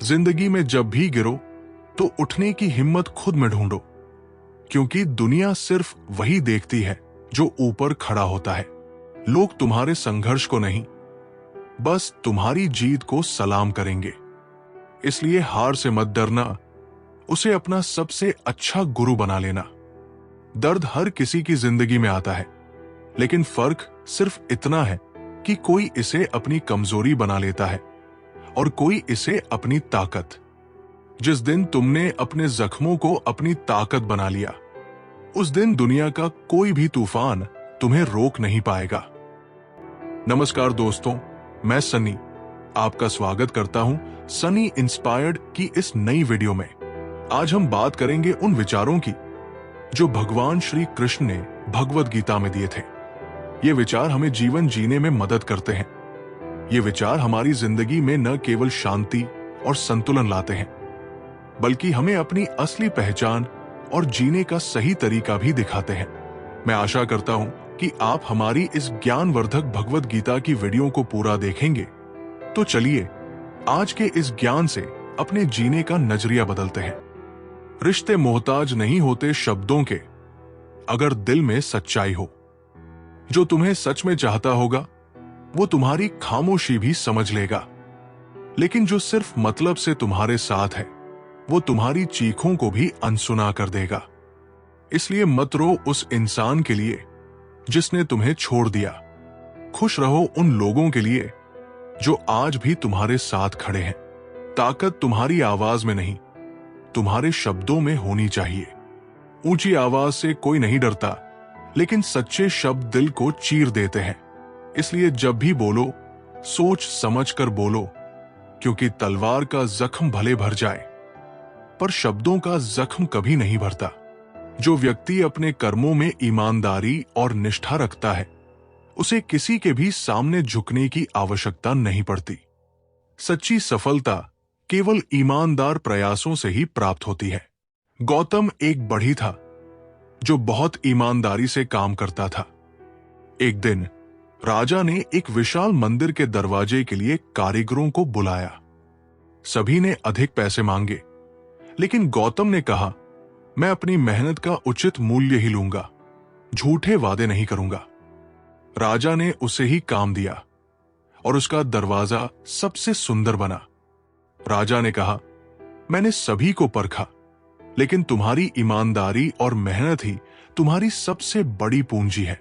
जिंदगी में जब भी गिरो तो उठने की हिम्मत खुद में ढूंढो, क्योंकि दुनिया सिर्फ वही देखती है जो ऊपर खड़ा होता है। लोग तुम्हारे संघर्ष को नहीं, बस तुम्हारी जीत को सलाम करेंगे। इसलिए हार से मत डरना, उसे अपना सबसे अच्छा गुरु बना लेना। दर्द हर किसी की जिंदगी में आता है, लेकिन फर्क सिर्फ इतना है कि कोई इसे अपनी कमजोरी बना लेता है और कोई इसे अपनी ताकत। जिस दिन तुमने अपने जख्मों को अपनी ताकत बना लिया, उस दिन दुनिया का कोई भी तूफान तुम्हें रोक नहीं पाएगा। नमस्कार दोस्तों, मैं सनी आपका स्वागत करता हूं सनी इंस्पायर्ड की इस नई वीडियो में। आज हम बात करेंगे उन विचारों की जो भगवान श्री कृष्ण ने भगवद गीता में दिए थे। ये विचार हमें जीवन जीने में मदद करते हैं। ये विचार हमारी जिंदगी में न केवल शांति और संतुलन लाते हैं, बल्कि हमें अपनी असली पहचान और जीने का सही तरीका भी दिखाते हैं। मैं आशा करता हूं कि आप हमारी इस ज्ञानवर्धक भगवद गीता की वीडियो को पूरा देखेंगे। तो चलिए आज के इस ज्ञान से अपने जीने का नजरिया बदलते हैं। रिश्ते मोहताज नहीं होते शब्दों के, अगर दिल में सच्चाई हो। जो तुम्हें सच में चाहता होगा वो तुम्हारी खामोशी भी समझ लेगा, लेकिन जो सिर्फ मतलब से तुम्हारे साथ है वो तुम्हारी चीखों को भी अनसुना कर देगा। इसलिए मत रो उस इंसान के लिए जिसने तुम्हें छोड़ दिया। खुश रहो उन लोगों के लिए जो आज भी तुम्हारे साथ खड़े हैं। ताकत तुम्हारी आवाज में नहीं, तुम्हारे शब्दों में होनी चाहिए। ऊंची आवाज से कोई नहीं डरता, लेकिन सच्चे शब्द दिल को चीर देते हैं। इसलिए जब भी बोलो, सोच समझ कर बोलो, क्योंकि तलवार का जख्म भले भर जाए, पर शब्दों का जख्म कभी नहीं भरता। जो व्यक्ति अपने कर्मों में ईमानदारी और निष्ठा रखता है, उसे किसी के भी सामने झुकने की आवश्यकता नहीं पड़ती। सच्ची सफलता केवल ईमानदार प्रयासों से ही प्राप्त होती है। गौतम एक बढ़ई था जो बहुत ईमानदारी से काम करता था। एक दिन राजा ने एक विशाल मंदिर के दरवाजे के लिए कारीगरों को बुलाया। सभी ने अधिक पैसे मांगे, लेकिन गौतम ने कहा, मैं अपनी मेहनत का उचित मूल्य ही लूंगा, झूठे वादे नहीं करूंगा। राजा ने उसे ही काम दिया और उसका दरवाजा सबसे सुंदर बना। राजा ने कहा, मैंने सभी को परखा, लेकिन तुम्हारी ईमानदारी और मेहनत ही तुम्हारी सबसे बड़ी पूंजी है।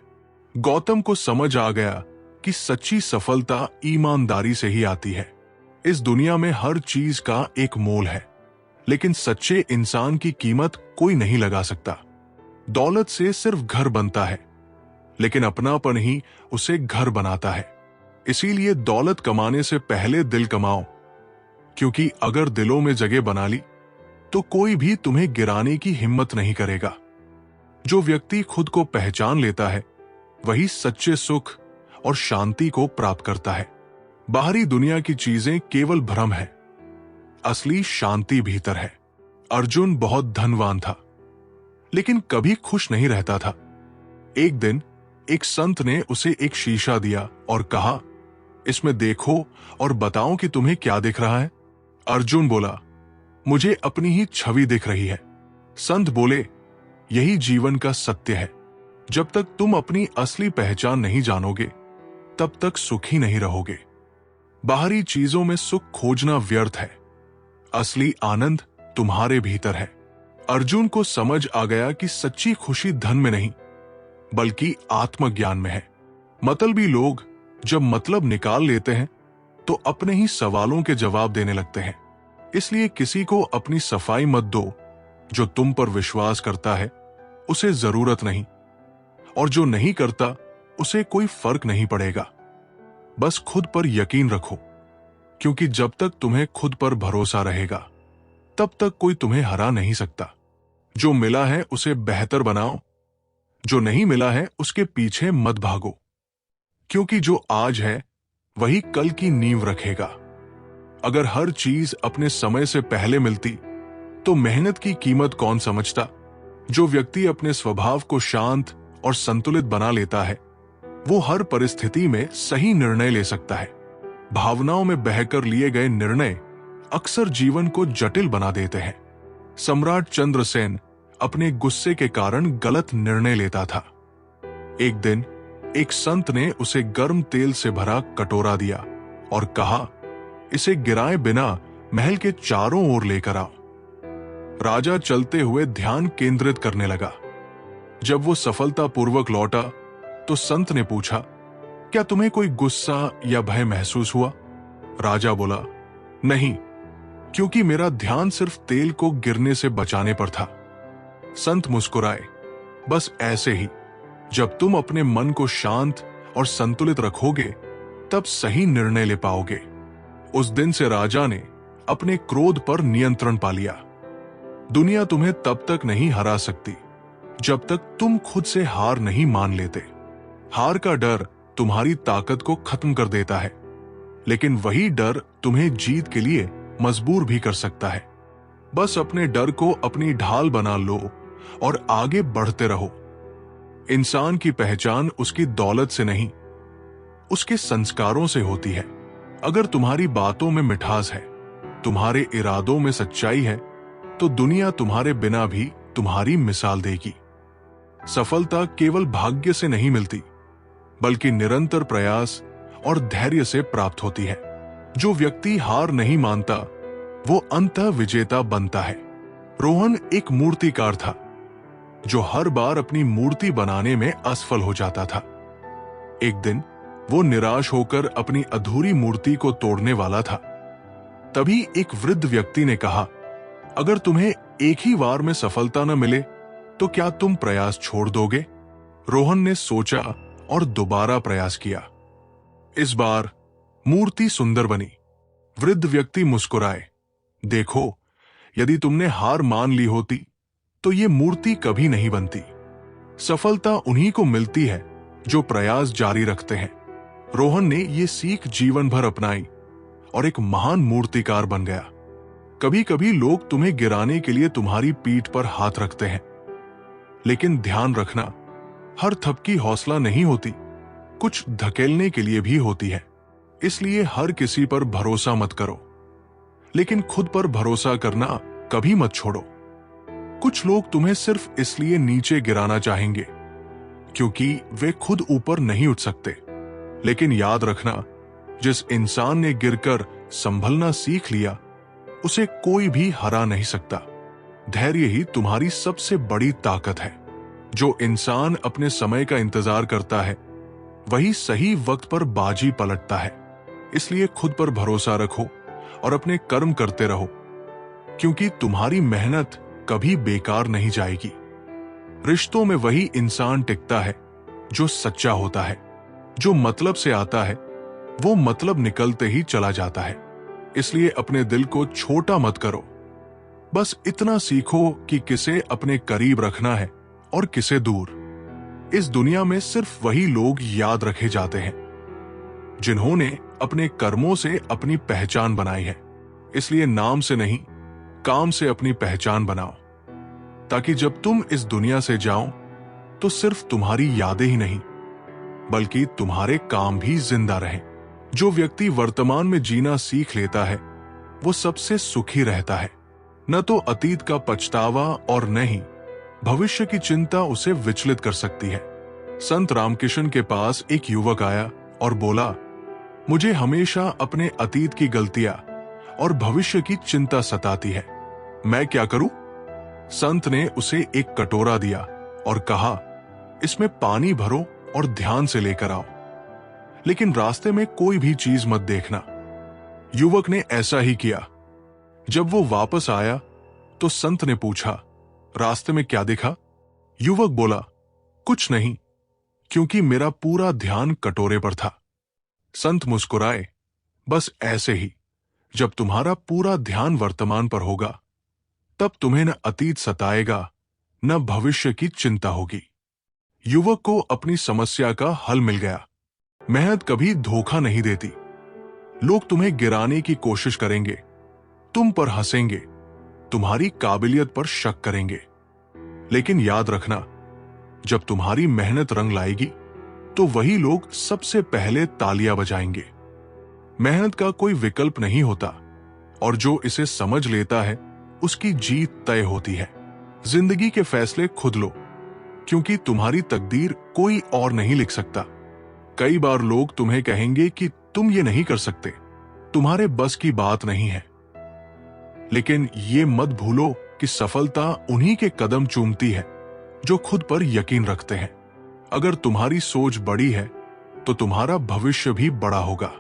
गौतम को समझ आ गया कि सच्ची सफलता ईमानदारी से ही आती है। इस दुनिया में हर चीज का एक मोल है, लेकिन सच्चे इंसान की कीमत कोई नहीं लगा सकता। दौलत से सिर्फ घर बनता है, लेकिन अपनापन ही उसे घर बनाता है। इसीलिए दौलत कमाने से पहले दिल कमाओ, क्योंकि अगर दिलों में जगह बना ली तो कोई भी तुम्हें गिराने की हिम्मत नहीं करेगा। जो व्यक्ति खुद को पहचान लेता है वही सच्चे सुख और शांति को प्राप्त करता है। बाहरी दुनिया की चीजें केवल भ्रम है, असली शांति भीतर है। अर्जुन बहुत धनवान था, लेकिन कभी खुश नहीं रहता था। एक दिन एक संत ने उसे एक शीशा दिया और कहा, इसमें देखो और बताओ कि तुम्हें क्या दिख रहा है। अर्जुन बोला, मुझे अपनी ही छवि दिख रही है। संत बोले, यही जीवन का सत्य है। जब तक तुम अपनी असली पहचान नहीं जानोगे, तब तक सुखी नहीं रहोगे। बाहरी चीजों में सुख खोजना व्यर्थ है, असली आनंद तुम्हारे भीतर है। अर्जुन को समझ आ गया कि सच्ची खुशी धन में नहीं, बल्कि आत्मज्ञान में है। मतलबी लोग जब मतलब निकाल लेते हैं तो अपने ही सवालों के जवाब देने लगते हैं। इसलिए किसी को अपनी सफाई मत दो। जो तुम पर विश्वास करता है उसे जरूरत नहीं, और जो नहीं करता उसे कोई फर्क नहीं पड़ेगा। बस खुद पर यकीन रखो, क्योंकि जब तक तुम्हें खुद पर भरोसा रहेगा तब तक कोई तुम्हें हरा नहीं सकता। जो मिला है उसे बेहतर बनाओ, जो नहीं मिला है उसके पीछे मत भागो, क्योंकि जो आज है वही कल की नींव रखेगा। अगर हर चीज अपने समय से पहले मिलती तो मेहनत की कीमत कौन समझता। जो व्यक्ति अपने स्वभाव को शांत और संतुलित बना लेता है वो हर परिस्थिति में सही निर्णय ले सकता है। भावनाओं में बहकर लिए गए निर्णय अक्सर जीवन को जटिल बना देते हैं। सम्राट चंद्रसेन अपने गुस्से के कारण गलत निर्णय लेता था। एक दिन एक संत ने उसे गर्म तेल से भरा कटोरा दिया और कहा, इसे गिराए बिना महल के चारों ओर लेकर आओ। राजा चलते हुए ध्यान केंद्रित करने लगा। जब वो सफलतापूर्वक लौटा तो संत ने पूछा, क्या तुम्हें कोई गुस्सा या भय महसूस हुआ? राजा बोला, नहीं, क्योंकि मेरा ध्यान सिर्फ तेल को गिरने से बचाने पर था। संत मुस्कुराए, बस ऐसे ही जब तुम अपने मन को शांत और संतुलित रखोगे तब सही निर्णय ले पाओगे। उस दिन से राजा ने अपने क्रोध पर नियंत्रण पा लिया। दुनिया तुम्हें तब तक नहीं हरा सकती जब तक तुम खुद से हार नहीं मान लेते। हार का डर तुम्हारी ताकत को खत्म कर देता है, लेकिन वही डर तुम्हें जीत के लिए मजबूर भी कर सकता है। बस अपने डर को अपनी ढाल बना लो और आगे बढ़ते रहो। इंसान की पहचान उसकी दौलत से नहीं, उसके संस्कारों से होती है। अगर तुम्हारी बातों में मिठास है, तुम्हारे इरादों में सच्चाई है, तो दुनिया तुम्हारे बिना भी तुम्हारी मिसाल देगी। सफलता केवल भाग्य से नहीं मिलती, बल्कि निरंतर प्रयास और धैर्य से प्राप्त होती है। जो व्यक्ति हार नहीं मानता, वो अंततः विजेता बनता है। रोहन एक मूर्तिकार था, जो हर बार अपनी मूर्ति बनाने में असफल हो जाता था। एक दिन वो निराश होकर अपनी अधूरी मूर्ति को तोड़ने वाला था। तभी एक वृद्ध व्यक्ति ने कहा, अगर तुम्हें एक ही बार में सफलता न मिले तो क्या तुम प्रयास छोड़ दोगे? रोहन ने सोचा और दोबारा प्रयास किया। इस बार मूर्ति सुंदर बनी। वृद्ध व्यक्ति मुस्कुराए, देखो, यदि तुमने हार मान ली होती तो ये मूर्ति कभी नहीं बनती। सफलता उन्हीं को मिलती है जो प्रयास जारी रखते हैं। रोहन ने ये सीख जीवन भर अपनाई और एक महान मूर्तिकार बन गया। कभी कभी लोग तुम्हें गिराने के लिए तुम्हारी पीठ पर हाथ रखते हैं, लेकिन ध्यान रखना, हर थपकी हौसला नहीं होती, कुछ धकेलने के लिए भी होती है। इसलिए हर किसी पर भरोसा मत करो, लेकिन खुद पर भरोसा करना कभी मत छोड़ो। कुछ लोग तुम्हें सिर्फ इसलिए नीचे गिराना चाहेंगे क्योंकि वे खुद ऊपर नहीं उठ सकते, लेकिन याद रखना, जिस इंसान ने गिरकर संभलना सीख लिया, उसे कोई भी हरा नहीं सकता। धैर्य ही तुम्हारी सबसे बड़ी ताकत है। जो इंसान अपने समय का इंतजार करता है, वही सही वक्त पर बाजी पलटता है। इसलिए खुद पर भरोसा रखो और अपने कर्म करते रहो, क्योंकि तुम्हारी मेहनत कभी बेकार नहीं जाएगी। रिश्तों में वही इंसान टिकता है जो सच्चा होता है। जो मतलब से आता है, वो मतलब निकलते ही चला जाता है। इसलिए अपने दिल को छोटा मत करो। बस इतना सीखो कि किसे अपने करीब रखना है और किसे दूर। इस दुनिया में सिर्फ वही लोग याद रखे जाते हैं जिन्होंने अपने कर्मों से अपनी पहचान बनाई है। इसलिए नाम से नहीं, काम से अपनी पहचान बनाओ, ताकि जब तुम इस दुनिया से जाओ तो सिर्फ तुम्हारी यादें ही नहीं, बल्कि तुम्हारे काम भी जिंदा रहें। जो व्यक्ति वर्तमान में जीना सीख लेता है, वो सबसे सुखी रहता है। न तो अतीत का पछतावा और न ही भविष्य की चिंता उसे विचलित कर सकती है। संत रामकिशन के पास एक युवक आया और बोला, मुझे हमेशा अपने अतीत की गलतियां और भविष्य की चिंता सताती है, मैं क्या करूं? संत ने उसे एक कटोरा दिया और कहा, इसमें पानी भरो और ध्यान से लेकर आओ, लेकिन रास्ते में कोई भी चीज मत देखना। युवक ने ऐसा ही किया। जब वो वापस आया तो संत ने पूछा, रास्ते में क्या देखा? युवक बोला, कुछ नहीं, क्योंकि मेरा पूरा ध्यान कटोरे पर था। संत मुस्कुराए, बस ऐसे ही जब तुम्हारा पूरा ध्यान वर्तमान पर होगा, तब तुम्हें न अतीत सताएगा, न भविष्य की चिंता होगी। युवक को अपनी समस्या का हल मिल गया। मेहनत कभी धोखा नहीं देती। लोग तुम्हें गिराने की कोशिश करेंगे, तुम पर हंसेंगे, तुम्हारी काबिलियत पर शक करेंगे, लेकिन याद रखना, जब तुम्हारी मेहनत रंग लाएगी तो वही लोग सबसे पहले तालियां बजाएंगे। मेहनत का कोई विकल्प नहीं होता और जो इसे समझ लेता है उसकी जीत तय होती है। जिंदगी के फैसले खुद लो, क्योंकि तुम्हारी तकदीर कोई और नहीं लिख सकता। कई बार लोग तुम्हें कहेंगे कि तुम ये नहीं कर सकते, तुम्हारे बस की बात नहीं है। लेकिन ये मत भूलो कि सफलता उन्हीं के कदम चूमती है जो खुद पर यकीन रखते हैं। अगर तुम्हारी सोच बड़ी है तो तुम्हारा भविष्य भी बड़ा होगा।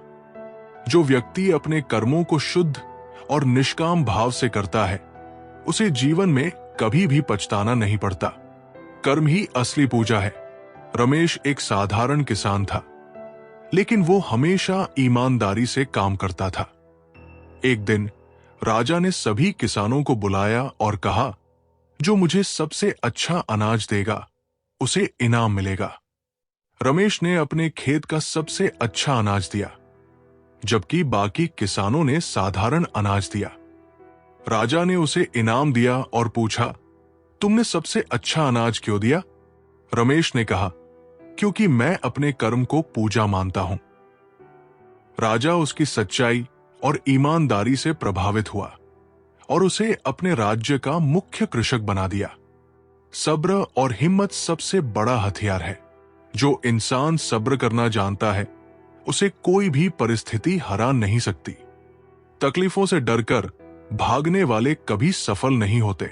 जो व्यक्ति अपने कर्मों को शुद्ध और निष्काम भाव से करता है उसे जीवन में कभी भी पछताना नहीं पड़ता। कर्म ही असली पूजा है। रमेश एक साधारण किसान था, लेकिन वो हमेशा ईमानदारी से काम करता था। एक दिन राजा ने सभी किसानों को बुलाया और कहा, जो मुझे सबसे अच्छा अनाज देगा उसे इनाम मिलेगा। रमेश ने अपने खेत का सबसे अच्छा अनाज दिया, जबकि बाकी किसानों ने साधारण अनाज दिया। राजा ने उसे इनाम दिया और पूछा, तुमने सबसे अच्छा अनाज क्यों दिया? रमेश ने कहा, क्योंकि मैं अपने कर्म को पूजा मानता हूं। राजा उसकी सच्चाई और ईमानदारी से प्रभावित हुआ और उसे अपने राज्य का मुख्य कृषक बना दिया। सब्र और हिम्मत सबसे बड़ा हथियार है। जो इंसान सब्र करना जानता है उसे कोई भी परिस्थिति हरा नहीं सकती। तकलीफों से डरकर भागने वाले कभी सफल नहीं होते।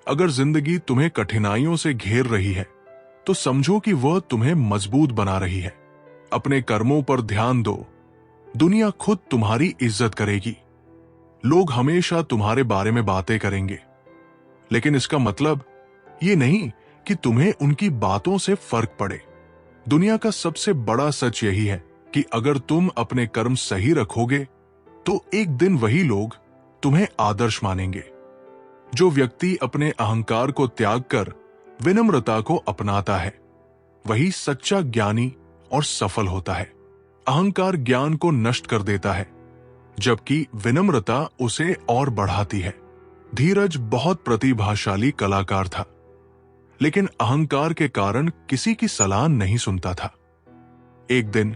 अगर जिंदगी तुम्हें कठिनाइयों से घेर रही है तो समझो कि वह तुम्हें मजबूत बना रही है। अपने कर्मों पर ध्यान दो, दुनिया खुद तुम्हारी इज्जत करेगी। लोग हमेशा तुम्हारे बारे में बातें करेंगे, लेकिन इसका मतलब ये नहीं कि तुम्हें उनकी बातों से फर्क पड़े। दुनिया का सबसे बड़ा सच यही है कि अगर तुम अपने कर्म सही रखोगे तो एक दिन वही लोग तुम्हें आदर्श मानेंगे। जो व्यक्ति अपने अहंकार को त्याग कर विनम्रता को अपनाता है वही सच्चा ज्ञानी और सफल होता है। अहंकार ज्ञान को नष्ट कर देता है, जबकि विनम्रता उसे और बढ़ाती है। धीरज बहुत प्रतिभाशाली कलाकार था, लेकिन अहंकार के कारण किसी की सलाह नहीं सुनता था। एक दिन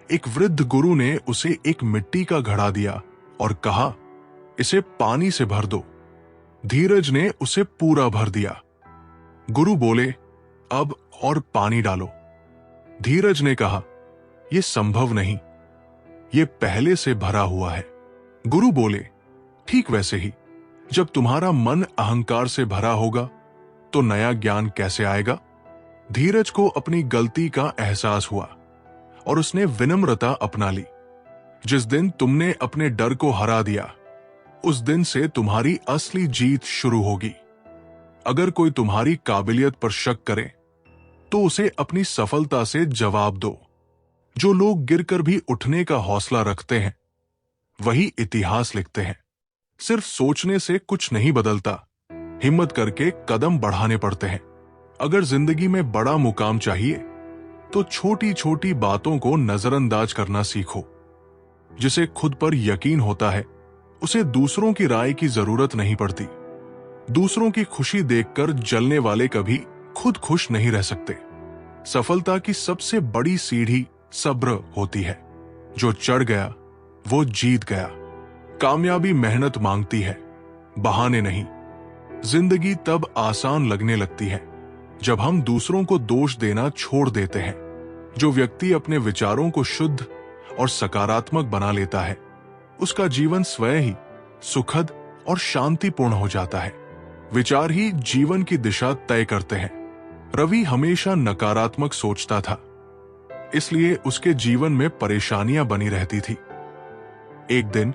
एक वृद्ध गुरु ने उसे एक मिट्टी का घड़ा दिया और कहा, इसे पानी से भर दो। धीरज ने उसे पूरा भर दिया। गुरु बोले, अब और पानी डालो। धीरज ने कहा, यह संभव नहीं, यह पहले से भरा हुआ है। गुरु बोले, ठीक वैसे ही जब तुम्हारा मन अहंकार से भरा होगा तो नया ज्ञान कैसे आएगा? धीरज को अपनी गलती का एहसास हुआ और उसने विनम्रता अपना ली। जिस दिन तुमने अपने डर को हरा दिया उस दिन से तुम्हारी असली जीत शुरू होगी। अगर कोई तुम्हारी काबिलियत पर शक करे तो उसे अपनी सफलता से जवाब दो। जो लोग गिरकर भी उठने का हौसला रखते हैं वही इतिहास लिखते हैं। सिर्फ सोचने से कुछ नहीं बदलता, हिम्मत करके कदम बढ़ाने पड़ते हैं। अगर जिंदगी में बड़ा मुकाम चाहिए तो छोटी छोटी बातों को नजरअंदाज करना सीखो। जिसे खुद पर यकीन होता है उसे दूसरों की राय की जरूरत नहीं पड़ती। दूसरों की खुशी देखकर जलने वाले कभी खुद खुश नहीं रह सकते। सफलता की सबसे बड़ी सीढ़ी सब्र होती है। जो चढ़ गया वो जीत गया। कामयाबी मेहनत मांगती है, बहाने नहीं। जिंदगी तब आसान लगने लगती है जब हम दूसरों को दोष देना छोड़ देते हैं। जो व्यक्ति अपने विचारों को शुद्ध और सकारात्मक बना लेता है उसका जीवन स्वयं ही सुखद और शांतिपूर्ण हो जाता है। विचार ही जीवन की दिशा तय करते हैं। रवि हमेशा नकारात्मक सोचता था, इसलिए उसके जीवन में परेशानियां बनी रहती थी। एक दिन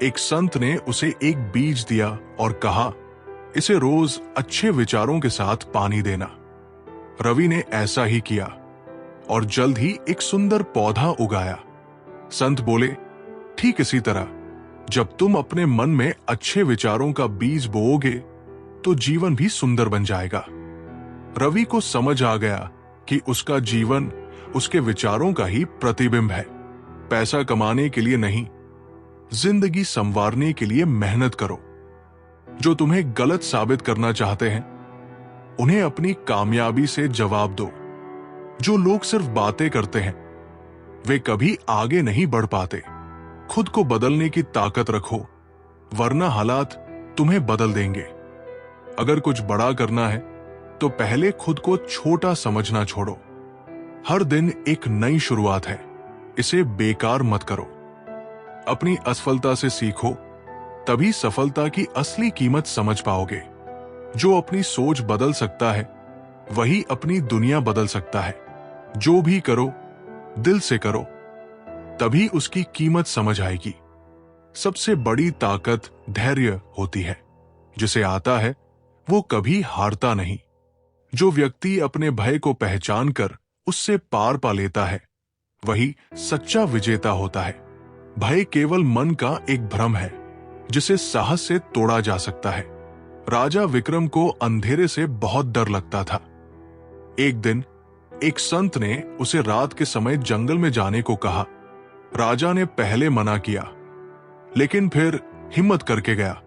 एक संत ने उसे एक बीज दिया और कहा, इसे रोज अच्छे विचारों के साथ पानी देना। रवि ने ऐसा ही किया और जल्द ही एक सुंदर पौधा उगाया। संत बोले, ठीक इसी तरह जब तुम अपने मन में अच्छे विचारों का बीज बोओगे तो जीवन भी सुंदर बन जाएगा। रवि को समझ आ गया कि उसका जीवन उसके विचारों का ही प्रतिबिंब है। पैसा कमाने के लिए नहीं, जिंदगी संवारने के लिए मेहनत करो। जो तुम्हें गलत साबित करना चाहते हैं उन्हें अपनी कामयाबी से जवाब दो। जो लोग सिर्फ बातें करते हैं वे कभी आगे नहीं बढ़ पाते। खुद को बदलने की ताकत रखो, वरना हालात तुम्हें बदल देंगे। अगर कुछ बड़ा करना है तो पहले खुद को छोटा समझना छोड़ो। हर दिन एक नई शुरुआत है, इसे बेकार मत करो। अपनी असफलता से सीखो, तभी सफलता की असली कीमत समझ पाओगे। जो अपनी सोच बदल सकता है वही अपनी दुनिया बदल सकता है। जो भी करो दिल से करो, तभी उसकी कीमत समझ आएगी। सबसे बड़ी ताकत धैर्य होती है। जिसे आता है वो कभी हारता नहीं। जो व्यक्ति अपने भय को पहचान कर उससे पार पा लेता है वही सच्चा विजेता होता है। भय केवल मन का एक भ्रम है जिसे साहस से तोड़ा जा सकता है। राजा विक्रम को अंधेरे से बहुत डर लगता था। एक दिन एक संत ने उसे रात के समय जंगल में जाने को कहा। राजा ने पहले मना किया, लेकिन फिर हिम्मत करके गया।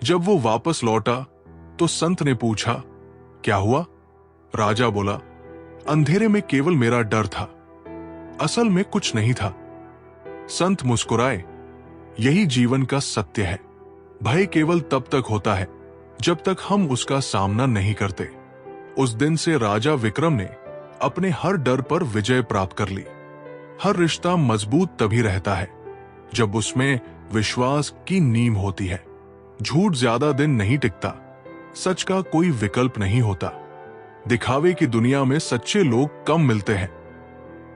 जब वो वापस लौटा तो संत ने पूछा, क्या हुआ? राजा बोला, अंधेरे में केवल मेरा डर था, असल में कुछ नहीं था। संत मुस्कुराए, यही जीवन का सत्य है। भय केवल तब तक होता है जब तक हम उसका सामना नहीं करते। उस दिन से राजा विक्रम ने अपने हर डर पर विजय प्राप्त कर ली। हर रिश्ता मजबूत तभी रहता है जब उसमें विश्वास की नींव होती है। झूठ ज्यादा दिन नहीं टिकता, सच का कोई विकल्प नहीं होता। दिखावे की दुनिया में सच्चे लोग कम मिलते हैं,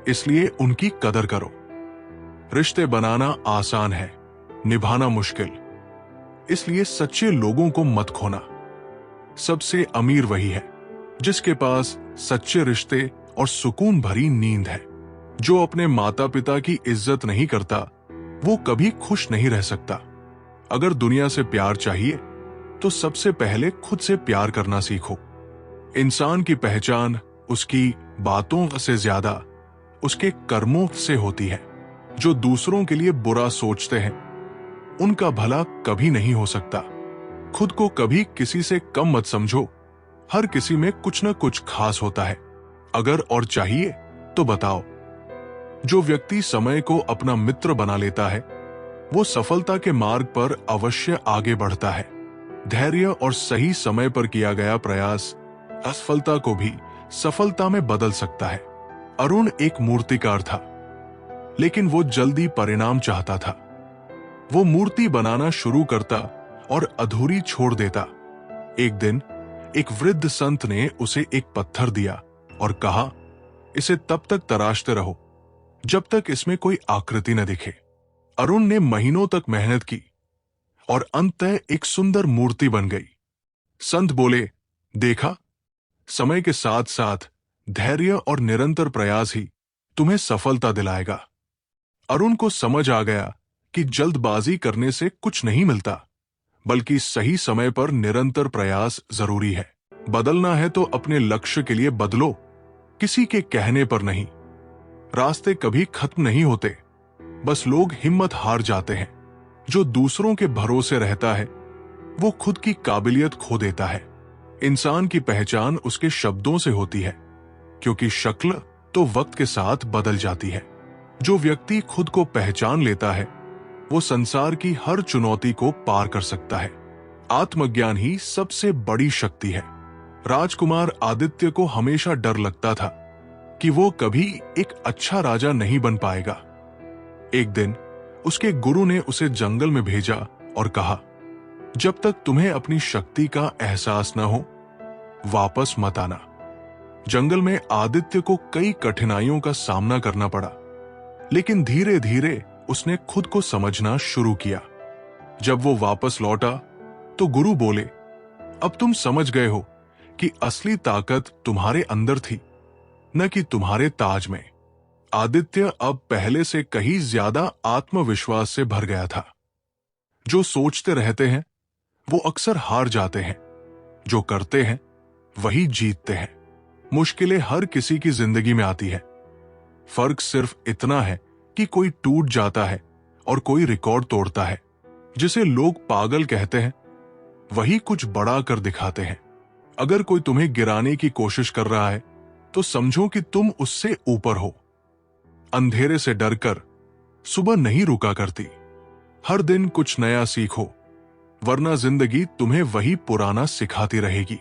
इसलिए उनकी कदर करो। रिश्ते बनाना आसान है, निभाना मुश्किल, इसलिए सच्चे लोगों को मत खोना। सबसे अमीर वही है जिसके पास सच्चे रिश्ते और सुकून भरी नींद है। जो अपने माता पिता की इज्जत नहीं करता वो कभी खुश नहीं रह सकता। अगर दुनिया से प्यार चाहिए तो सबसे पहले खुद से प्यार करना सीखो। इंसान की पहचान उसकी बातों से ज्यादा उसके कर्मों से होती है। जो दूसरों के लिए बुरा सोचते हैं उनका भला कभी नहीं हो सकता। खुद को कभी किसी से कम मत समझो, हर किसी में कुछ न कुछ खास होता है। अगर और चाहिए तो बताओ। जो व्यक्ति समय को अपना मित्र बना लेता है वो सफलता के मार्ग पर अवश्य आगे बढ़ता है। धैर्य और सही समय पर किया गया प्रयास असफलता को भी सफलता में बदल सकता है। अरुण एक मूर्तिकार था, लेकिन वो जल्दी परिणाम चाहता था। वो मूर्ति बनाना शुरू करता और अधूरी छोड़ देता। एक दिन एक वृद्ध संत ने उसे एक पत्थर दिया और कहा, इसे तब तक तराशते रहो जब तक इसमें कोई आकृति न दिखे। अरुण ने महीनों तक मेहनत की और अंततः एक सुंदर मूर्ति बन गई। संत बोले, देखा, समय के साथ साथ धैर्य और निरंतर प्रयास ही तुम्हें सफलता दिलाएगा। अरुण को समझ आ गया कि जल्दबाजी करने से कुछ नहीं मिलता, बल्कि सही समय पर निरंतर प्रयास जरूरी है। बदलना है तो अपने लक्ष्य के लिए बदलो, किसी के कहने पर नहीं। रास्ते कभी खत्म नहीं होते, बस लोग हिम्मत हार जाते हैं। जो दूसरों के भरोसे रहता है वो खुद की काबिलियत खो देता है। इंसान की पहचान उसके शब्दों से होती है, क्योंकि शक्ल तो वक्त के साथ बदल जाती है। जो व्यक्ति खुद को पहचान लेता है वो संसार की हर चुनौती को पार कर सकता है। आत्मज्ञान ही सबसे बड़ी शक्ति है। राजकुमार आदित्य को हमेशा डर लगता था कि वो कभी एक अच्छा राजा नहीं बन पाएगा। एक दिन उसके गुरु ने उसे जंगल में भेजा और कहा, जब तक तुम्हें अपनी शक्ति का एहसास न हो वापस मत आना। जंगल में आदित्य को कई कठिनाइयों का सामना करना पड़ा, लेकिन धीरे धीरे उसने खुद को समझना शुरू किया। जब वो वापस लौटा तो गुरु बोले, अब तुम समझ गए हो कि असली ताकत तुम्हारे अंदर थी, न कि तुम्हारे ताज में। आदित्य अब पहले से कहीं ज्यादा आत्मविश्वास से भर गया था। जो सोचते रहते हैं वो अक्सर हार जाते हैं, जो करते हैं वही जीतते हैं। मुश्किलें हर किसी की जिंदगी में आती है, फर्क सिर्फ इतना है कि कोई टूट जाता है और कोई रिकॉर्ड तोड़ता है। जिसे लोग पागल कहते हैं वही कुछ बड़ा कर दिखाते हैं। अगर कोई तुम्हें गिराने की कोशिश कर रहा है तो समझो कि तुम उससे ऊपर हो। अंधेरे से डरकर सुबह नहीं रुका करती। हर दिन कुछ नया सीखो, वरना जिंदगी तुम्हें वही पुराना सिखाती रहेगी।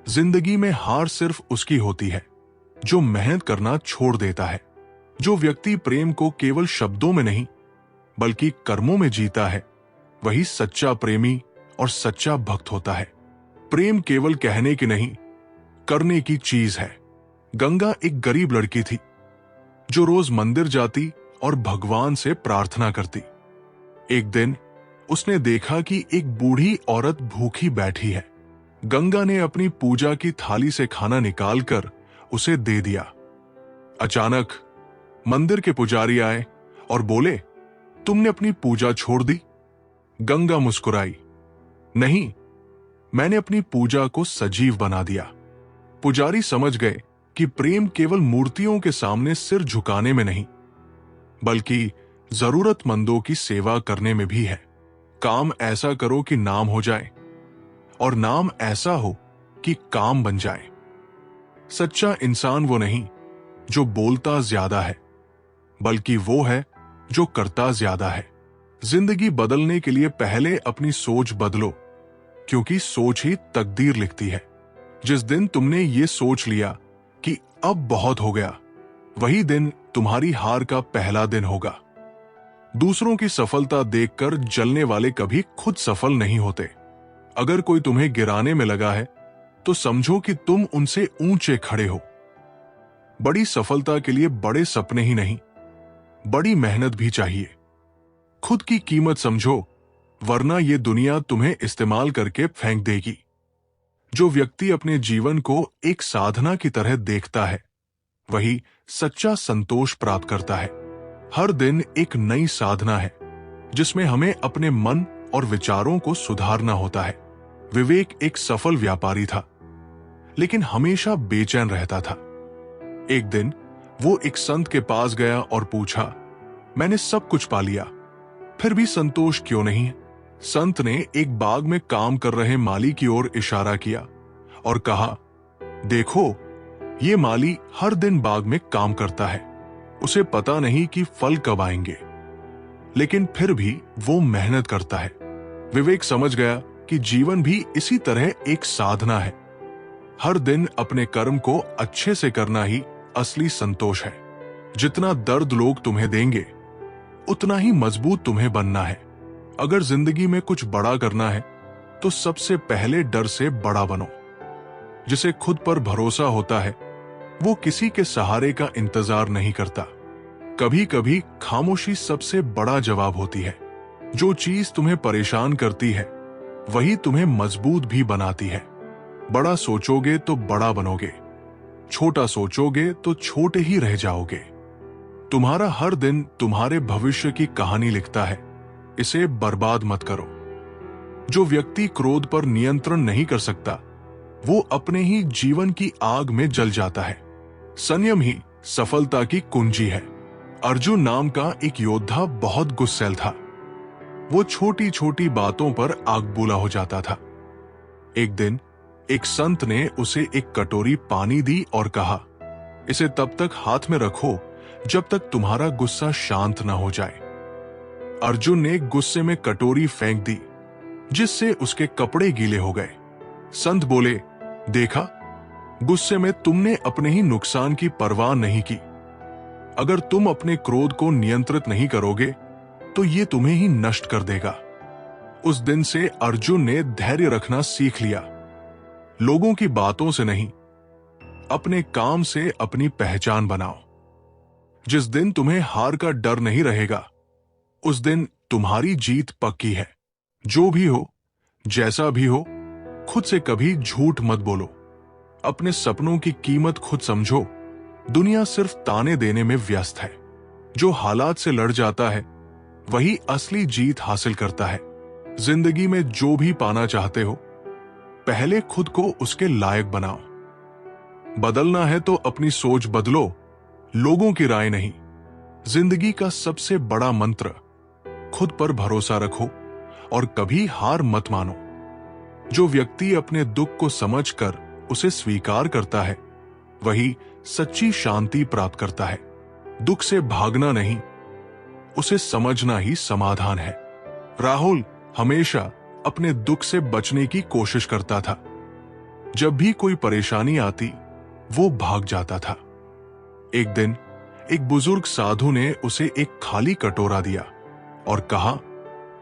जिंदगी में हार सिर्फ उसकी होती है जो मेहनत करना छोड़ देता है। जो व्यक्ति प्रेम को केवल शब्दों में नहीं बल्कि कर्मों में जीता है, वही सच्चा प्रेमी और सच्चा भक्त होता है। प्रेम केवल कहने की नहीं, करने की चीज है। गंगा एक गरीब लड़की थी जो रोज मंदिर जाती और भगवान से प्रार्थना करती। एक दिन उसने देखा कि एक बूढ़ी औरत भूखी बैठी है। गंगा ने अपनी पूजा की थाली से खाना निकालकर उसे दे दिया। अचानक मंदिर के पुजारी आए और बोले, तुमने अपनी पूजा छोड़ दी? गंगा मुस्कुराई, नहीं, मैंने अपनी पूजा को सजीव बना दिया। पुजारी समझ गए कि प्रेम केवल मूर्तियों के सामने सिर झुकाने में नहीं बल्कि जरूरतमंदों की सेवा करने में भी है। काम ऐसा करो कि नाम हो जाए और नाम ऐसा हो कि काम बन जाए। सच्चा इंसान वो नहीं जो बोलता ज्यादा है, बल्कि वो है जो करता ज्यादा है। जिंदगी बदलने के लिए पहले अपनी सोच बदलो, क्योंकि सोच ही तकदीर लिखती है। जिस दिन तुमने ये सोच लिया कि अब बहुत हो गया, वही दिन तुम्हारी हार का पहला दिन होगा। दूसरों की सफलता देखकर जलने वाले कभी खुद सफल नहीं होते। अगर कोई तुम्हें गिराने में लगा है तो समझो कि तुम उनसे ऊंचे खड़े हो। बड़ी सफलता के लिए बड़े सपने ही नहीं, बड़ी मेहनत भी चाहिए। खुद की कीमत समझो, वरना ये दुनिया तुम्हें इस्तेमाल करके फेंक देगी। जो व्यक्ति अपने जीवन को एक साधना की तरह देखता है, वही सच्चा संतोष प्राप्त करता है। हर दिन एक नई साधना है जिसमें हमें अपने मन और विचारों को सुधारना होता है। विवेक एक सफल व्यापारी था, लेकिन हमेशा बेचैन रहता था। एक दिन वो एक संत के पास गया और पूछा, मैंने सब कुछ पा लिया, फिर भी संतोष क्यों नहीं है? संत ने एक बाग में काम कर रहे माली की ओर इशारा किया और कहा, देखो, ये माली हर दिन बाग में काम करता है, उसे पता नहीं कि फल कब आएंगे, लेकिन फिर भी वो मेहनत करता है। विवेक समझ गया कि जीवन भी इसी तरह एक साधना है। हर दिन अपने कर्म को अच्छे से करना ही असली संतोष है। जितना दर्द लोग तुम्हें देंगे, उतना ही मजबूत तुम्हें बनना है। अगर जिंदगी में कुछ बड़ा करना है तो सबसे पहले डर से बड़ा बनो। जिसे खुद पर भरोसा होता है, वो किसी के सहारे का इंतजार नहीं करता। कभी कभी खामोशी सबसे बड़ा जवाब होती है। जो चीज तुम्हें परेशान करती है, वही तुम्हें मजबूत भी बनाती है। बड़ा सोचोगे तो बड़ा बनोगे, छोटा सोचोगे तो छोटे ही रह जाओगे। तुम्हारा हर दिन तुम्हारे भविष्य की कहानी लिखता है, इसे बर्बाद मत करो। जो व्यक्ति क्रोध पर नियंत्रण नहीं कर सकता, वो अपने ही जीवन की आग में जल जाता है। संयम ही सफलता की कुंजी है। अर्जुन नाम का एक योद्धा बहुत गुस्सैल था। वो छोटी छोटी बातों पर आगबूला हो जाता था। एक दिन एक संत ने उसे एक कटोरी पानी दी और कहा, इसे तब तक हाथ में रखो जब तक तुम्हारा गुस्सा शांत न हो जाए। अर्जुन ने गुस्से में कटोरी फेंक दी, जिससे उसके कपड़े गीले हो गए। संत बोले, देखा, गुस्से में तुमने अपने ही नुकसान की परवाह नहीं की। अगर तुम अपने क्रोध को नियंत्रित नहीं करोगे तो ये तुम्हें ही नष्ट कर देगा। उस दिन से अर्जुन ने धैर्य रखना सीख लिया। लोगों की बातों से नहीं, अपने काम से अपनी पहचान बनाओ। जिस दिन तुम्हें हार का डर नहीं रहेगा, उस दिन तुम्हारी जीत पक्की है। जो भी हो, जैसा भी हो, खुद से कभी झूठ मत बोलो। अपने सपनों की कीमत खुद समझो। दुनिया सिर्फ ताने देने में व्यस्त है। जो हालात से लड़ जाता है, वही असली जीत हासिल करता है। जिंदगी में जो भी पाना चाहते हो, पहले खुद को उसके लायक बनाओ। बदलना है तो अपनी सोच बदलो, लोगों की राय नहीं। जिंदगी का सबसे बड़ा मंत्र, खुद पर भरोसा रखो और कभी हार मत मानो। जो व्यक्ति अपने दुख को समझकर उसे स्वीकार करता है, वही सच्ची शांति प्राप्त करता है। दुख से भागना नहीं, उसे समझना ही समाधान है। राहुल हमेशा अपने दुख से बचने की कोशिश करता था। जब भी कोई परेशानी आती वो भाग जाता था। एक दिन एक बुजुर्ग साधु ने उसे एक खाली कटोरा दिया और कहा,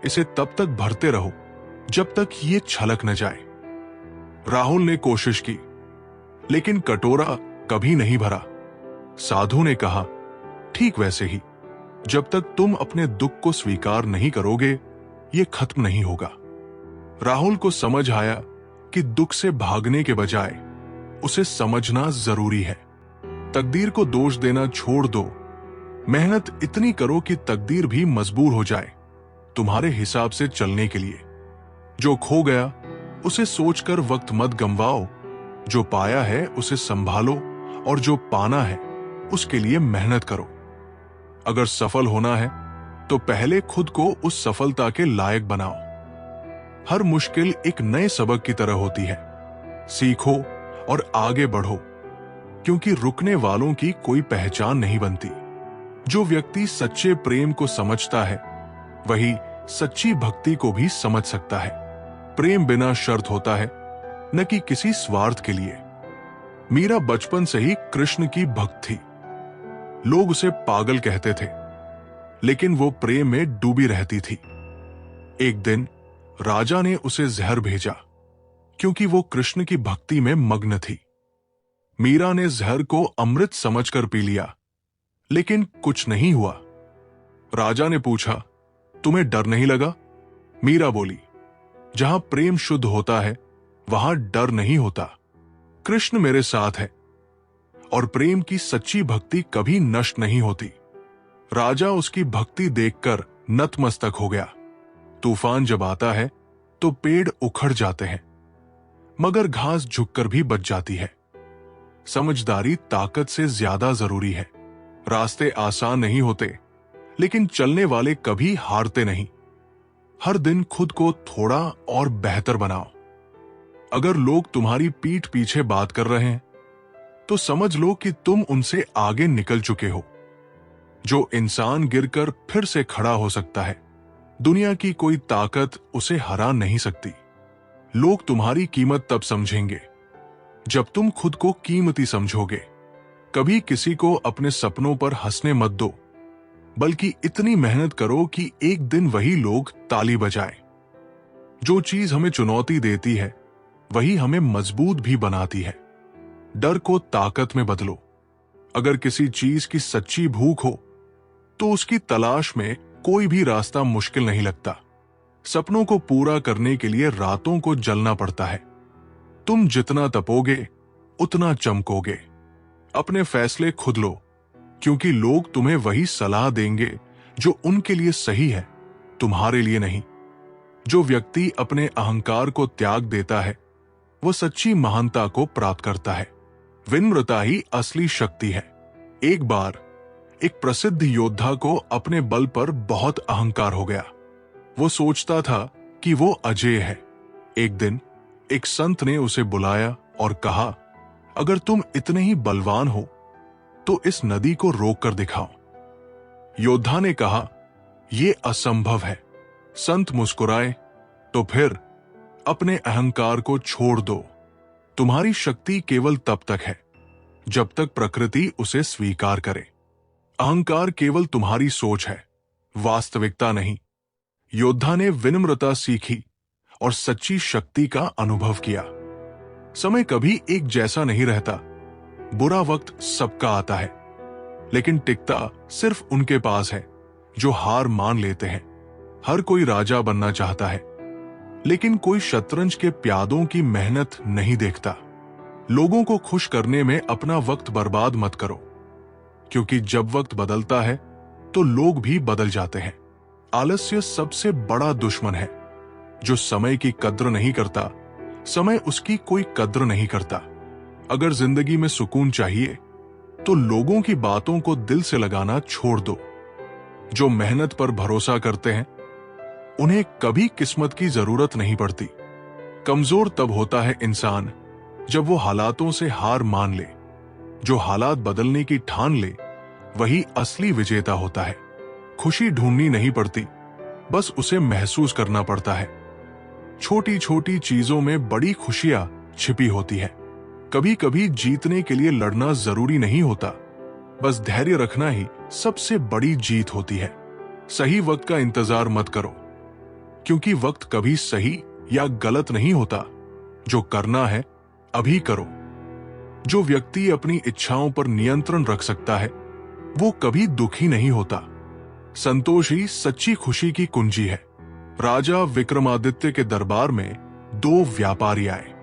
इसे तब तक भरते रहो जब तक ये छलक न जाए। राहुल ने कोशिश की, लेकिन कटोरा कभी नहीं भरा। साधु ने कहा, ठीक वैसे ही, जब तक तुम अपने दुख को स्वीकार नहीं करोगे ये खत्म नहीं होगा। राहुल को समझ आया कि दुख से भागने के बजाय उसे समझना जरूरी है। तकदीर को दोष देना छोड़ दो, मेहनत इतनी करो कि तकदीर भी मजबूर हो जाए तुम्हारे हिसाब से चलने के लिए। जो खो गया उसे सोचकर वक्त मत गंवाओ, जो पाया है उसे संभालो और जो पाना है उसके लिए मेहनत करो। अगर सफल होना है तो पहले खुद को उस सफलता के लायक बनाओ। हर मुश्किल एक नए सबक की तरह होती है। सीखो और आगे बढ़ो, क्योंकि रुकने वालों की कोई पहचान नहीं बनती। जो व्यक्ति सच्चे प्रेम को समझता है वही सच्ची भक्ति को भी समझ सकता है। प्रेम बिना शर्त होता है, न कि किसी स्वार्थ के लिए। मीरा बचपन से ही कृष्ण की भक्त थी। लोग उसे पागल कहते थे, लेकिन वो प्रेम में डूबी रहती थी। एक दिन राजा ने उसे जहर भेजा, क्योंकि वो कृष्ण की भक्ति में मग्न थी। मीरा ने जहर को अमृत समझकर पी लिया, लेकिन कुछ नहीं हुआ। राजा ने पूछा, तुम्हें डर नहीं लगा? मीरा बोली, जहां प्रेम शुद्ध होता है वहां डर नहीं होता। कृष्ण मेरे साथ है और प्रेम की सच्ची भक्ति कभी नष्ट नहीं होती। राजा उसकी भक्ति देखकर नतमस्तक हो गया। तूफान जब आता है तो पेड़ उखड़ जाते हैं, मगर घास झुककर भी बच जाती है। समझदारी ताकत से ज्यादा जरूरी है। रास्ते आसान नहीं होते, लेकिन चलने वाले कभी हारते नहीं। हर दिन खुद को थोड़ा और बेहतर बनाओ। अगर लोग तुम्हारी पीठ पीछे बात कर रहे हैं तो समझ लो कि तुम उनसे आगे निकल चुके हो। जो इंसान गिरकर फिर से खड़ा हो सकता है, दुनिया की कोई ताकत उसे हरा नहीं सकती। लोग तुम्हारी कीमत तब समझेंगे जब तुम खुद को कीमती समझोगे। कभी किसी को अपने सपनों पर हंसने मत दो, बल्कि इतनी मेहनत करो कि एक दिन वही लोग ताली बजाएं। जो चीज हमें चुनौती देती है वही हमें मजबूत भी बनाती है। डर को ताकत में बदलो। अगर किसी चीज की सच्ची भूख हो तो उसकी तलाश में कोई भी रास्ता मुश्किल नहीं लगता। सपनों को पूरा करने के लिए रातों को जलना पड़ता है। तुम जितना तपोगे उतना चमकोगे। अपने फैसले खुद लो, क्योंकि लोग तुम्हें वही सलाह देंगे जो उनके लिए सही है, तुम्हारे लिए नहीं। जो व्यक्ति अपने अहंकार को त्याग देता है वो सच्ची महानता को प्राप्त करता है। विनम्रता ही असली शक्ति है। एक बार एक प्रसिद्ध योद्धा को अपने बल पर बहुत अहंकार हो गया। वो सोचता था कि वो अजेय है। एक दिन एक संत ने उसे बुलाया और कहा, अगर तुम इतने ही बलवान हो तो इस नदी को रोक कर दिखाओ। योद्धा ने कहा, यह असंभव है। संत मुस्कुराए, तो फिर अपने अहंकार को छोड़ दो। तुम्हारी शक्ति केवल तब तक है जब तक प्रकृति उसे स्वीकार करे। अहंकार केवल तुम्हारी सोच है, वास्तविकता नहीं। योद्धा ने विनम्रता सीखी और सच्ची शक्ति का अनुभव किया। समय कभी एक जैसा नहीं रहता। बुरा वक्त सबका आता है, लेकिन टिकता सिर्फ उनके पास है जो हार मान लेते हैं। हर कोई राजा बनना चाहता है, लेकिन कोई शतरंज के प्यादों की मेहनत नहीं देखता। लोगों को खुश करने में अपना वक्त बर्बाद मत करो, क्योंकि जब वक्त बदलता है तो लोग भी बदल जाते हैं। आलस्य सबसे बड़ा दुश्मन है। जो समय की कद्र नहीं करता, समय उसकी कोई कद्र नहीं करता। अगर जिंदगी में सुकून चाहिए तो लोगों की बातों को दिल से लगाना छोड़ दो। जो मेहनत पर भरोसा करते हैं उन्हें कभी किस्मत की जरूरत नहीं पड़ती। कमजोर तब होता है इंसान जब वो हालातों से हार मान ले। जो हालात बदलने की ठान ले वही असली विजेता होता है। खुशी ढूंढनी नहीं पड़ती, बस उसे महसूस करना पड़ता है। छोटी छोटी चीजों में बड़ी खुशियां छिपी होती है। कभी कभी जीतने के लिए लड़ना जरूरी नहीं होता, बस धैर्य रखना ही सबसे बड़ी जीत होती है। सही वक्त का इंतजार मत करो, क्योंकि वक्त कभी सही या गलत नहीं होता। जो करना है अभी करो। जो व्यक्ति अपनी इच्छाओं पर नियंत्रण रख सकता है वो कभी दुखी नहीं होता। संतोष ही सच्ची खुशी की कुंजी है। राजा विक्रमादित्य के दरबार में दो व्यापारी आए।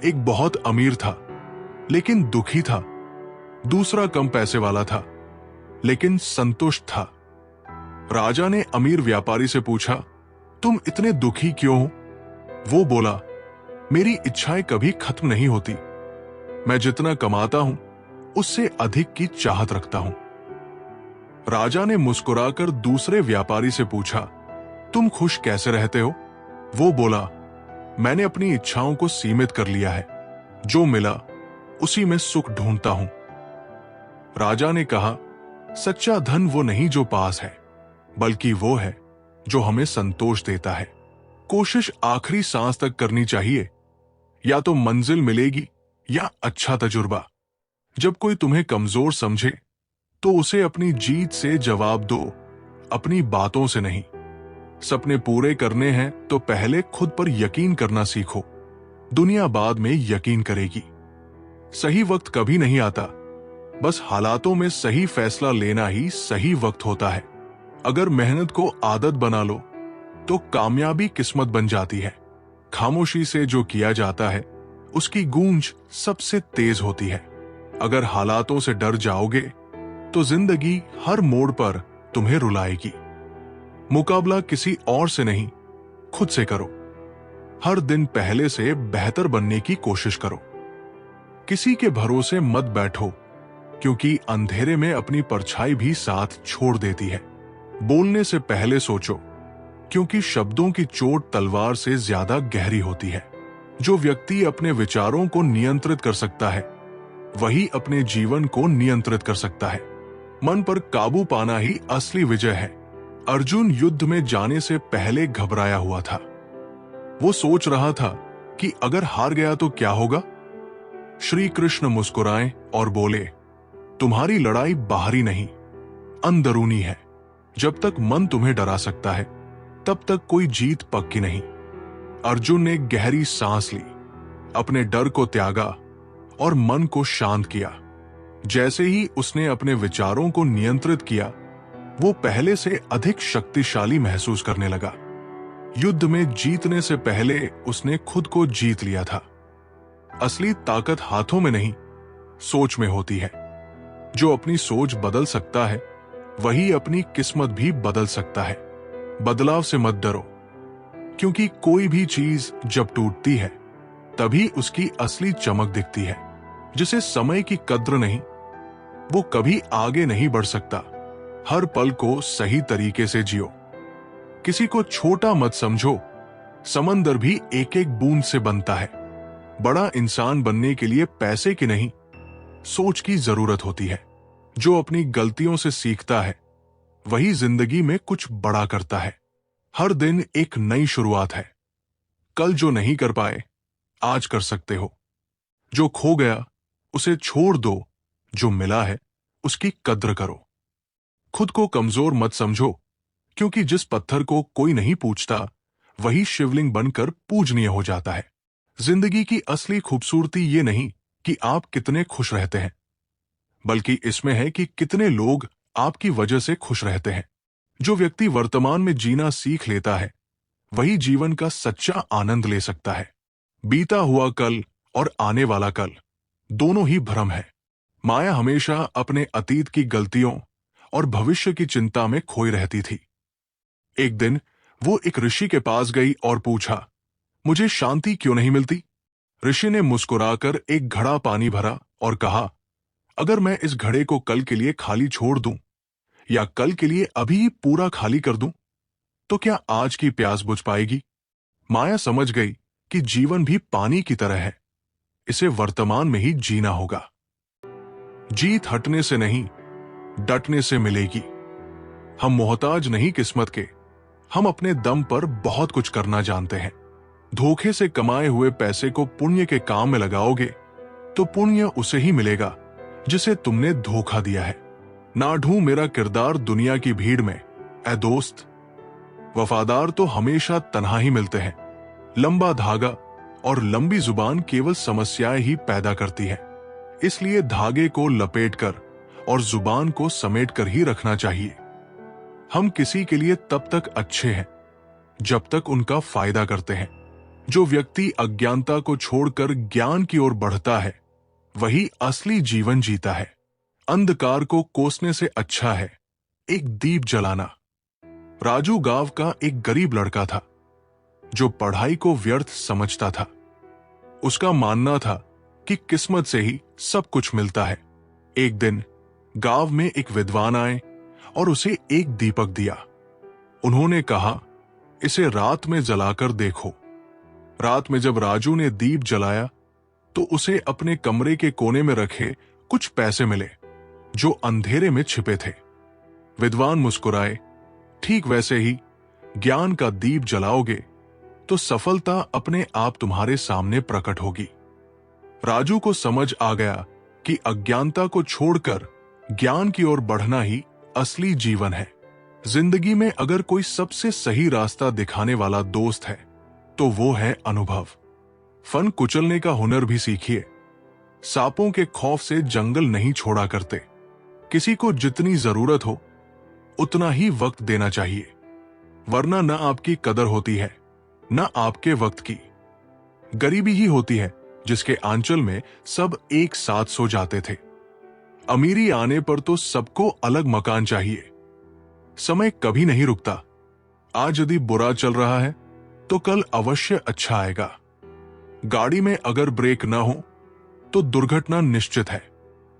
एक बहुत अमीर था लेकिन दुखी था। दूसरा कम पैसे वाला था लेकिन संतुष्ट था। राजा ने अमीर व्यापारी से पूछा, तुम इतने दुखी क्यों हो? वो बोला, मेरी इच्छाएं कभी खत्म नहीं होती। मैं जितना कमाता हूं उससे अधिक की चाहत रखता हूं। राजा ने मुस्कुराकर दूसरे व्यापारी से पूछा, तुम खुश कैसे रहते हो? वो बोला, मैंने अपनी इच्छाओं को सीमित कर लिया है। जो मिला उसी में सुख ढूंढता हूं। राजा ने कहा, सच्चा धन वो नहीं जो पास है, बल्कि वो है जो हमें संतोष देता है। कोशिश आखिरी सांस तक करनी चाहिए, या तो मंजिल मिलेगी या अच्छा तजुर्बा। जब कोई तुम्हें कमजोर समझे तो उसे अपनी जीत से जवाब दो, अपनी बातों से नहीं। सपने पूरे करने हैं तो पहले खुद पर यकीन करना सीखो, दुनिया बाद में यकीन करेगी। सही वक्त कभी नहीं आता, बस हालातों में सही फैसला लेना ही सही वक्त होता है। अगर मेहनत को आदत बना लो तो कामयाबी किस्मत बन जाती है। खामोशी से जो किया जाता है उसकी गूंज सबसे तेज होती है। अगर हालातों से डर जाओगे तो जिंदगी हर मोड़ पर तुम्हें रुलाएगी। मुकाबला किसी और से नहीं, खुद से करो। हर दिन पहले से बेहतर बनने की कोशिश करो। किसी के भरोसे मत बैठो, क्योंकि अंधेरे में अपनी परछाई भी साथ छोड़ देती है। बोलने से पहले सोचो, क्योंकि शब्दों की चोट तलवार से ज्यादा गहरी होती है। जो व्यक्ति अपने विचारों को नियंत्रित कर सकता है वही अपने जीवन को नियंत्रित कर सकता है। मन पर काबू पाना ही असली विजय है। अर्जुन युद्ध में जाने से पहले घबराया हुआ था। वो सोच रहा था कि अगर हार गया तो क्या होगा। श्री कृष्ण मुस्कुराए और बोले, तुम्हारी लड़ाई बाहरी नहीं, अंदरूनी है। जब तक मन तुम्हें डरा सकता है तब तक कोई जीत पक्की नहीं। अर्जुन ने गहरी सांस ली, अपने डर को त्यागा और मन को शांत किया। जैसे ही उसने अपने विचारों को नियंत्रित किया, वो पहले से अधिक शक्तिशाली महसूस करने लगा। युद्ध में जीतने से पहले उसने खुद को जीत लिया था। असली ताकत हाथों में नहीं, सोच में होती है। जो अपनी सोच बदल सकता है वही अपनी किस्मत भी बदल सकता है। बदलाव से मत डरो, क्योंकि कोई भी चीज जब टूटती है तभी उसकी असली चमक दिखती है। जिसे समय की कद्र नहीं, वो कभी आगे नहीं बढ़ सकता। हर पल को सही तरीके से जियो। किसी को छोटा मत समझो, समंदर भी एक एक बूंद से बनता है। बड़ा इंसान बनने के लिए पैसे की नहीं, सोच की जरूरत होती है। जो अपनी गलतियों से सीखता है वही जिंदगी में कुछ बड़ा करता है। हर दिन एक नई शुरुआत है। कल जो नहीं कर पाए आज कर सकते हो। जो खो गया उसे छोड़ दो, जो मिला है उसकी कद्र करो। खुद को कमजोर मत समझो, क्योंकि जिस पत्थर को कोई नहीं पूछता वही शिवलिंग बनकर पूजनीय हो जाता है। जिंदगी की असली खूबसूरती ये नहीं कि आप कितने खुश रहते हैं, बल्कि इसमें है कि कितने लोग आपकी वजह से खुश रहते हैं। जो व्यक्ति वर्तमान में जीना सीख लेता है वही जीवन का सच्चा आनंद ले सकता है। बीता हुआ कल और आने वाला कल दोनों ही भ्रम है। माया हमेशा अपने अतीत की गलतियों और भविष्य की चिंता में खोई रहती थी। एक दिन वो एक ऋषि के पास गई और पूछा, मुझे शांति क्यों नहीं मिलती? ऋषि ने मुस्कुराकर एक घड़ा पानी भरा और कहा, अगर मैं इस घड़े को कल के लिए खाली छोड़ दूं या कल के लिए अभी पूरा खाली कर दूं, तो क्या आज की प्यास बुझ पाएगी? माया समझ गई कि जीवन भी पानी की तरह है, इसे वर्तमान में ही जीना होगा। जीत हटने से नहीं, डटने से मिलेगी। हम मोहताज नहीं किस्मत के, हम अपने दम पर बहुत कुछ करना जानते हैं। धोखे से कमाए हुए पैसे को पुण्य के काम में लगाओगे तो पुण्य उसे ही मिलेगा जिसे तुमने धोखा दिया है। ना ढूंढ मेरा किरदार दुनिया की भीड़ में, ऐ दोस्त। वफादार तो हमेशा तन्हा ही मिलते हैं। लंबा धागा और लंबी जुबान केवल समस्याएं ही पैदा करती है। इसलिए धागे को लपेटकर और जुबान को समेटकर ही रखना चाहिए। हम किसी के लिए तब तक अच्छे हैं जब तक उनका फायदा करते हैं। जो व्यक्ति अज्ञानता को छोड़कर ज्ञान की ओर बढ़ता है वही असली जीवन जीता है। अंधकार को कोसने से अच्छा है एक दीप जलाना। राजू गांव का एक गरीब लड़का था जो पढ़ाई को व्यर्थ समझता था। उसका मानना था कि किस्मत से ही सब कुछ मिलता है। एक दिन गांव में एक विद्वान आए और उसे एक दीपक दिया। उन्होंने कहा, इसे रात में जलाकर देखो। रात में जब राजू ने दीप जलाया तो उसे अपने कमरे के कोने में रखे कुछ पैसे मिले जो अंधेरे में छिपे थे। विद्वान मुस्कुराए, ठीक वैसे ही ज्ञान का दीप जलाओगे तो सफलता अपने आप तुम्हारे सामने प्रकट होगी। राजू को समझ आ गया कि अज्ञानता को छोड़कर ज्ञान की ओर बढ़ना ही असली जीवन है। जिंदगी में अगर कोई सबसे सही रास्ता दिखाने वाला दोस्त है तो वो है अनुभव। फन कुचलने का हुनर भी सीखिए। सांपों के खौफ से जंगल नहीं छोड़ा करते। किसी को जितनी जरूरत हो उतना ही वक्त देना चाहिए, वरना न आपकी कदर होती है न आपके वक्त की। गरीबी ही होती है जिसके आंचल में सब एक साथ सो जाते थे। अमीरी आने पर तो सबको अलग मकान चाहिए। समय कभी नहीं रुकता। आज यदि बुरा चल रहा है तो कल अवश्य अच्छा आएगा। गाड़ी में अगर ब्रेक न हो तो दुर्घटना निश्चित है।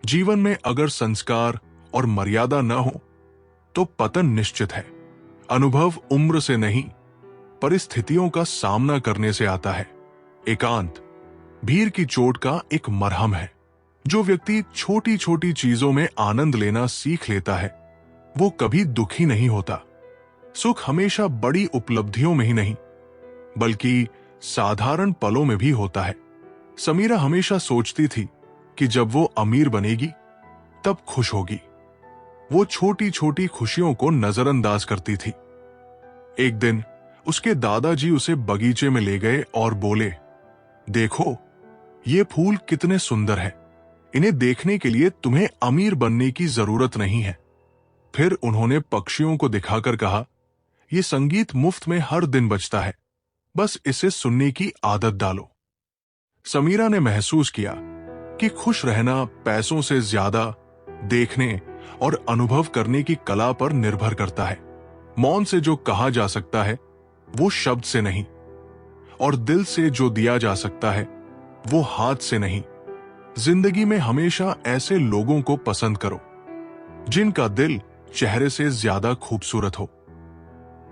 जीवन में अगर संस्कार और मर्यादा न हो तो पतन निश्चित है। अनुभव उम्र से नहीं परिस्थितियों का सामना करने से आता है। एकांत भीड़ की चोट का एक मरहम है। जो व्यक्ति छोटी छोटी चीजों में आनंद लेना सीख लेता है वो कभी दुखी नहीं होता। सुख हमेशा बड़ी उपलब्धियों में ही नहीं बल्कि साधारण पलों में भी होता है। समीरा हमेशा सोचती थी कि जब वो अमीर बनेगी तब खुश होगी। वो छोटी छोटी खुशियों को नजरअंदाज करती थी। एक दिन उसके दादाजी उसे बगीचे में ले गए और बोले, देखो ये फूल कितने सुंदर हैं। इन्हें देखने के लिए तुम्हें अमीर बनने की जरूरत नहीं है। फिर उन्होंने पक्षियों को दिखाकर कहा, यह संगीत मुफ्त में हर दिन बजता है, बस इसे सुनने की आदत डालो। समीरा ने महसूस किया कि खुश रहना पैसों से ज्यादा देखने और अनुभव करने की कला पर निर्भर करता है। मौन से जो कहा जा सकता है वो शब्द से नहीं, और दिल से जो दिया जा सकता है वो हाथ से नहीं। जिंदगी में हमेशा ऐसे लोगों को पसंद करो जिनका दिल चेहरे से ज्यादा खूबसूरत हो।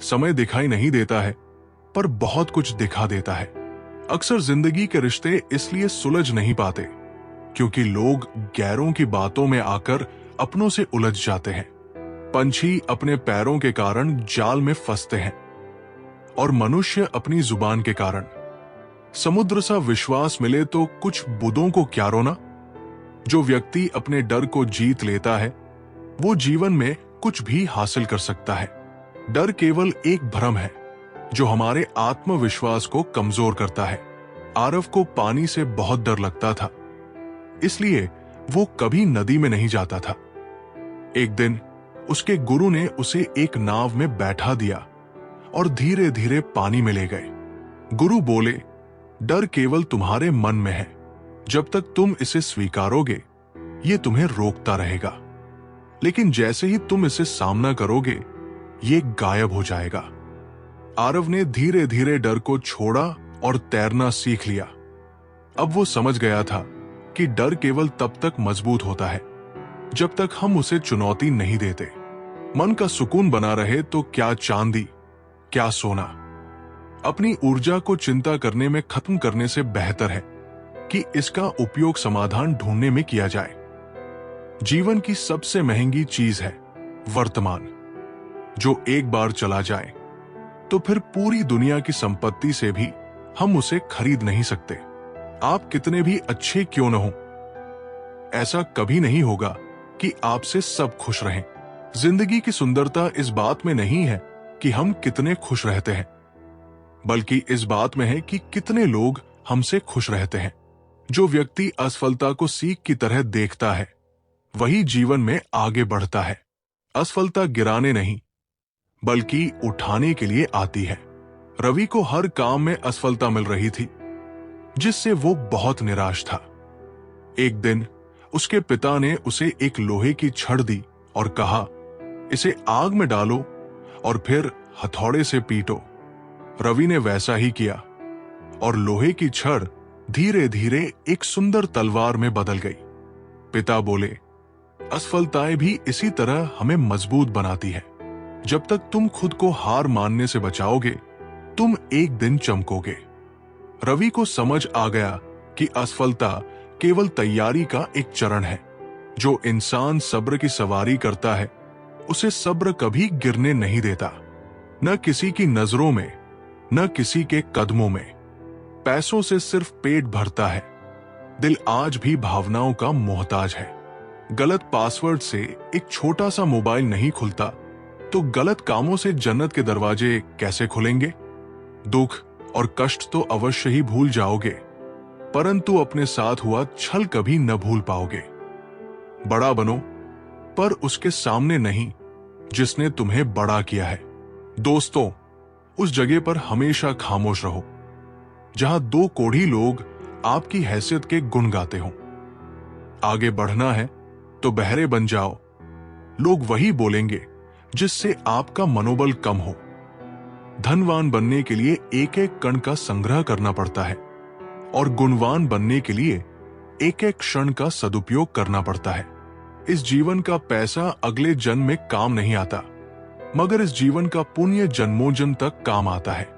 समय दिखाई नहीं देता है पर बहुत कुछ दिखा देता है। अक्सर जिंदगी के रिश्ते इसलिए सुलझ नहीं पाते क्योंकि लोग गैरों की बातों में आकर अपनों से उलझ जाते हैं। पंछी अपने पैरों के कारण जाल में फंसते हैं और मनुष्य अपनी जुबान के कारण। समुद्र सा विश्वास मिले तो कुछ बुदों को क्या रोना। जो व्यक्ति अपने डर को जीत लेता है वो जीवन में कुछ भी हासिल कर सकता है। डर केवल एक भ्रम है जो हमारे आत्मविश्वास को कमजोर करता है। आरव को पानी से बहुत डर लगता था, इसलिए वो कभी नदी में नहीं जाता था। एक दिन उसके गुरु ने उसे एक नाव में बैठा दिया और धीरे धीरे पानी में ले गए। गुरु बोले, डर केवल तुम्हारे मन में है। जब तक तुम इसे स्वीकारोगे ये तुम्हें रोकता रहेगा, लेकिन जैसे ही तुम इसे सामना करोगे ये गायब हो जाएगा। आरव ने धीरे धीरे डर को छोड़ा और तैरना सीख लिया। अब वो समझ गया था कि डर केवल तब तक मजबूत होता है जब तक हम उसे चुनौती नहीं देते। मन का सुकून बना रहे तो क्या चांदी क्या सोना। अपनी ऊर्जा को चिंता करने में खत्म करने से बेहतर है कि इसका उपयोग समाधान ढूंढने में किया जाए। जीवन की सबसे महंगी चीज है वर्तमान, जो एक बार चला जाए तो फिर पूरी दुनिया की संपत्ति से भी हम उसे खरीद नहीं सकते। आप कितने भी अच्छे क्यों न हो, ऐसा कभी नहीं होगा कि आपसे सब खुश रहें। जिंदगी की सुंदरता इस बात में नहीं है कि हम कितने खुश रहते हैं, बल्कि इस बात में है कि कितने लोग हमसे खुश रहते हैं। जो व्यक्ति असफलता को सीख की तरह देखता है, वही जीवन में आगे बढ़ता है। असफलता गिराने नहीं, बल्कि उठाने के लिए आती है। रवि को हर काम में असफलता मिल रही थी, जिससे वो बहुत निराश था। एक दिन उसके पिता ने उसे एक लोहे की छड़ दी और कहा, इसे आग में डालो और फिर हथौड़े से पीटो। रवि ने वैसा ही किया और लोहे की छड़ धीरे धीरे एक सुंदर तलवार में बदल गई। पिता बोले, असफलताएं भी इसी तरह हमें मजबूत बनाती है। जब तक तुम खुद को हार मानने से बचाओगे, तुम एक दिन चमकोगे। रवि को समझ आ गया कि असफलता केवल तैयारी का एक चरण है। जो इंसान सब्र की सवारी करता है, उसे सब्र कभी गिरने नहीं देता, न किसी की नजरों में, न किसी के कदमों में। पैसों से सिर्फ पेट भरता है, दिल आज भी भावनाओं का मोहताज है। गलत पासवर्ड से एक छोटा सा मोबाइल नहीं खुलता, तो गलत कामों से जन्नत के दरवाजे कैसे खुलेंगे? दुख और कष्ट तो अवश्य ही भूल जाओगे, परंतु अपने साथ हुआ छल कभी न भूल पाओगे। बड़ा बनो, पर उसके सामने नहीं जिसने तुम्हें बड़ा किया है। दोस्तों, उस जगह पर हमेशा खामोश रहो जहां दो कोढ़ी लोग आपकी हैसियत के गुण गाते हों। आगे बढ़ना है तो बहरे बन जाओ, लोग वही बोलेंगे जिससे आपका मनोबल कम हो। धनवान बनने के लिए एक एक कण का संग्रह करना पड़ता है और गुणवान बनने के लिए एक एक क्षण का सदुपयोग करना पड़ता है। इस जीवन का पैसा अगले जन्म में काम नहीं आता, मगर इस जीवन का पुण्य जन्मों जन्म तक काम आता है।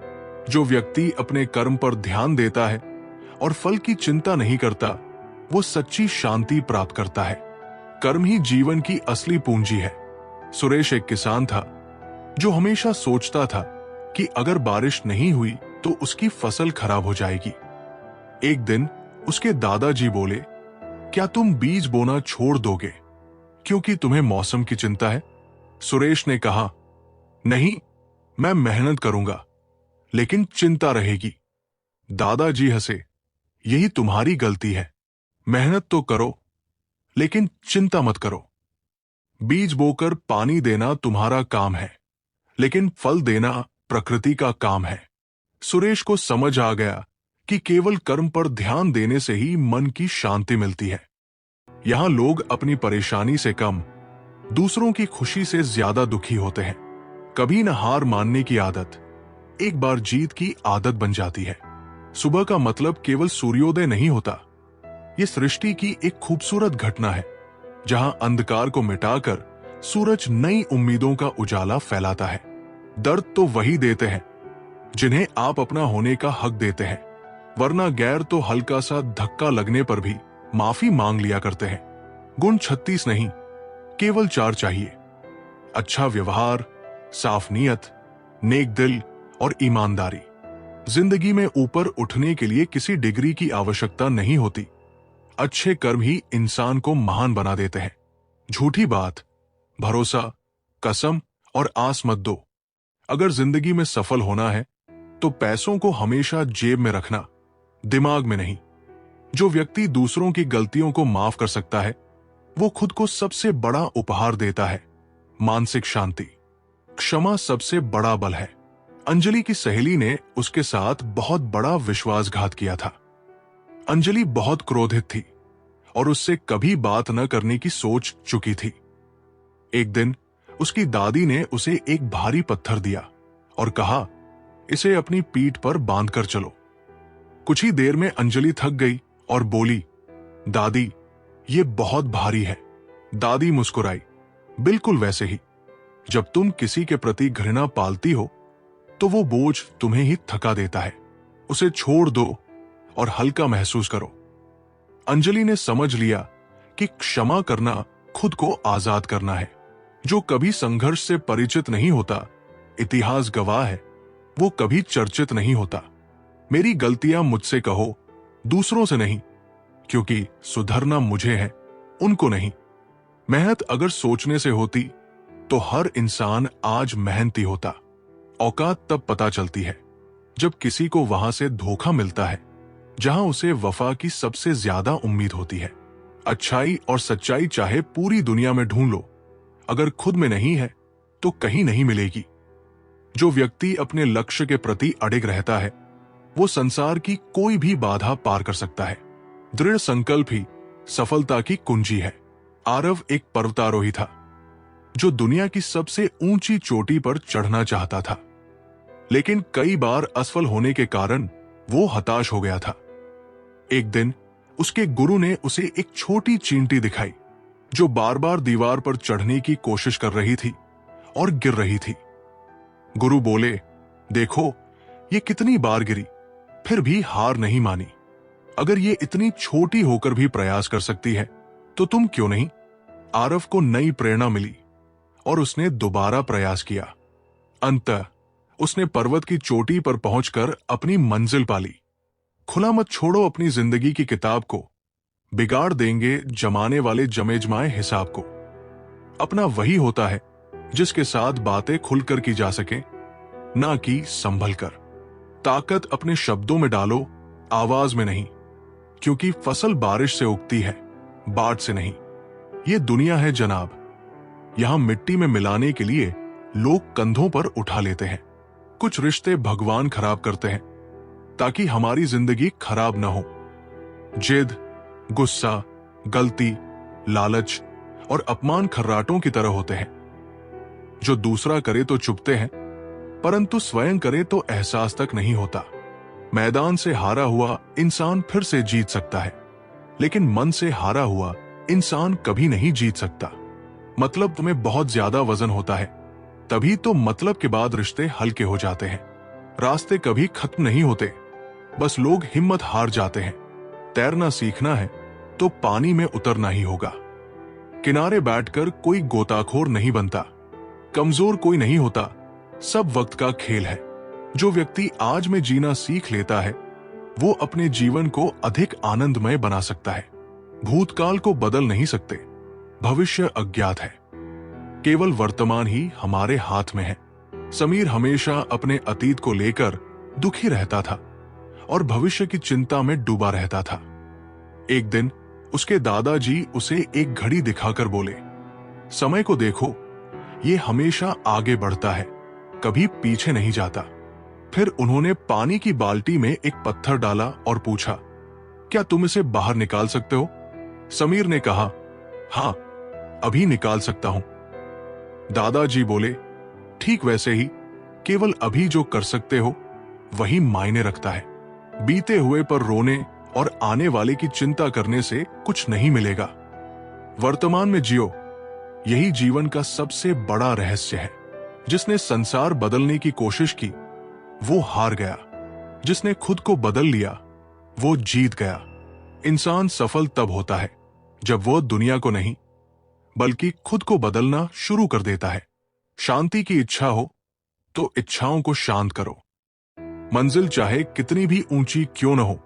जो व्यक्ति अपने कर्म पर ध्यान देता है और फल की चिंता नहीं करता, वो सच्ची शांति प्राप्त करता है। कर्म ही जीवन की असली पूंजी है। सुरेश एक किसान था जो हमेशा सोचता था कि अगर बारिश नहीं हुई तो उसकी फसल खराब हो जाएगी। एक दिन उसके दादाजी बोले, क्या तुम बीज बोना छोड़ दोगे क्योंकि तुम्हें मौसम की चिंता है? सुरेश ने कहा, नहीं, मैं मेहनत करूंगा, लेकिन चिंता रहेगी। दादाजी हंसे, यही तुम्हारी गलती है। मेहनत तो करो, लेकिन चिंता मत करो। बीज बोकर पानी देना तुम्हारा काम है, लेकिन फल देना प्रकृति का काम है। सुरेश को समझ आ गया कि केवल कर्म पर ध्यान देने से ही मन की शांति मिलती है। यहां लोग अपनी परेशानी से कम, दूसरों की खुशी से ज्यादा दुखी होते हैं। कभी न हार मानने की आदत एक बार जीत की आदत बन जाती है। सुबह का मतलब केवल सूर्योदय नहीं होता, ये सृष्टि की एक खूबसूरत घटना है जहां अंधकार को मिटाकर सूरज नई उम्मीदों का उजाला फैलाता है। दर्द तो वही देते हैं जिन्हें आप अपना होने का हक देते हैं, वरना गैर तो हल्का सा धक्का लगने पर भी माफी मांग लिया करते हैं। गुण 36 नहीं, केवल 4 चाहिए। अच्छा व्यवहार, साफ नीयत, नेक दिल और ईमानदारी। जिंदगी में ऊपर उठने के लिए किसी डिग्री की आवश्यकता नहीं होती। अच्छे कर्म ही इंसान को महान बना देते हैं। झूठी बात, भरोसा, कसम और आस मत दो। अगर जिंदगी में सफल होना है तो पैसों को हमेशा जेब में रखना, दिमाग में नहीं। जो व्यक्ति दूसरों की गलतियों को माफ कर सकता है, वो खुद को सबसे बड़ा उपहार देता है, मानसिक शांति। क्षमा सबसे बड़ा बल है। अंजलि की सहेली ने उसके साथ बहुत बड़ा विश्वासघात किया था। अंजलि बहुत क्रोधित थी और उससे कभी बात न करने की सोच चुकी थी। एक दिन उसकी दादी ने उसे एक भारी पत्थर दिया और कहा, इसे अपनी पीठ पर बांधकर चलो। कुछ ही देर में अंजलि थक गई और बोली, दादी, ये बहुत भारी है। दादी मुस्कुराई, बिल्कुल वैसे ही। जब तुम किसी के प्रति घृणा पालती हो तो वो बोझ तुम्हें ही थका देता है। उसे छोड़ दो और हल्का महसूस करो। अंजलि ने समझ लिया कि क्षमा करना खुद को आजाद करना है। जो कभी संघर्ष से परिचित नहीं होता, इतिहास गवाह है, वो कभी चर्चित नहीं होता। मेरी गलतियां मुझसे कहो, दूसरों से नहीं, क्योंकि सुधरना मुझे है, उनको नहीं। मेहनत अगर सोचने से होती तो हर इंसान आज मेहनती होता। औकात तब पता चलती है जब किसी को वहां से धोखा मिलता है जहां उसे वफा की सबसे ज्यादा उम्मीद होती है। अच्छाई और सच्चाई चाहे पूरी दुनिया में ढूंढ लो, अगर खुद में नहीं है तो कहीं नहीं मिलेगी। जो व्यक्ति अपने लक्ष्य के प्रति अडिग रहता है वो संसार की कोई भी बाधा पार कर सकता है। दृढ़ संकल्प ही सफलता की कुंजी है। आरव एक पर्वतारोही था जो दुनिया की सबसे ऊंची चोटी पर चढ़ना चाहता था, लेकिन कई बार असफल होने के कारण वो हताश हो गया था। एक दिन उसके गुरु ने उसे एक छोटी चींटी दिखाई जो बार बार दीवार पर चढ़ने की कोशिश कर रही थी और गिर रही थी। गुरु बोले, देखो ये कितनी बार गिरी, फिर भी हार नहीं मानी। अगर ये इतनी छोटी होकर भी प्रयास कर सकती है तो तुम क्यों नहीं। आरव को नई प्रेरणा मिली और उसने दोबारा प्रयास किया। अंततः उसने पर्वत की चोटी पर पहुंचकर अपनी मंजिल पाली। खुला मत छोड़ो अपनी जिंदगी की किताब को, बिगाड़ देंगे जमाने वाले जमे-जमाए हिसाब को। अपना वही होता है जिसके साथ बातें खुलकर की जा सके, ना कि संभल कर। ताकत अपने शब्दों में डालो, आवाज में नहीं, क्योंकि फसल बारिश से उगती है, बाढ़ से नहीं। ये दुनिया है जनाब, यहां मिट्टी में मिलाने के लिए लोग कंधों पर उठा लेते हैं। कुछ रिश्ते भगवान खराब करते हैं ताकि हमारी जिंदगी खराब ना हो। जिद, गुस्सा, गलती, लालच और अपमान खर्राटों की तरह होते हैं जो दूसरा करे तो चुभते हैं, परंतु स्वयं करे तो एहसास तक नहीं होता। मैदान से हारा हुआ इंसान फिर से जीत सकता है, लेकिन मन से हारा हुआ इंसान कभी नहीं जीत सकता। मतलब तुम्हें बहुत ज्यादा वजन होता है, तभी तो मतलब के बाद रिश्ते हल्के हो जाते हैं। रास्ते कभी खत्म नहीं होते, बस लोग हिम्मत हार जाते हैं। तैरना सीखना है तो पानी में उतरना ही होगा। किनारे बैठकर कोई गोताखोर नहीं बनता, कमजोर कोई नहीं होता, सब वक्त का खेल है। जो व्यक्ति आज में जीना सीख लेता है वो अपने जीवन को अधिक आनंदमय बना सकता है। भूतकाल को बदल नहीं सकते, भविष्य अज्ञात है, केवल वर्तमान ही हमारे हाथ में है। समीर हमेशा अपने अतीत को लेकर दुखी रहता था और भविष्य की चिंता में डूबा रहता था। एक दिन उसके दादाजी उसे एक घड़ी दिखाकर बोले, समय को देखो, ये हमेशा आगे बढ़ता है, कभी पीछे नहीं जाता। फिर उन्होंने पानी की बाल्टी में एक पत्थर डाला और पूछा, क्या तुम इसे बाहर निकाल सकते हो? समीर ने कहा, हां, अभी निकाल सकता हूं। दादाजी बोले, ठीक वैसे ही, केवल अभी जो कर सकते हो वही मायने रखता है। बीते हुए पर रोने और आने वाले की चिंता करने से कुछ नहीं मिलेगा। वर्तमान में जियो, यही जीवन का सबसे बड़ा रहस्य है। जिसने संसार बदलने की कोशिश की वो हार गया, जिसने खुद को बदल लिया वो जीत गया। इंसान सफल तब होता है जब वो दुनिया को नहीं बल्कि खुद को बदलना शुरू कर देता है। शांति की इच्छा हो तो इच्छाओं को शांत करो। मंजिल चाहे कितनी भी ऊंची क्यों न हो,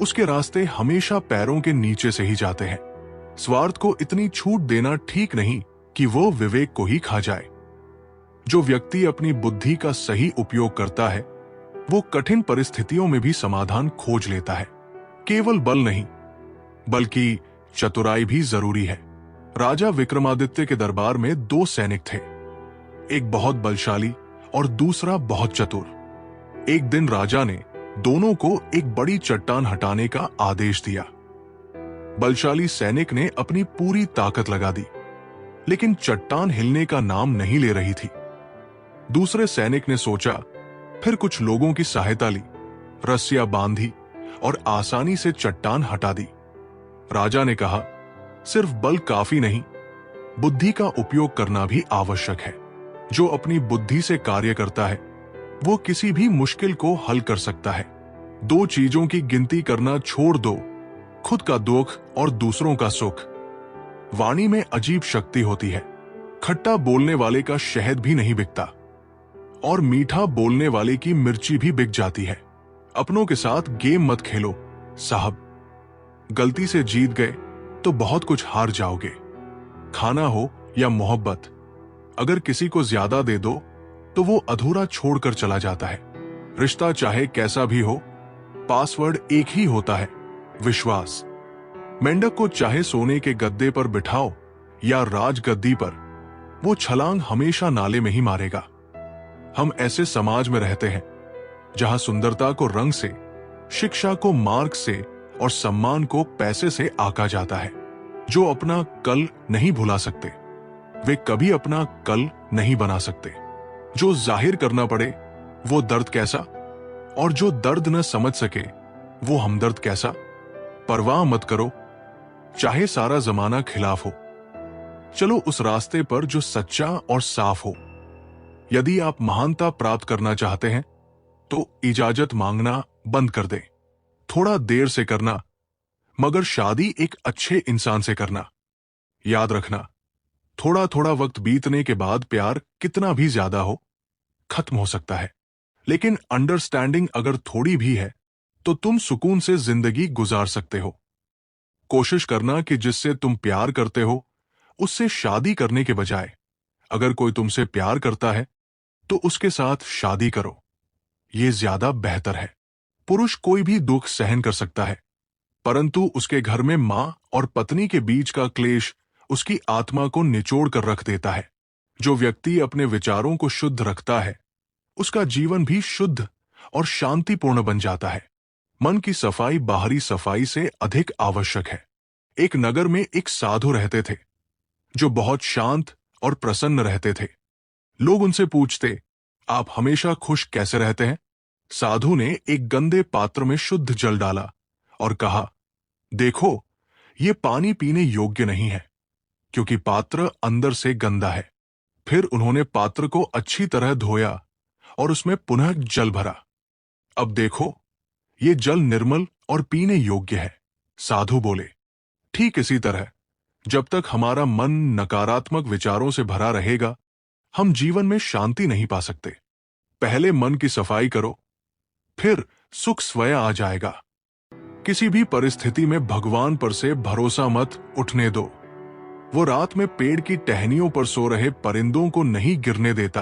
उसके रास्ते हमेशा पैरों के नीचे से ही जाते हैं। स्वार्थ को इतनी छूट देना ठीक नहीं कि वो विवेक को ही खा जाए। जो व्यक्ति अपनी बुद्धि का सही उपयोग करता है वो कठिन परिस्थितियों में भी समाधान खोज लेता है। केवल बल नहीं बल्कि चतुराई भी जरूरी है। राजा विक्रमादित्य के दरबार में दो सैनिक थे, एक बहुत बलशाली और दूसरा बहुत चतुर। एक दिन राजा ने दोनों को एक बड़ी चट्टान हटाने का आदेश दिया। बलशाली सैनिक ने अपनी पूरी ताकत लगा दी, लेकिन चट्टान हिलने का नाम नहीं ले रही थी। दूसरे सैनिक ने सोचा, फिर कुछ लोगों की सहायता ली, रस्सियां बांधी और आसानी से चट्टान हटा दी। राजा ने कहा, सिर्फ बल काफी नहीं, बुद्धि का उपयोग करना भी आवश्यक है। जो अपनी बुद्धि से कार्य करता है वो किसी भी मुश्किल को हल कर सकता है। दो चीजों की गिनती करना छोड़ दो, खुद का दुख और दूसरों का सुख। वाणी में अजीब शक्ति होती है, खट्टा बोलने वाले का शहद भी नहीं बिकता। और मीठा बोलने वाले की मिर्ची भी बिक जाती है। अपनों के साथ गेम मत खेलो साहब। गलती से जीत गए तो बहुत कुछ हार जाओगे। खाना हो या मोहब्बत, अगर किसी को ज्यादा दे दो तो वो अधूरा छोड़कर चला जाता है। रिश्ता चाहे कैसा भी हो, पासवर्ड एक ही होता है, विश्वास। मेंढक को चाहे सोने के गद्दे पर बिठाओ या राजगद्दी पर, वो छलांग हमेशा नाले में ही मारेगा। हम ऐसे समाज में रहते हैं जहां सुंदरता को रंग से, शिक्षा को मार्ग से और सम्मान को पैसे से आका जाता है। जो अपना कल नहीं भुला सकते वे कभी अपना कल नहीं बना सकते। जो जाहिर करना पड़े वो दर्द कैसा, और जो दर्द न समझ सके वो हमदर्द कैसा। परवाह मत करो चाहे सारा जमाना खिलाफ हो, चलो उस रास्ते पर जो सच्चा और साफ हो। यदि आप महानता प्राप्त करना चाहते हैं तो इजाजत मांगना बंद कर दें। थोड़ा देर से करना, मगर शादी एक अच्छे इंसान से करना। याद रखना, थोड़ा थोड़ा वक्त बीतने के बाद प्यार कितना भी ज्यादा हो खत्म हो सकता है, लेकिन अंडरस्टैंडिंग अगर थोड़ी भी है तो तुम सुकून से जिंदगी गुजार सकते हो। कोशिश करना कि जिससे तुम प्यार करते हो उससे शादी करने के बजाय, अगर कोई तुमसे प्यार करता है तो उसके साथ शादी करो। यह ज्यादा बेहतर है। पुरुष कोई भी दुख सहन कर सकता है, परंतु उसके घर में मां और पत्नी के बीच का क्लेश उसकी आत्मा को निचोड़ कर रख देता है। जो व्यक्ति अपने विचारों को शुद्ध रखता है उसका जीवन भी शुद्ध और शांतिपूर्ण बन जाता है। मन की सफाई बाहरी सफाई से अधिक आवश्यक है। एक नगर में एक साधु रहते थे जो बहुत शांत और प्रसन्न रहते थे। लोग उनसे पूछते, आप हमेशा खुश कैसे रहते हैं? साधु ने एक गंदे पात्र में शुद्ध जल डाला और कहा, देखो, ये पानी पीने योग्य नहीं है क्योंकि पात्र अंदर से गंदा है। फिर उन्होंने पात्र को अच्छी तरह धोया और उसमें पुनः जल भरा। अब देखो, ये जल निर्मल और पीने योग्य है। साधु बोले, ठीक इसी तरह जब तक हमारा मन नकारात्मक विचारों से भरा रहेगा हम जीवन में शांति नहीं पा सकते। पहले मन की सफाई करो, फिर सुख स्वयं आ जाएगा। किसी भी परिस्थिति में भगवान पर से भरोसा मत उठने दो। वो रात में पेड़ की टहनियों पर सो रहे परिंदों को नहीं गिरने देता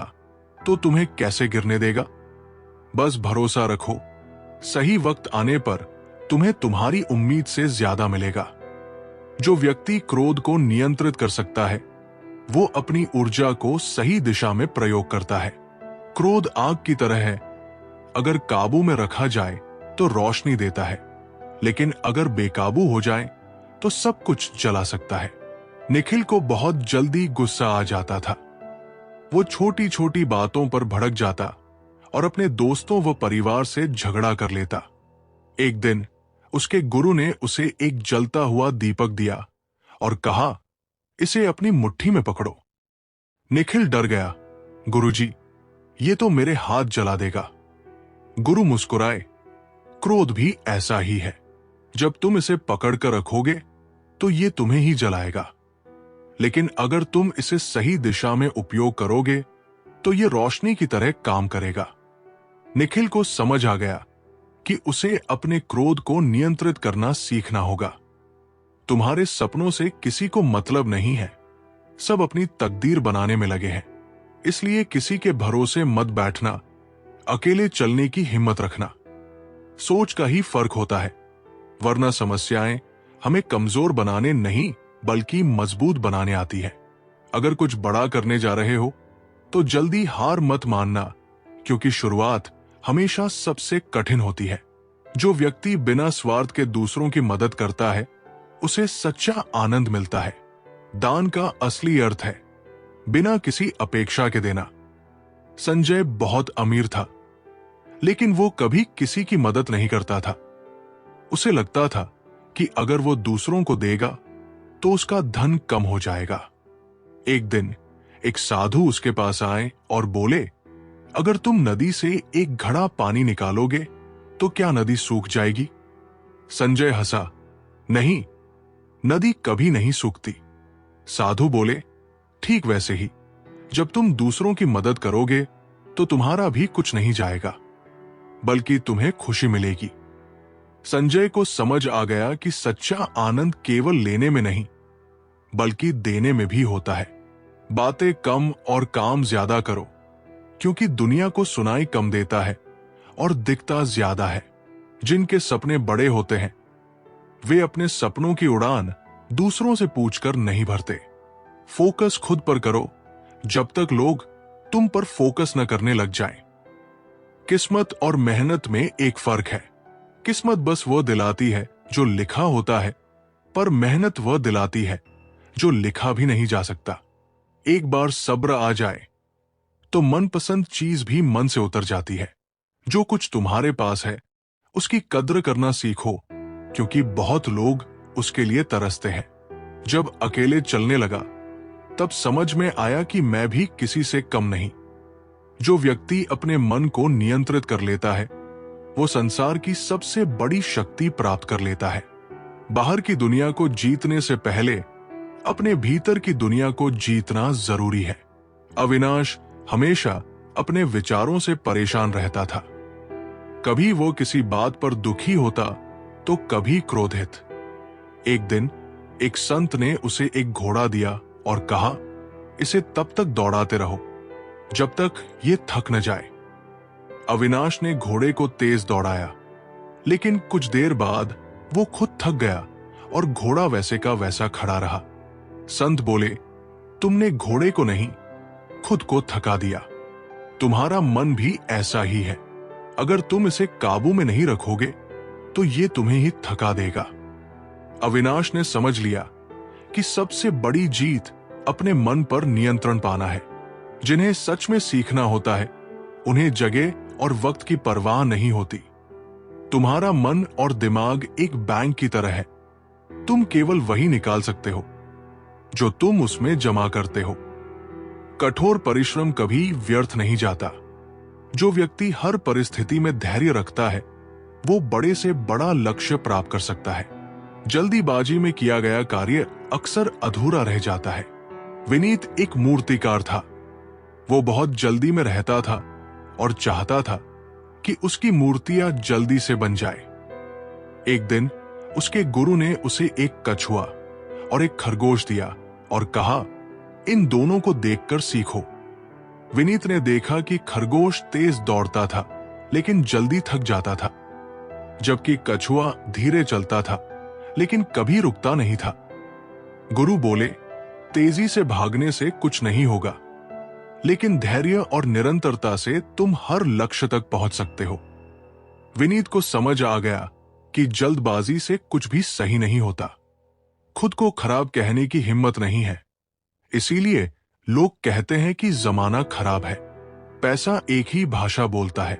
तो तुम्हें कैसे गिरने देगा? बस भरोसा रखो, सही वक्त आने पर तुम्हें तुम्हारी उम्मीद से ज्यादा मिलेगा। जो व्यक्ति क्रोध को नियंत्रित कर सकता है वो अपनी ऊर्जा को सही दिशा में प्रयोग करता है। क्रोध आग की तरह है, अगर काबू में रखा जाए तो रोशनी देता है, लेकिन अगर बेकाबू हो जाए तो सब कुछ जला सकता है। निखिल को बहुत जल्दी गुस्सा आ जाता था। वो छोटी छोटी बातों पर भड़क जाता और अपने दोस्तों व परिवार से झगड़ा कर लेता। एक दिन उसके गुरु ने उसे एक जलता हुआ दीपक दिया और कहा, इसे अपनी मुट्ठी में पकड़ो। निखिल डर गया, गुरुजी, ये तो मेरे हाथ जला देगा। गुरु मुस्कुराए, क्रोध भी ऐसा ही है। जब तुम इसे पकड़कर रखोगे तो ये तुम्हें ही जलाएगा, लेकिन अगर तुम इसे सही दिशा में उपयोग करोगे तो ये रोशनी की तरह काम करेगा। निखिल को समझ आ गया कि उसे अपने क्रोध को नियंत्रित करना सीखना होगा। तुम्हारे सपनों से किसी को मतलब नहीं है, सब अपनी तकदीर बनाने में लगे हैं। इसलिए किसी के भरोसे मत बैठना, अकेले चलने की हिम्मत रखना। सोच का ही फर्क होता है, वरना समस्याएं हमें कमजोर बनाने नहीं बल्कि मजबूत बनाने आती है। अगर कुछ बड़ा करने जा रहे हो तो जल्दी हार मत मानना, क्योंकि शुरुआत हमेशा सबसे कठिन होती है। जो व्यक्ति बिना स्वार्थ के दूसरों की मदद करता है उसे सच्चा आनंद मिलता है। दान का असली अर्थ है बिना किसी अपेक्षा के देना। संजय बहुत अमीर था, लेकिन वो कभी किसी की मदद नहीं करता था। उसे लगता था कि अगर वो दूसरों को देगा तो उसका धन कम हो जाएगा। एक दिन एक साधु उसके पास आए और बोले, अगर तुम नदी से एक घड़ा पानी निकालोगे तो क्या नदी सूख जाएगी? संजय हंसा, नहीं, नदी कभी नहीं सूखती। साधु बोले, ठीक वैसे ही जब तुम दूसरों की मदद करोगे तो तुम्हारा भी कुछ नहीं जाएगा, बल्कि तुम्हें खुशी मिलेगी। संजय को समझ आ गया कि सच्चा आनंद केवल लेने में नहीं, बल्कि देने में भी होता है। बातें कम और काम ज्यादा करो, क्योंकि दुनिया को सुनाई कम देता है और दिखता ज्यादा है। जिनके सपने बड़े होते हैं, वे अपने सपनों की उड़ान दूसरों से पूछकर नहीं भरते। फोकस खुद पर करो, जब तक लोग तुम पर फोकस न करने लग जाएं। किस्मत और मेहनत में एक फर्क है। किस्मत बस वह दिलाती है जो लिखा होता है, पर मेहनत वह दिलाती है जो लिखा भी नहीं जा सकता। एक बार सब्र आ जाए तो मनपसंद चीज भी मन से उतर जाती है। जो कुछ तुम्हारे पास है उसकी कद्र करना सीखो, क्योंकि बहुत लोग उसके लिए तरसते हैं। जब अकेले चलने लगा तब समझ में आया कि मैं भी किसी से कम नहीं। जो व्यक्ति अपने मन को नियंत्रित कर लेता है वो संसार की सबसे बड़ी शक्ति प्राप्त कर लेता है। बाहर की दुनिया को जीतने से पहले अपने भीतर की दुनिया को जीतना जरूरी है। अविनाश हमेशा अपने विचारों से परेशान रहता था। कभी वो किसी बात पर दुखी होता तो कभी क्रोधित। एक दिन एक संत ने उसे एक घोड़ा दिया और कहा, इसे तब तक दौड़ाते रहो जब तक ये थक न जाए। अविनाश ने घोड़े को तेज दौड़ाया, लेकिन कुछ देर बाद वो खुद थक गया और घोड़ा वैसे का वैसा खड़ा रहा। संत बोले, तुमने घोड़े को नहीं, खुद को थका दिया। तुम्हारा मन भी ऐसा ही है। अगर तुम इसे काबू में नहीं रखोगे तो ये तुम्हें ही थका देगा। अविनाश ने समझ लिया कि सबसे बड़ी जीत अपने मन पर नियंत्रण पाना है। जिन्हें सच में सीखना होता है उन्हें जगह और वक्त की परवाह नहीं होती। तुम्हारा मन और दिमाग एक बैंक की तरह है। तुम केवल वही निकाल सकते हो जो तुम उसमें जमा करते हो। कठोर परिश्रम कभी व्यर्थ नहीं जाता। जो व्यक्ति हर परिस्थिति में धैर्य रखता है वो बड़े से बड़ा लक्ष्य प्राप्त कर सकता है। जल्दीबाजी में किया गया कार्य अक्सर अधूरा रह जाता है। विनीत एक मूर्तिकार था। वो बहुत जल्दी में रहता था और चाहता था कि उसकी मूर्तियां जल्दी से बन जाए। एक दिन उसके गुरु ने उसे एक कछुआ और एक खरगोश दिया और कहा, इन दोनों को देखकर सीखो। विनीत ने देखा कि खरगोश तेज दौड़ता था लेकिन जल्दी थक जाता था, जबकि कछुआ धीरे चलता था लेकिन कभी रुकता नहीं था। गुरु बोले, तेजी से भागने से कुछ नहीं होगा, लेकिन धैर्य और निरंतरता से तुम हर लक्ष्य तक पहुंच सकते हो। विनीत को समझ आ गया कि जल्दबाजी से कुछ भी सही नहीं होता। खुद को खराब कहने की हिम्मत नहीं है। इसीलिए लोग कहते हैं कि जमाना खराब है। पैसा एक ही भाषा बोलता है।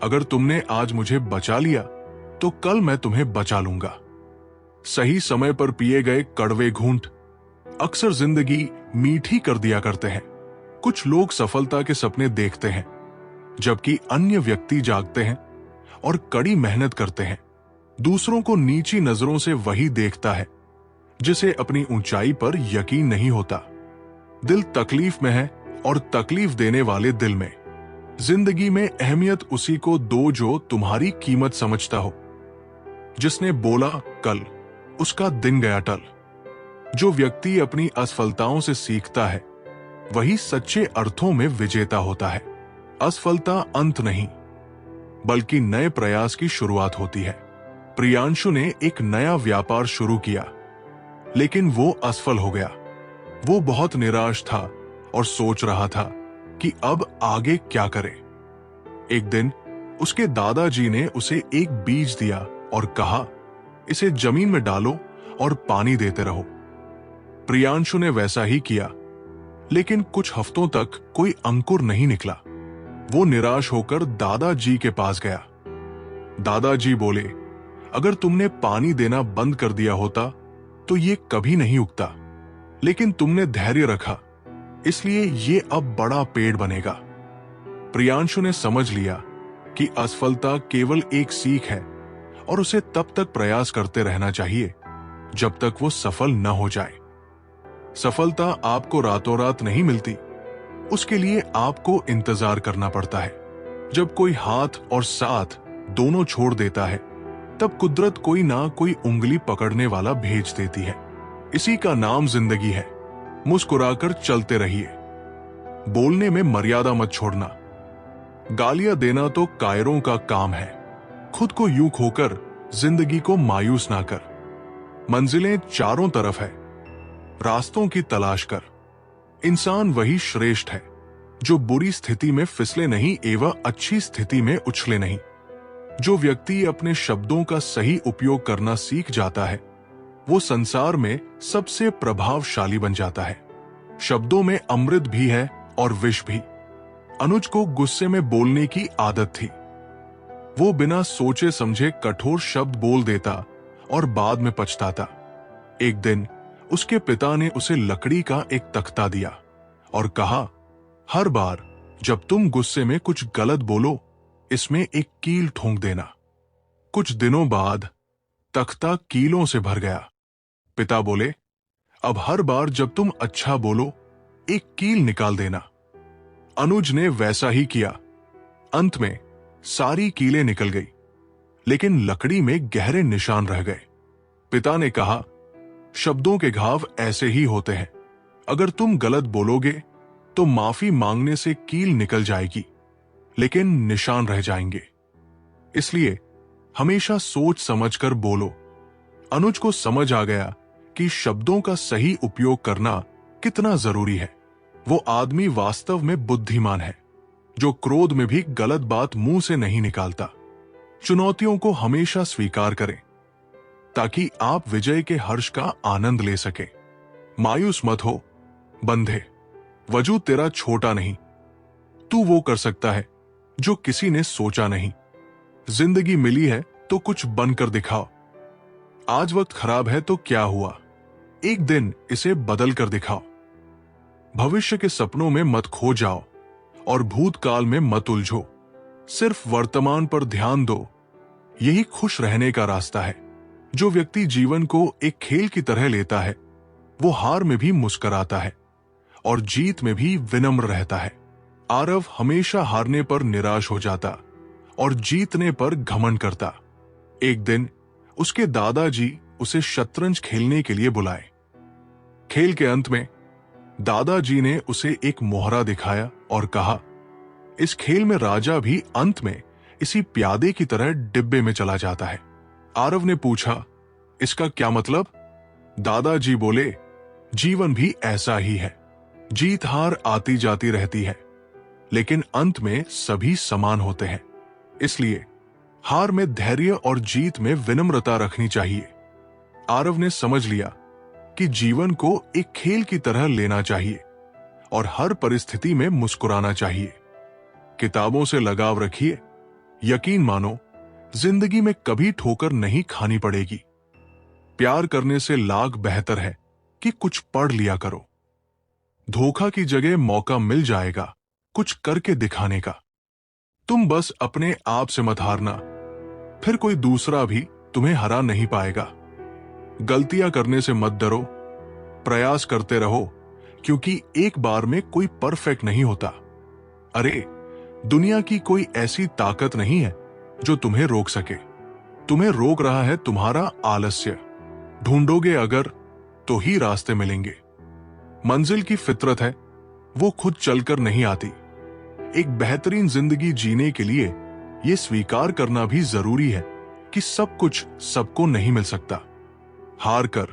अगर तुमने आज मुझे बचा लिया तो कल मैं तुम्हें बचा लूंगा। सही समय पर पिए गए कड़वे घूंट अक्सर जिंदगी मीठी कर दिया करते हैं। कुछ लोग सफलता के सपने देखते हैं, जबकि अन्य व्यक्ति जागते हैं और कड़ी मेहनत करते हैं। दूसरों को नीची नजरों से वही देखता है जिसे अपनी ऊंचाई पर यकीन नहीं होता। दिल तकलीफ में है और तकलीफ देने वाले दिल में। जिंदगी में अहमियत उसी को दो जो तुम्हारी कीमत समझता हो। जिसने बोला कल, उसका दिन गया टल। जो व्यक्ति अपनी असफलताओं से सीखता है वही सच्चे अर्थों में विजेता होता है। असफलता अंत नहीं, बल्कि नए प्रयास की शुरुआत होती है। प्रियांशु ने एक नया व्यापार शुरू किया, लेकिन वो असफल हो गया। वो बहुत निराश था और सोच रहा था कि अब आगे क्या करे। एक दिन उसके दादाजी ने उसे एक बीज दिया और कहा, इसे जमीन में डालो और पानी देते रहो। प्रियांशु ने वैसा ही किया, लेकिन कुछ हफ्तों तक कोई अंकुर नहीं निकला। वो निराश होकर दादाजी के पास गया। दादाजी बोले, अगर तुमने पानी देना बंद कर दिया होता तो ये कभी नहीं उगता, लेकिन तुमने धैर्य रखा, इसलिए ये अब बड़ा पेड़ बनेगा। प्रियांशु ने समझ लिया कि असफलता केवल एक सीख है और उसे तब तक प्रयास करते रहना चाहिए जब तक वो सफल न हो जाए। सफलता आपको रातों रात नहीं मिलती, उसके लिए आपको इंतजार करना पड़ता है। जब कोई हाथ और साथ दोनों छोड़ देता है, तब कुदरत कोई ना कोई उंगली पकड़ने वाला भेज देती है। इसी का नाम जिंदगी है। मुस्कुराकर चलते रहिए। बोलने में मर्यादा मत छोड़ना। गालियां देना तो कायरों का काम है। खुद को यूं खोकर जिंदगी को मायूस ना कर। मंजिलें चारों तरफ है, रास्तों की तलाश कर। इंसान वही श्रेष्ठ है जो बुरी स्थिति में फिसले नहीं एवं अच्छी स्थिति में उछले नहीं। जो व्यक्ति अपने शब्दों का सही उपयोग करना सीख जाता है, वो संसार में सबसे प्रभावशाली बन जाता है। शब्दों में अमृत भी है और विष भी। अनुज को गुस्से में बोलने की आदत थी। वो बिना सोचे समझे कठोर शब्द बोल देता और बाद में पछताता। एक दिन उसके पिता ने उसे लकड़ी का एक तख्ता दिया और कहा, हर बार जब तुम गुस्से में कुछ गलत बोलो, इसमें एक कील ठोंक देना। कुछ दिनों बाद तख्ता कीलों से भर गया। पिता बोले, अब हर बार जब तुम अच्छा बोलो, एक कील निकाल देना। अनुज ने वैसा ही किया। अंत में सारी कीलें निकल गई, लेकिन लकड़ी में गहरे निशान रह गए। पिता ने कहा, शब्दों के घाव ऐसे ही होते हैं। अगर तुम गलत बोलोगे तो माफी मांगने से कील निकल जाएगी, लेकिन निशान रह जाएंगे। इसलिए हमेशा सोच समझकर बोलो। अनुज को समझ आ गया कि शब्दों का सही उपयोग करना कितना जरूरी है। वो आदमी वास्तव में बुद्धिमान है जो क्रोध में भी गलत बात मुंह से नहीं निकालता। चुनौतियों को हमेशा स्वीकार करें ताकि आप विजय के हर्ष का आनंद ले सके। मायूस मत हो बंधे, वजूद तेरा छोटा नहीं। तू वो कर सकता है जो किसी ने सोचा नहीं। जिंदगी मिली है तो कुछ बनकर दिखाओ। आज वक्त खराब है तो क्या हुआ, एक दिन इसे बदल कर दिखाओ। भविष्य के सपनों में मत खो जाओ और भूतकाल में मत उलझो। सिर्फ वर्तमान पर ध्यान दो। यही खुश रहने का रास्ता है। जो व्यक्ति जीवन को एक खेल की तरह लेता है, वो हार में भी मुस्कुराता है और जीत में भी विनम्र रहता है। आरव हमेशा हारने पर निराश हो जाता और जीतने पर घमंड करता। एक दिन उसके दादाजी उसे शतरंज खेलने के लिए बुलाए। खेल के अंत में दादाजी ने उसे एक मोहरा दिखाया और कहा, इस खेल में राजा भी अंत में इसी प्यादे की तरह डिब्बे में चला जाता है। आरव ने पूछा, इसका क्या मतलब? दादाजी बोले, जीवन भी ऐसा ही है। जीत हार आती जाती रहती है, लेकिन अंत में सभी समान होते हैं। इसलिए हार में धैर्य और जीत में विनम्रता रखनी चाहिए। आरव ने समझ लिया कि जीवन को एक खेल की तरह लेना चाहिए और हर परिस्थिति में मुस्कुराना चाहिए। किताबों से लगाव रखिए। यकीन मानो, जिंदगी में कभी ठोकर नहीं खानी पड़ेगी। प्यार करने से लाख बेहतर है कि कुछ पढ़ लिया करो। धोखा की जगह मौका मिल जाएगा कुछ करके दिखाने का। तुम बस अपने आप से मत हारना, फिर कोई दूसरा भी तुम्हें हरा नहीं पाएगा। गलतियां करने से मत डरो, प्रयास करते रहो, क्योंकि एक बार में कोई परफेक्ट नहीं होता। अरे, दुनिया की कोई ऐसी ताकत नहीं है जो तुम्हें रोक सके। तुम्हें रोक रहा है तुम्हारा आलस्य। ढूंढोगे अगर तो ही रास्ते मिलेंगे। मंजिल की फितरत है, वो खुद चलकर नहीं आती। एक बेहतरीन जिंदगी जीने के लिए यह स्वीकार करना भी जरूरी है कि सब कुछ सबको नहीं मिल सकता। हार कर,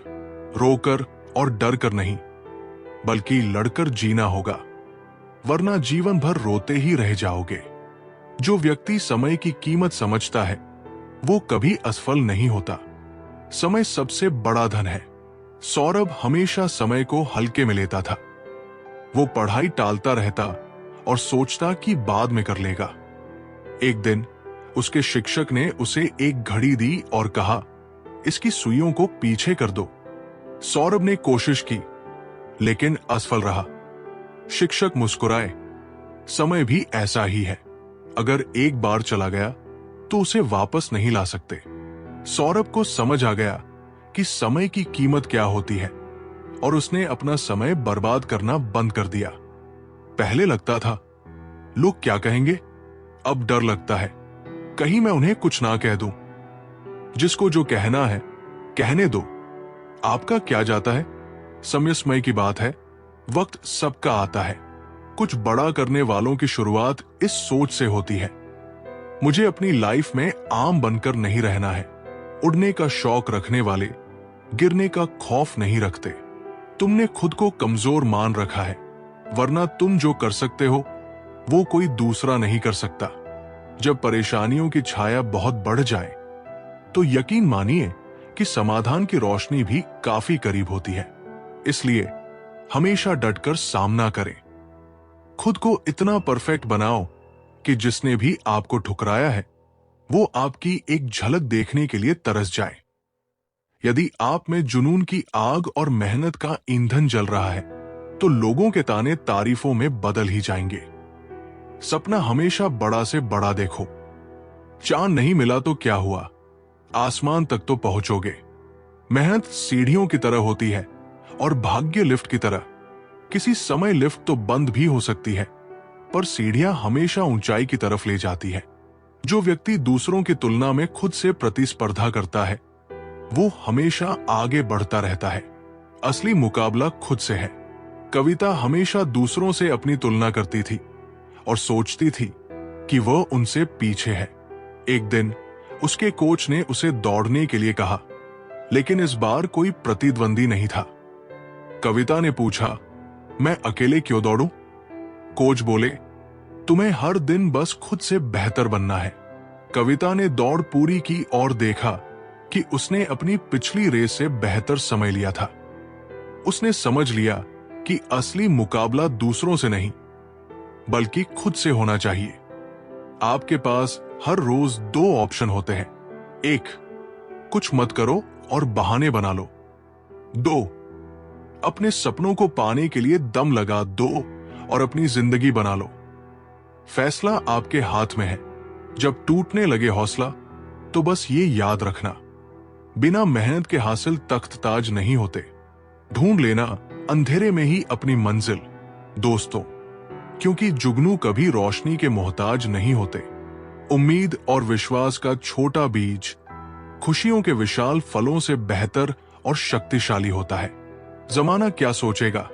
रोकर और डर कर नहीं, बल्कि लड़कर जीना होगा, वरना जीवन भर रोते ही रह जाओगे। जो व्यक्ति समय की कीमत समझता है, वो कभी असफल नहीं होता। समय सबसे बड़ा धन है। सौरभ हमेशा समय को हल्के में लेता था। वो पढ़ाई टालता रहता और सोचता कि बाद में कर लेगा। एक दिन उसके शिक्षक ने उसे एक घड़ी दी और कहा, इसकी सुइयों को पीछे कर दो। सौरभ ने कोशिश की, लेकिन असफल रहा। शिक्षक मुस्कुराए। समय भी ऐसा ही है, अगर एक बार चला गया तो उसे वापस नहीं ला सकते। सौरभ को समझ आ गया कि समय की कीमत क्या होती है और उसने अपना समय बर्बाद करना बंद कर दिया। पहले लगता था लोग क्या कहेंगे, अब डर लगता है कहीं मैं उन्हें कुछ ना कह दूं। जिसको जो कहना है कहने दो, आपका क्या जाता है। समय समय की बात है, वक्त सबका आता है। कुछ बड़ा करने वालों की शुरुआत इस सोच से होती है, मुझे अपनी लाइफ में आम बनकर नहीं रहना है। उड़ने का शौक रखने वाले गिरने का खौफ नहीं रखते। तुमने खुद को कमजोर मान रखा है, वरना तुम जो कर सकते हो वो कोई दूसरा नहीं कर सकता। जब परेशानियों की छाया बहुत बढ़ जाए तो यकीन मानिए कि समाधान की रोशनी भी काफी करीब होती है। इसलिए हमेशा डटकर सामना करें। खुद को इतना परफेक्ट बनाओ कि जिसने भी आपको ठुकराया है वो आपकी एक झलक देखने के लिए तरस जाए। यदि आप में जुनून की आग और मेहनत का ईंधन जल रहा है तो लोगों के ताने तारीफों में बदल ही जाएंगे। सपना हमेशा बड़ा से बड़ा देखो। चांद नहीं मिला तो क्या हुआ, आसमान तक तो पहुंचोगे। मेहनत सीढ़ियों की तरह होती है और भाग्य लिफ्ट की तरह। किसी समय लिफ्ट तो बंद भी हो सकती है, पर सीढ़ियां हमेशा ऊंचाई की तरफ ले जाती है। जो व्यक्ति दूसरों की तुलना में खुद से प्रतिस्पर्धा करता है वो हमेशा आगे बढ़ता रहता है। असली मुकाबला खुद से है। कविता हमेशा दूसरों से अपनी तुलना करती थी और सोचती थी कि वह उनसे पीछे है। एक दिन उसके कोच ने उसे दौड़ने के लिए कहा, लेकिन इस बार कोई प्रतिद्वंदी नहीं था। कविता ने पूछा, मैं अकेले क्यों दौड़ूं? कोच बोले, तुम्हें हर दिन बस खुद से बेहतर बनना है। कविता ने दौड़ पूरी की और देखा कि उसने अपनी पिछली रेस से बेहतर समय लिया था। उसने समझ लिया कि असली मुकाबला दूसरों से नहीं बल्कि खुद से होना चाहिए। आपके पास हर रोज दो ऑप्शन होते हैं। एक, कुछ मत करो और बहाने बना लो। दो, अपने सपनों को पाने के लिए दम लगा दो और अपनी जिंदगी बना लो। फैसला आपके हाथ में है। जब टूटने लगे हौसला तो बस ये याद रखना, बिना मेहनत के हासिल तख्त ताज नहीं होते। ढूंढ लेना अंधेरे में ही अपनी मंजिल दोस्तों, क्योंकि जुगनू कभी रोशनी के मोहताज नहीं होते। उम्मीद और विश्वास का छोटा बीज खुशियों के विशाल फलों से बेहतर और शक्तिशाली होता है। जमाना क्या सोचेगा,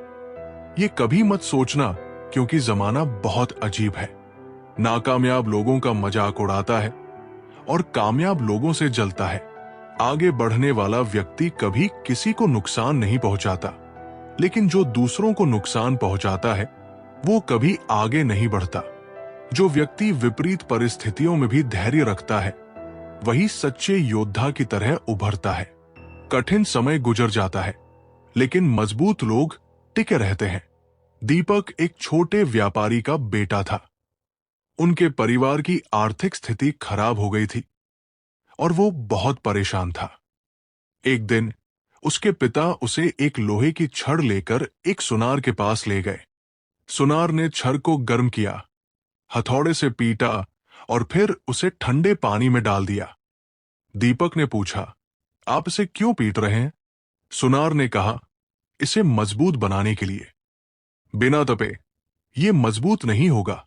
ये कभी मत सोचना, क्योंकि जमाना बहुत अजीब है। नाकामयाब लोगों का मजाक उड़ाता है और कामयाब लोगों से जलता है। आगे बढ़ने वाला व्यक्ति कभी किसी को नुकसान नहीं पहुंचाता, लेकिन जो दूसरों को नुकसान पहुंचाता है वो कभी आगे नहीं बढ़ता। जो व्यक्ति विपरीत परिस्थितियों में भी धैर्य रखता है वही सच्चे योद्धा की तरह उभरता है। कठिन समय गुजर जाता है, लेकिन मजबूत लोग टिके रहते हैं। दीपक एक छोटे व्यापारी का बेटा था। उनके परिवार की आर्थिक स्थिति खराब हो गई थी और वो बहुत परेशान था। एक दिन उसके पिता उसे एक लोहे की छड़ लेकर एक सुनार के पास ले गए। सुनार ने छड़ को गर्म किया, हथौड़े से पीटा और फिर उसे ठंडे पानी में डाल दिया। दीपक ने पूछा, आप इसे क्यों पीट रहे हैं? सुनार ने कहा, इसे मजबूत बनाने के लिए। बिना तपे ये मजबूत नहीं होगा।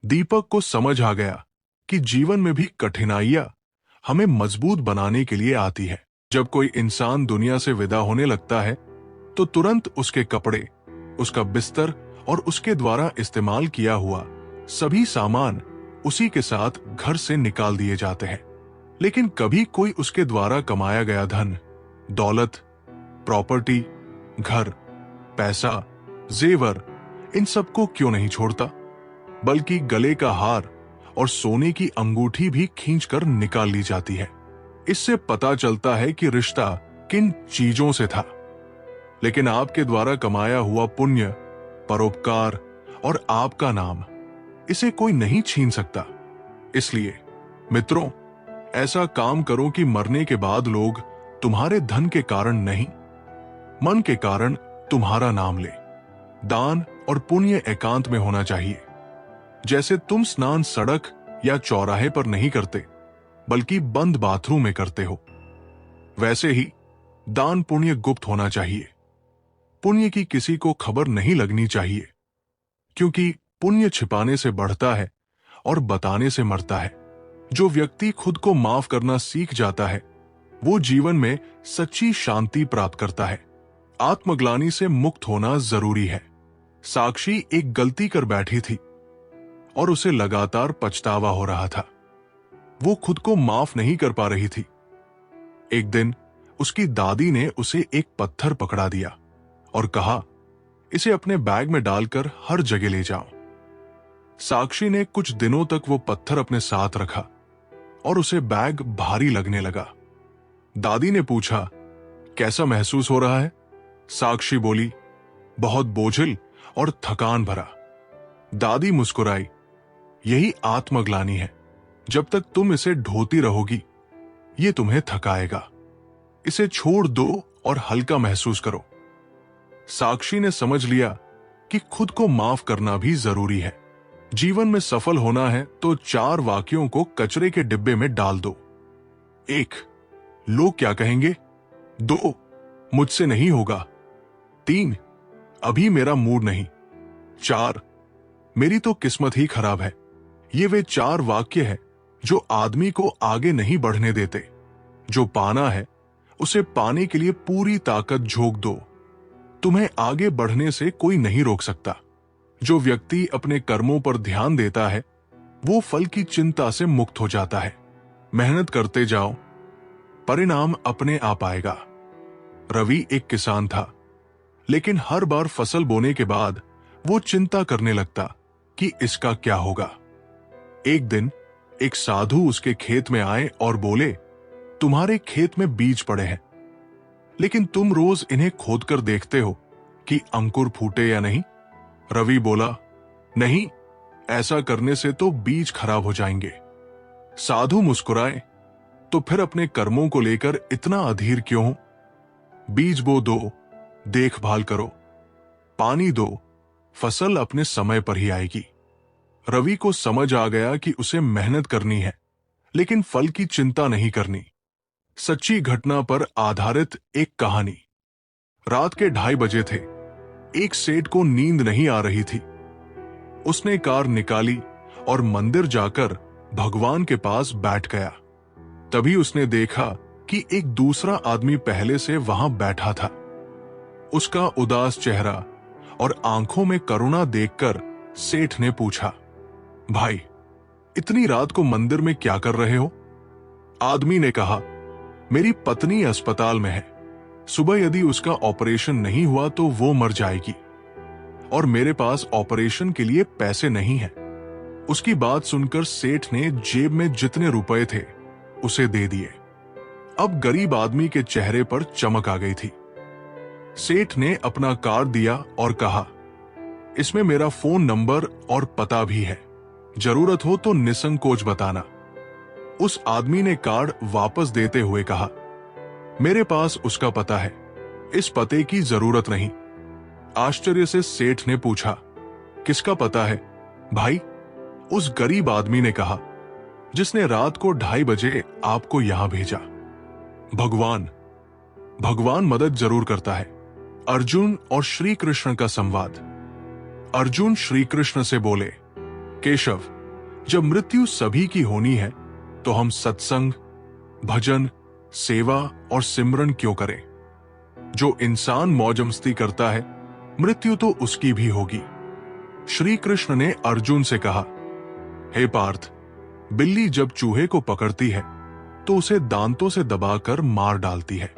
दीपक को समझ आ गया कि जीवन में भी कठिनाइयां हमें मजबूत बनाने के लिए आती है। जब कोई इंसान दुनिया से विदा होने लगता है तो तुरंत उसके कपड़े, उसका बिस्तर और उसके द्वारा इस्तेमाल किया हुआ सभी सामान उसी के साथ घर से निकाल दिए जाते हैं। लेकिन कभी कोई उसके द्वारा कमाया गया धन, दौलत, प्रॉपर्टी, घर, पैसा, जेवर, इन सबको क्यों नहीं छोड़ता, बल्कि गले का हार और सोने की अंगूठी भी खींचकर निकाल ली जाती है। इससे पता चलता है कि रिश्ता किन चीजों से था। लेकिन आपके द्वारा कमाया हुआ पुण्य, परोपकार और आपका नाम, इसे कोई नहीं छीन सकता। इसलिए मित्रों, ऐसा काम करो कि मरने के बाद लोग तुम्हारे धन के कारण नहीं, मन के कारण तुम्हारा नाम ले। दान और पुण्य एकांत में होना चाहिए। जैसे तुम स्नान सड़क या चौराहे पर नहीं करते, बल्कि बंद बाथरूम में करते हो, वैसे ही दान पुण्य गुप्त होना चाहिए। पुण्य की किसी को खबर नहीं लगनी चाहिए, क्योंकि पुण्य छिपाने से बढ़ता है और बताने से मरता है। जो व्यक्ति खुद को माफ करना सीख जाता है वो जीवन में सच्ची शांति प्राप्त करता है। आत्मग्लानि से मुक्त होना जरूरी है। साक्षी एक गलती कर बैठी थी और उसे लगातार पछतावा हो रहा था। वो खुद को माफ नहीं कर पा रही थी। एक दिन उसकी दादी ने उसे एक पत्थर पकड़ा दिया और कहा, इसे अपने बैग में डालकर हर जगह ले जाओ। साक्षी ने कुछ दिनों तक वो पत्थर अपने साथ रखा और उसे बैग भारी लगने लगा। दादी ने पूछा, कैसा महसूस हो रहा है? साक्षी बोली, बहुत बोझिल और थकान भरा। दादी मुस्कुराई, यही आत्मग्लानि है। जब तक तुम इसे ढोती रहोगी ये तुम्हें थकाएगा। इसे छोड़ दो और हल्का महसूस करो। साक्षी ने समझ लिया कि खुद को माफ करना भी जरूरी है। जीवन में सफल होना है तो 4 वाक्यों को कचरे के डिब्बे में डाल दो। 1, लोग क्या कहेंगे? 2, मुझसे नहीं होगा। 3, अभी मेरा मूड नहीं। 4, मेरी तो किस्मत ही खराब है। ये वे 4 वाक्य है जो आदमी को आगे नहीं बढ़ने देते। जो पाना है उसे पाने के लिए पूरी ताकत झोंक दो। तुम्हें आगे बढ़ने से कोई नहीं रोक सकता। जो व्यक्ति अपने कर्मों पर ध्यान देता है वो फल की चिंता से मुक्त हो जाता है। मेहनत करते जाओ, परिणाम अपने आप आएगा। रवि एक किसान था, लेकिन हर बार फसल बोने के बाद वो चिंता करने लगता कि इसका क्या होगा। एक दिन एक साधु उसके खेत में आए और बोले, तुम्हारे खेत में बीज पड़े हैं, लेकिन तुम रोज इन्हें खोदकर देखते हो कि अंकुर फूटे या नहीं? रवि बोला, नहीं, ऐसा करने से तो बीज खराब हो जाएंगे। साधु मुस्कुराए, तो फिर अपने कर्मों को लेकर इतना अधीर क्यों हो? बीज बो दो, देखभाल करो, पानी दो, फसल अपने समय पर ही आएगी। रवि को समझ आ गया कि उसे मेहनत करनी है, लेकिन फल की चिंता नहीं करनी। सच्ची घटना पर आधारित एक कहानी। रात के 2:30 बजे थे। एक सेठ को नींद नहीं आ रही थी। उसने कार निकाली और मंदिर जाकर भगवान के पास बैठ गया। तभी उसने देखा कि एक दूसरा आदमी पहले से वहां बैठा था। उसका उदास चेहरा और आंखों में करुणा देखकर सेठ ने पूछा, भाई, इतनी रात को मंदिर में क्या कर रहे हो? आदमी ने कहा, मेरी पत्नी अस्पताल में है। सुबह यदि उसका ऑपरेशन नहीं हुआ तो वो मर जाएगी और मेरे पास ऑपरेशन के लिए पैसे नहीं हैं। उसकी बात सुनकर सेठ ने जेब में जितने रुपए थे उसे दे दिए। अब गरीब आदमी के चेहरे पर चमक आ गई थी। सेठ ने अपना कार्ड दिया और कहा, इसमें मेरा फोन नंबर और पता भी है, जरूरत हो तो निसंकोच बताना। उस आदमी ने कार्ड वापस देते हुए कहा, मेरे पास उसका पता है, इस पते की जरूरत नहीं। आश्चर्य से सेठ ने पूछा, किसका पता है भाई? उस गरीब आदमी ने कहा, जिसने रात को 2:30 बजे आपको यहां भेजा। भगवान मदद जरूर करता है। अर्जुन और श्री कृष्ण का संवाद। अर्जुन श्री कृष्ण से बोले, केशव, जब मृत्यु सभी की होनी है तो हम सत्संग, भजन, सेवा और सिमरन क्यों करें? जो इंसान मौज मस्ती करता है मृत्यु तो उसकी भी होगी। श्री कृष्ण ने अर्जुन से कहा, हे पार्थ, बिल्ली जब चूहे को पकड़ती है तो उसे दांतों से दबाकर मार डालती है,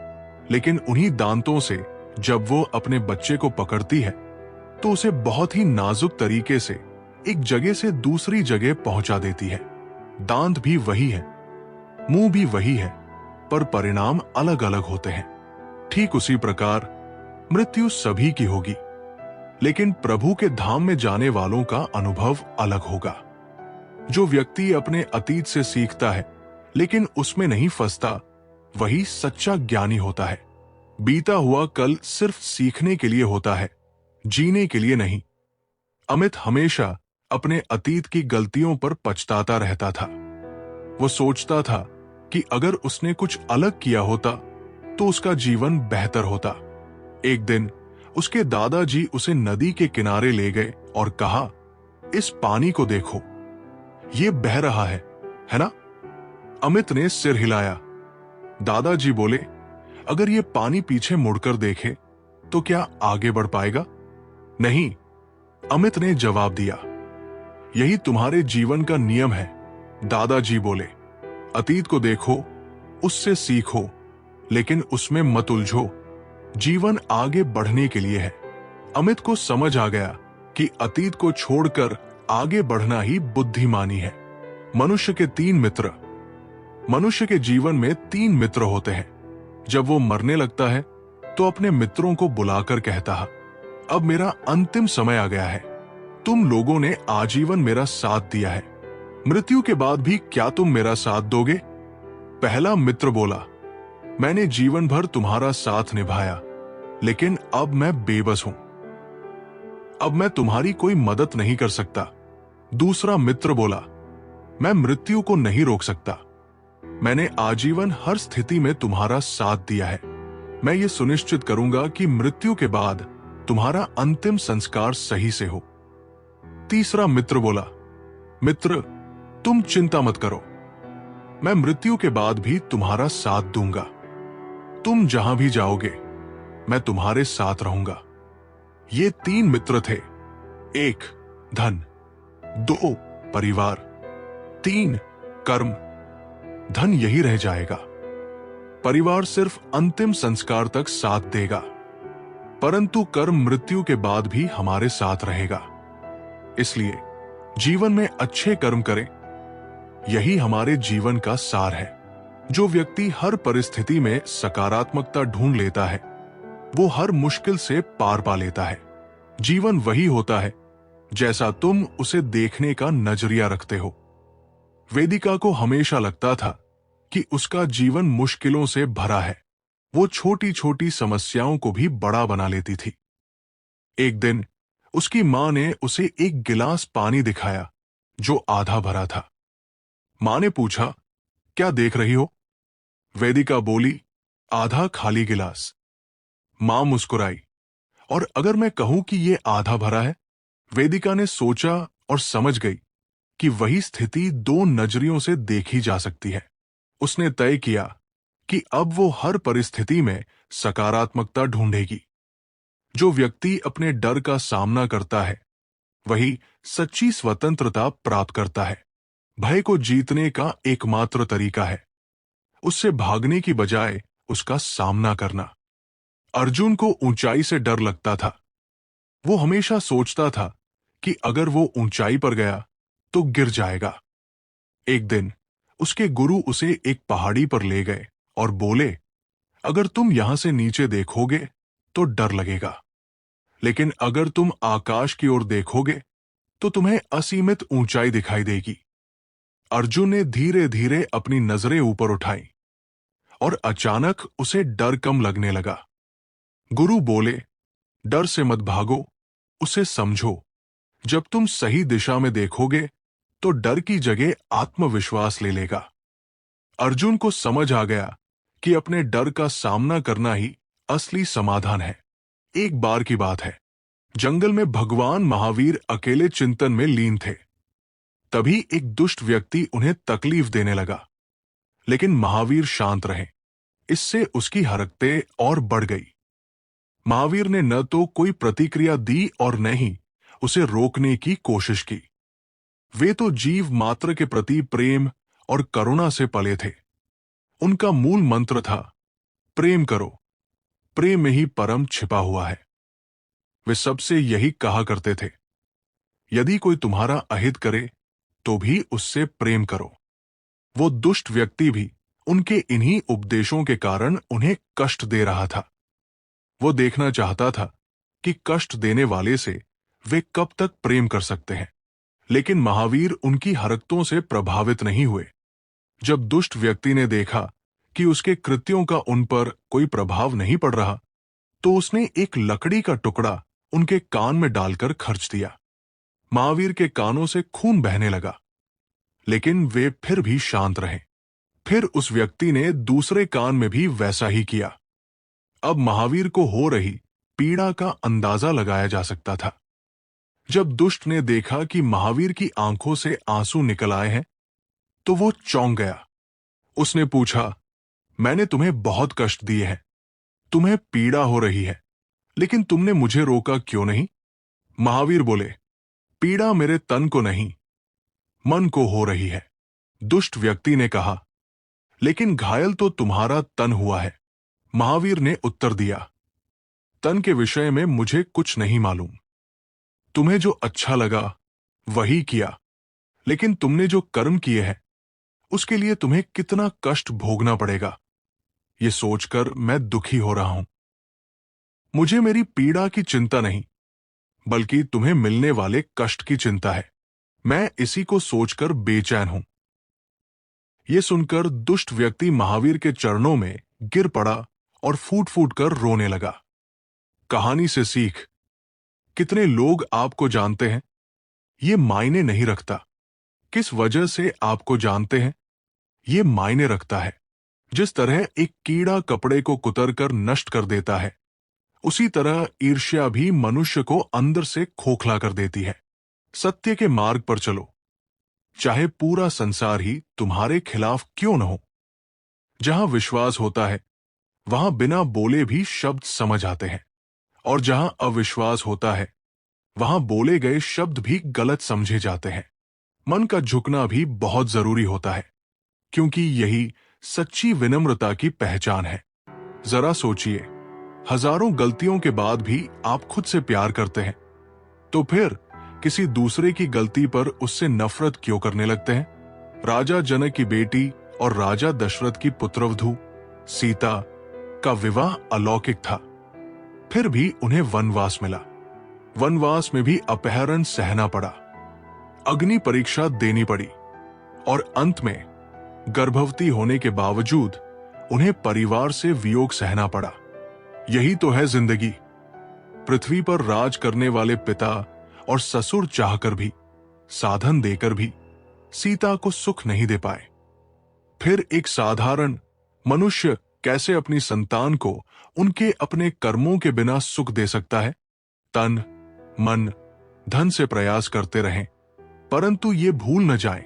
लेकिन उन्हीं दांतों से जब वो अपने बच्चे को पकड़ती है तो उसे बहुत ही नाजुक तरीके से एक जगह से दूसरी जगह पहुंचा देती है। दांत भी वही है, मुंह भी वही है, पर परिणाम अलग अलग होते हैं। ठीक उसी प्रकार मृत्यु सभी की होगी, लेकिन प्रभु के धाम में जाने वालों का अनुभव अलग होगा। जो व्यक्ति अपने अतीत से सीखता है लेकिन उसमें नहीं फंसता, वही सच्चा ज्ञानी होता है। बीता हुआ कल सिर्फ सीखने के लिए होता है, जीने के लिए नहीं। अमित हमेशा अपने अतीत की गलतियों पर पछताता रहता था। वो सोचता था कि अगर उसने कुछ अलग किया होता तो उसका जीवन बेहतर होता। एक दिन उसके दादाजी उसे नदी के किनारे ले गए और कहा, इस पानी को देखो, ये बह रहा है ना? अमित ने सिर हिलाया। दादाजी बोले, अगर ये पानी पीछे मुड़कर देखे तो क्या आगे बढ़ पाएगा? नहीं, अमित ने जवाब दिया। यही तुम्हारे जीवन का नियम है, दादाजी बोले। अतीत को देखो, उससे सीखो, लेकिन उसमें मत उलझो। जीवन आगे बढ़ने के लिए है। अमित को समझ आ गया कि अतीत को छोड़कर आगे बढ़ना ही बुद्धिमानी है। मनुष्य के 3 मित्र। मनुष्य के जीवन में 3 मित्र होते हैं। जब वो मरने लगता है तो अपने मित्रों को बुलाकर कहता है, अब मेरा अंतिम समय आ गया है। तुम लोगों ने आजीवन मेरा साथ दिया है, मृत्यु के बाद भी क्या तुम मेरा साथ दोगे? पहला मित्र बोला, मैंने जीवन भर तुम्हारा साथ निभाया, लेकिन अब मैं बेबस हूं। अब मैं तुम्हारी कोई मदद नहीं कर सकता। दूसरा मित्र बोला, मैं मृत्यु को नहीं रोक सकता। मैंने आजीवन हर स्थिति में तुम्हारा साथ दिया है। मैं ये सुनिश्चित करूंगा कि मृत्यु के बाद तुम्हारा अंतिम संस्कार सही से हो। तीसरा मित्र बोला, मित्र, तुम चिंता मत करो, मैं मृत्यु के बाद भी तुम्हारा साथ दूंगा। तुम जहां भी जाओगे, मैं तुम्हारे साथ रहूंगा। ये 3 मित्र थे। 1 धन, 2 परिवार, 3 कर्म। धन यही रह जाएगा। परिवार सिर्फ अंतिम संस्कार तक साथ देगा, परंतु कर्म मृत्यु के बाद भी हमारे साथ रहेगा। इसलिए जीवन में अच्छे कर्म करें, यही हमारे जीवन का सार है। जो व्यक्ति हर परिस्थिति में सकारात्मकता ढूंढ लेता है, वो हर मुश्किल से पार पा लेता है। जीवन वही होता है जैसा तुम उसे देखने का नजरिया रखते हो। वेदिका को हमेशा लगता था कि उसका जीवन मुश्किलों से भरा है। वो छोटी छोटी समस्याओं को भी बड़ा बना लेती थी। एक दिन उसकी मां ने उसे एक गिलास पानी दिखाया जो आधा भरा था। मां ने पूछा, क्या देख रही हो? वेदिका बोली, आधा खाली गिलास। मां मुस्कुराई, और अगर मैं कहूं कि यह आधा भरा है? वेदिका ने सोचा और समझ गई कि वही स्थिति 2 नजरियों से देखी जा सकती है। उसने तय किया कि अब वो हर परिस्थिति में सकारात्मकता ढूंढेगी। जो व्यक्ति अपने डर का सामना करता है, वही सच्ची स्वतंत्रता प्राप्त करता है। भय को जीतने का एकमात्र तरीका है उससे भागने की बजाय उसका सामना करना। अर्जुन को ऊंचाई से डर लगता था। वो हमेशा सोचता था कि अगर वो ऊंचाई पर गया तो गिर जाएगा। एक दिन उसके गुरु उसे एक पहाड़ी पर ले गए और बोले, अगर तुम यहां से नीचे देखोगे तो डर लगेगा, लेकिन अगर तुम आकाश की ओर देखोगे तो तुम्हें असीमित ऊंचाई दिखाई देगी। अर्जुन ने धीरे धीरे अपनी नजरें ऊपर उठाई और अचानक उसे डर कम लगने लगा। गुरु बोले, डर से मत भागो, उसे समझो। जब तुम सही दिशा में देखोगे तो डर की जगह आत्मविश्वास ले लेगा। अर्जुन को समझ आ गया कि अपने डर का सामना करना ही असली समाधान है। एक बार की बात है, जंगल में भगवान महावीर अकेले चिंतन में लीन थे। तभी एक दुष्ट व्यक्ति उन्हें तकलीफ देने लगा, लेकिन महावीर शांत रहे। इससे उसकी हरकतें और बढ़ गई। महावीर ने न तो कोई प्रतिक्रिया दी और न ही उसे रोकने की कोशिश की। वे तो जीव मात्र के प्रति प्रेम और करुणा से पले थे। उनका मूल मंत्र था, प्रेम करो, प्रेम में ही परम छिपा हुआ है। वे सबसे यही कहा करते थे, यदि कोई तुम्हारा अहित करे तो भी उससे प्रेम करो। वो दुष्ट व्यक्ति भी उनके इन्हीं उपदेशों के कारण उन्हें कष्ट दे रहा था। वो देखना चाहता था कि कष्ट देने वाले से वे कब तक प्रेम कर सकते हैं, लेकिन महावीर उनकी हरकतों से प्रभावित नहीं हुए। जब दुष्ट व्यक्ति ने देखा कि उसके कृत्यों का उन पर कोई प्रभाव नहीं पड़ रहा, तो उसने एक लकड़ी का टुकड़ा उनके कान में डालकर खर्च दिया। महावीर के कानों से खून बहने लगा, लेकिन वे फिर भी शांत रहे। फिर उस व्यक्ति ने दूसरे कान में भी वैसा ही किया। अब महावीर को हो रही पीड़ा का अंदाजा लगाया जा सकता था। जब दुष्ट ने देखा कि महावीर की आंखों से आंसू निकल आए हैं, तो वो चौंक गया। उसने पूछा, मैंने तुम्हें बहुत कष्ट दिए हैं, तुम्हें पीड़ा हो रही है, लेकिन तुमने मुझे रोका क्यों नहीं? महावीर बोले, पीड़ा मेरे तन को नहीं, मन को हो रही है। दुष्ट व्यक्ति ने कहा, लेकिन घायल तो तुम्हारा तन हुआ है। महावीर ने उत्तर दिया, तन के विषय में मुझे कुछ नहीं मालूम। तुम्हें जो अच्छा लगा वही किया, लेकिन तुमने जो कर्म किए हैं उसके लिए तुम्हें कितना कष्ट भोगना पड़ेगा, ये सोचकर मैं दुखी हो रहा हूं। मुझे मेरी पीड़ा की चिंता नहीं, बल्कि तुम्हें मिलने वाले कष्ट की चिंता है। मैं इसी को सोचकर बेचैन हूं। यह सुनकर दुष्ट व्यक्ति महावीर के चरणों में गिर पड़ा और फूट फूट कर रोने लगा। कहानी से सीख, कितने लोग आपको जानते हैं ये मायने नहीं रखता, किस वजह से आपको जानते हैं ये मायने रखता है। जिस तरह एक कीड़ा कपड़े को कुतरकर नष्ट कर देता है, उसी तरह ईर्ष्या भी मनुष्य को अंदर से खोखला कर देती है। सत्य के मार्ग पर चलो, चाहे पूरा संसार ही तुम्हारे खिलाफ क्यों न हो। जहां विश्वास होता है वहां बिना बोले भी शब्द समझ आते हैं, और जहां अविश्वास होता है वहां बोले गए शब्द भी गलत समझे जाते हैं। मन का झुकना भी बहुत जरूरी होता है, क्योंकि यही सच्ची विनम्रता की पहचान है। जरा सोचिए, हजारों गलतियों के बाद भी आप खुद से प्यार करते हैं, तो फिर किसी दूसरे की गलती पर उससे नफरत क्यों करने लगते हैं? राजा जनक की बेटी और राजा दशरथ की पुत्रवधू सीता का विवाह अलौकिक था, फिर भी उन्हें वनवास मिला। वनवास में भी अपहरण सहना पड़ा, अग्नि परीक्षा देनी पड़ी, और अंत में गर्भवती होने के बावजूद उन्हें परिवार से वियोग सहना पड़ा। यही तो है जिंदगी। पृथ्वी पर राज करने वाले पिता और ससुर चाहकर भी, साधन देकर भी सीता को सुख नहीं दे पाए। फिर एक साधारण मनुष्य कैसे अपनी संतान को उनके अपने कर्मों के बिना सुख दे सकता है? तन, मन, धन से प्रयास करते रहें, परंतु ये भूल न जाएं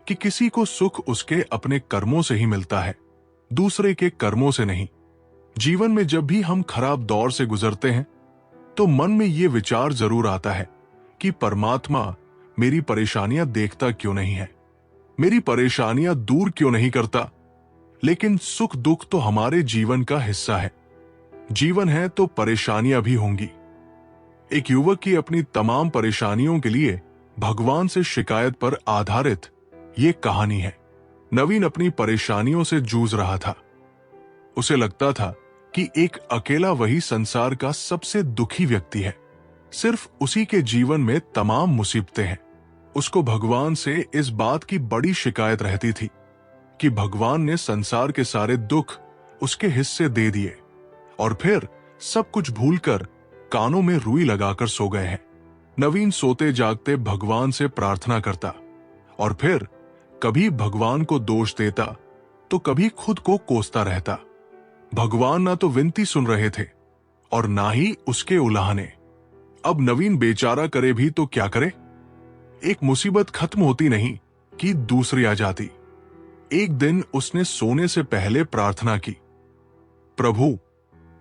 कि किसी को सुख उसके अपने कर्मों से ही मिलता है, दूसरे के कर्मों से नहीं। जीवन में जब भी हम खराब दौर से गुजरते हैं, तो मन में ये विचार जरूर आता है कि परमात्मा मेरी परेशानियां देखता क्यों नहीं है, मेरी परेशानियां दूर क्यों नहीं करता। लेकिन सुख दुख तो हमारे जीवन का हिस्सा है। जीवन है तो परेशानियां भी होंगी। एक युवक की अपनी तमाम परेशानियों के लिए भगवान से शिकायत पर आधारित ये कहानी है। नवीन अपनी परेशानियों से जूझ रहा था। उसे लगता था कि एक अकेला वही संसार का सबसे दुखी व्यक्ति है, सिर्फ उसी के जीवन में तमाम मुसीबतें हैं। उसको भगवान से इस बात की बड़ी शिकायत रहती थी कि भगवान ने संसार के सारे दुख उसके हिस्से दे दिए, और फिर सब कुछ भूलकर कानों में रुई लगाकर सो गए हैं। नवीन सोते जागते भगवान से प्रार्थना करता, और फिर कभी भगवान को दोष देता तो कभी खुद को कोसता रहता। भगवान ना तो विनती सुन रहे थे और ना ही उसके उलाहने। अब नवीन बेचारा करे भी तो क्या करे? एक मुसीबत खत्म होती नहीं कि दूसरी आ जाती। एक दिन उसने सोने से पहले प्रार्थना की, प्रभु,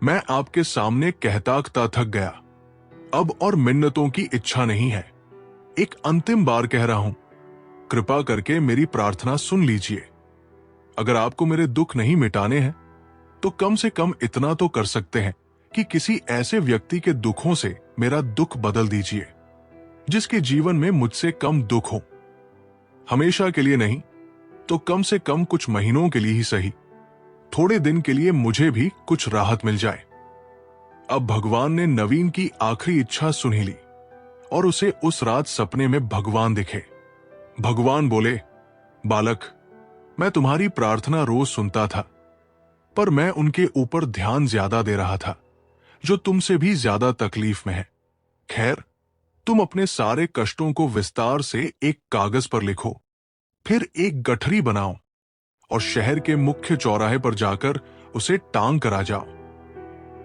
मैं आपके सामने कहताकता थक गया, अब और मिन्नतों की इच्छा नहीं है। एक अंतिम बार कह रहा हूं, कृपा करके मेरी प्रार्थना सुन लीजिए। अगर आपको मेरे दुख नहीं मिटाने हैं तो कम से कम इतना तो कर सकते हैं कि किसी ऐसे व्यक्ति के दुखों से मेरा दुख बदल दीजिए जिसके जीवन में मुझसे कम दुख हो। हमेशा के लिए नहीं तो कम से कम कुछ महीनों के लिए ही सही, थोड़े दिन के लिए मुझे भी कुछ राहत मिल जाए। अब भगवान ने नवीन की आखिरी इच्छा सुन ही ली और उसे उस रात सपने में भगवान दिखे। भगवान बोले, बालक, मैं तुम्हारी प्रार्थना रोज सुनता था, पर मैं उनके ऊपर ध्यान ज्यादा दे रहा था जो तुमसे भी ज्यादा तकलीफ में है। खैर, तुम अपने सारे कष्टों को विस्तार से एक कागज पर लिखो, फिर एक गठरी बनाओ और शहर के मुख्य चौराहे पर जाकर उसे टांग कर आ जाओ।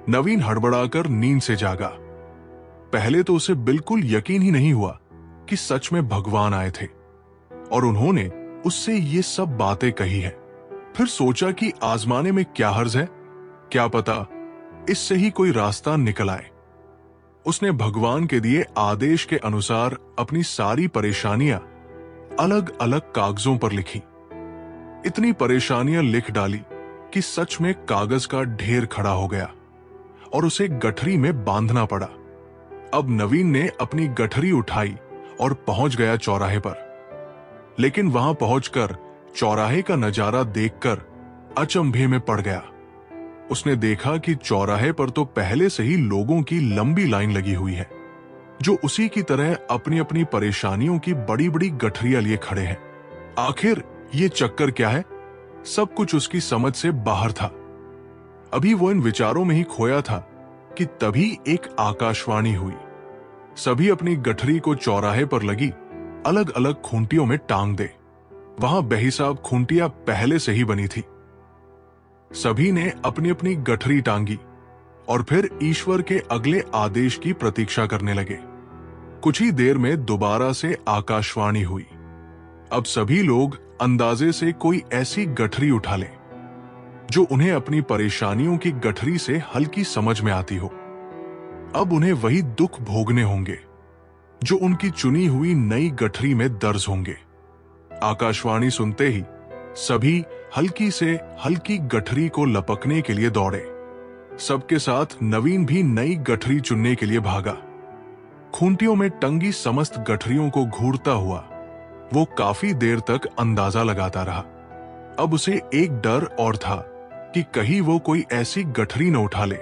नवीन हड़बड़ाकर नींद से जागा। पहले तो उसे बिल्कुल यकीन ही नहीं हुआ कि सच में भगवान आए थे और उन्होंने उससे ये सब बातें कही है। फिर सोचा कि आजमाने में क्या हर्ज है, क्या पता इससे ही कोई रास्ता निकल आए। उसने भगवान के दिए आदेश के अनुसार अपनी सारी परेशानियां अलग अलग कागजों पर लिखी। इतनी परेशानियां लिख डाली कि सच में कागज का ढेर खड़ा हो गया और उसे गठरी में बांधना पड़ा। अब नवीन ने अपनी गठरी उठाई और पहुंच गया चौराहे पर। लेकिन वहां पहुंचकर चौराहे का नजारा देखकर अचंभे में पड़ गया। उसने देखा कि चौराहे पर तो पहले से ही लोगों की लंबी लाइन लगी हुई है, जो उसी की तरह अपनी अपनी परेशानियों की बड़ी बड़ी गठरियां लिए खड़े हैं। आखिर ये चक्कर क्या है? सब कुछ उसकी समझ से बाहर था। अभी वो इन विचारों में ही खोया था कि तभी एक आकाशवाणी हुई। सभी अपनी गठरी को चौराहे पर लगी अलग अलग खूंटियों में टांग दे। वहां बेहिसाब खूंटियां पहले से ही बनी थी। सभी ने अपनी अपनी गठरी टांगी और फिर ईश्वर के अगले आदेश की प्रतीक्षा करने लगे। कुछ ही देर में दोबारा से आकाशवाणी हुई। अब सभी लोग अंदाजे से कोई ऐसी गठरी उठा ले जो उन्हें अपनी परेशानियों की गठरी से हल्की समझ में आती हो। अब उन्हें वही दुख भोगने होंगे जो उनकी चुनी हुई नई गठरी में दर्ज होंगे। आकाशवाणी सुनते ही सभी हल्की से हल्की गठरी को लपकने के लिए दौड़े। सबके साथ नवीन भी नई गठरी चुनने के लिए भागा। खूंटियों में टंगी समस्त गठरियों को घूरता हुआ वो काफी देर तक अंदाजा लगाता रहा। अब उसे एक डर और था कि कहीं वो कोई ऐसी गठरी न उठा ले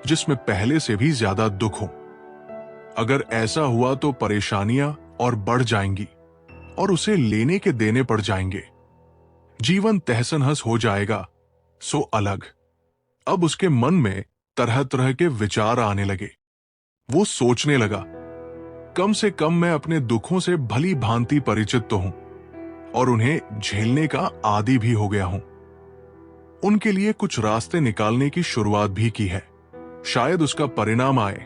जिसमें पहले से भी ज्यादा दुख हो। अगर ऐसा हुआ तो परेशानियां और बढ़ जाएंगी और उसे लेने के देने पड़ जाएंगे। जीवन तहस-नहस हो जाएगा सो अलग। अब उसके मन में तरह तरह के विचार आने लगे। वो सोचने लगा, कम से कम मैं अपने दुखों से भली भांति परिचित तो हूं और उन्हें झेलने का आदी भी हो गया हूं। उनके लिए कुछ रास्ते निकालने की शुरुआत भी की है। शायद उसका परिणाम आए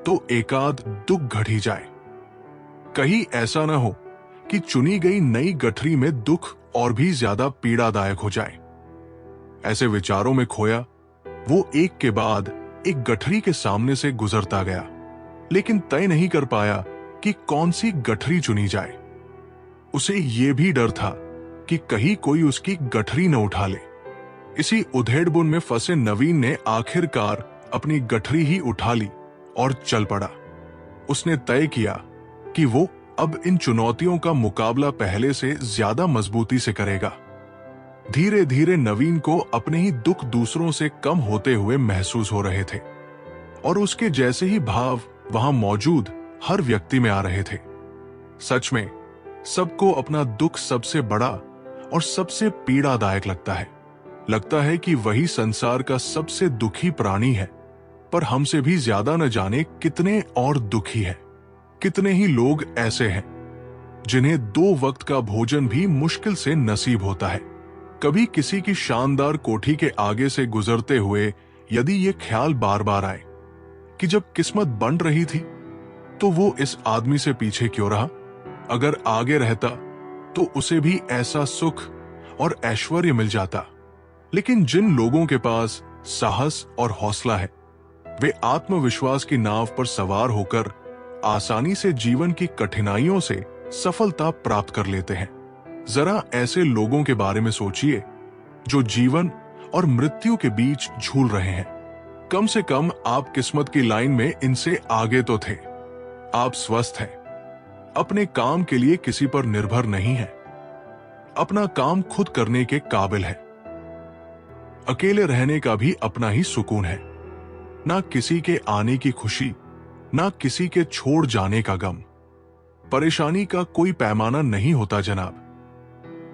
तो एकाध दुख घट ही जाए। कहीं ऐसा न हो कि चुनी गई नई गठरी में दुख और भी ज्यादा पीड़ादायक हो जाए। ऐसे विचारों में खोया वो एक के बाद एक गठरी के सामने से गुजरता गया, लेकिन तय नहीं कर पाया कि कौन सी गठरी चुनी जाए। उसे यह भी डर था कि कहीं कोई उसकी गठरी न उठा ले। इसी उधेड़बुन में फंसे नवीन ने आखिरकार अपनी गठरी ही उठा ली और चल पड़ा। उसने तय किया कि वो अब इन चुनौतियों का मुकाबला पहले से ज्यादा मजबूती से करेगा। धीरे धीरे नवीन को अपने ही दुख दूसरों से कम होते हुए महसूस हो रहे थे और उसके जैसे ही भाव वहां मौजूद हर व्यक्ति में आ रहे थे। सच में सबको अपना दुख सबसे बड़ा और सबसे पीड़ादायक लगता है। लगता है कि वही संसार का सबसे दुखी प्राणी है, पर हमसे भी ज्यादा न जाने कितने और दुखी है। कितने ही लोग ऐसे हैं जिन्हें 2 वक्त का भोजन भी मुश्किल से नसीब होता है। कभी किसी की शानदार कोठी के आगे से गुजरते हुए यदि ये ख्याल बार बार आए कि जब किस्मत बन रही थी तो वो इस आदमी से पीछे क्यों रहा? अगर आगे रहता तो उसे भी ऐसा सुख और ऐश्वर्य मिल जाता। लेकिन जिन लोगों के पास साहस और हौसला है, वे आत्मविश्वास की नाव पर सवार होकर आसानी से जीवन की कठिनाइयों से सफलता प्राप्त कर लेते हैं। जरा ऐसे लोगों के बारे में सोचिए जो जीवन और मृत्यु के बीच झूल रहे हैं। कम से कम आप किस्मत की लाइन में इनसे आगे तो थे। आप स्वस्थ हैं, अपने काम के लिए किसी पर निर्भर नहीं है, अपना काम खुद करने के काबिल है। अकेले रहने का भी अपना ही सुकून है। ना किसी के आने की खुशी, ना किसी के छोड़ जाने का गम। परेशानी का कोई पैमाना नहीं होता जनाब।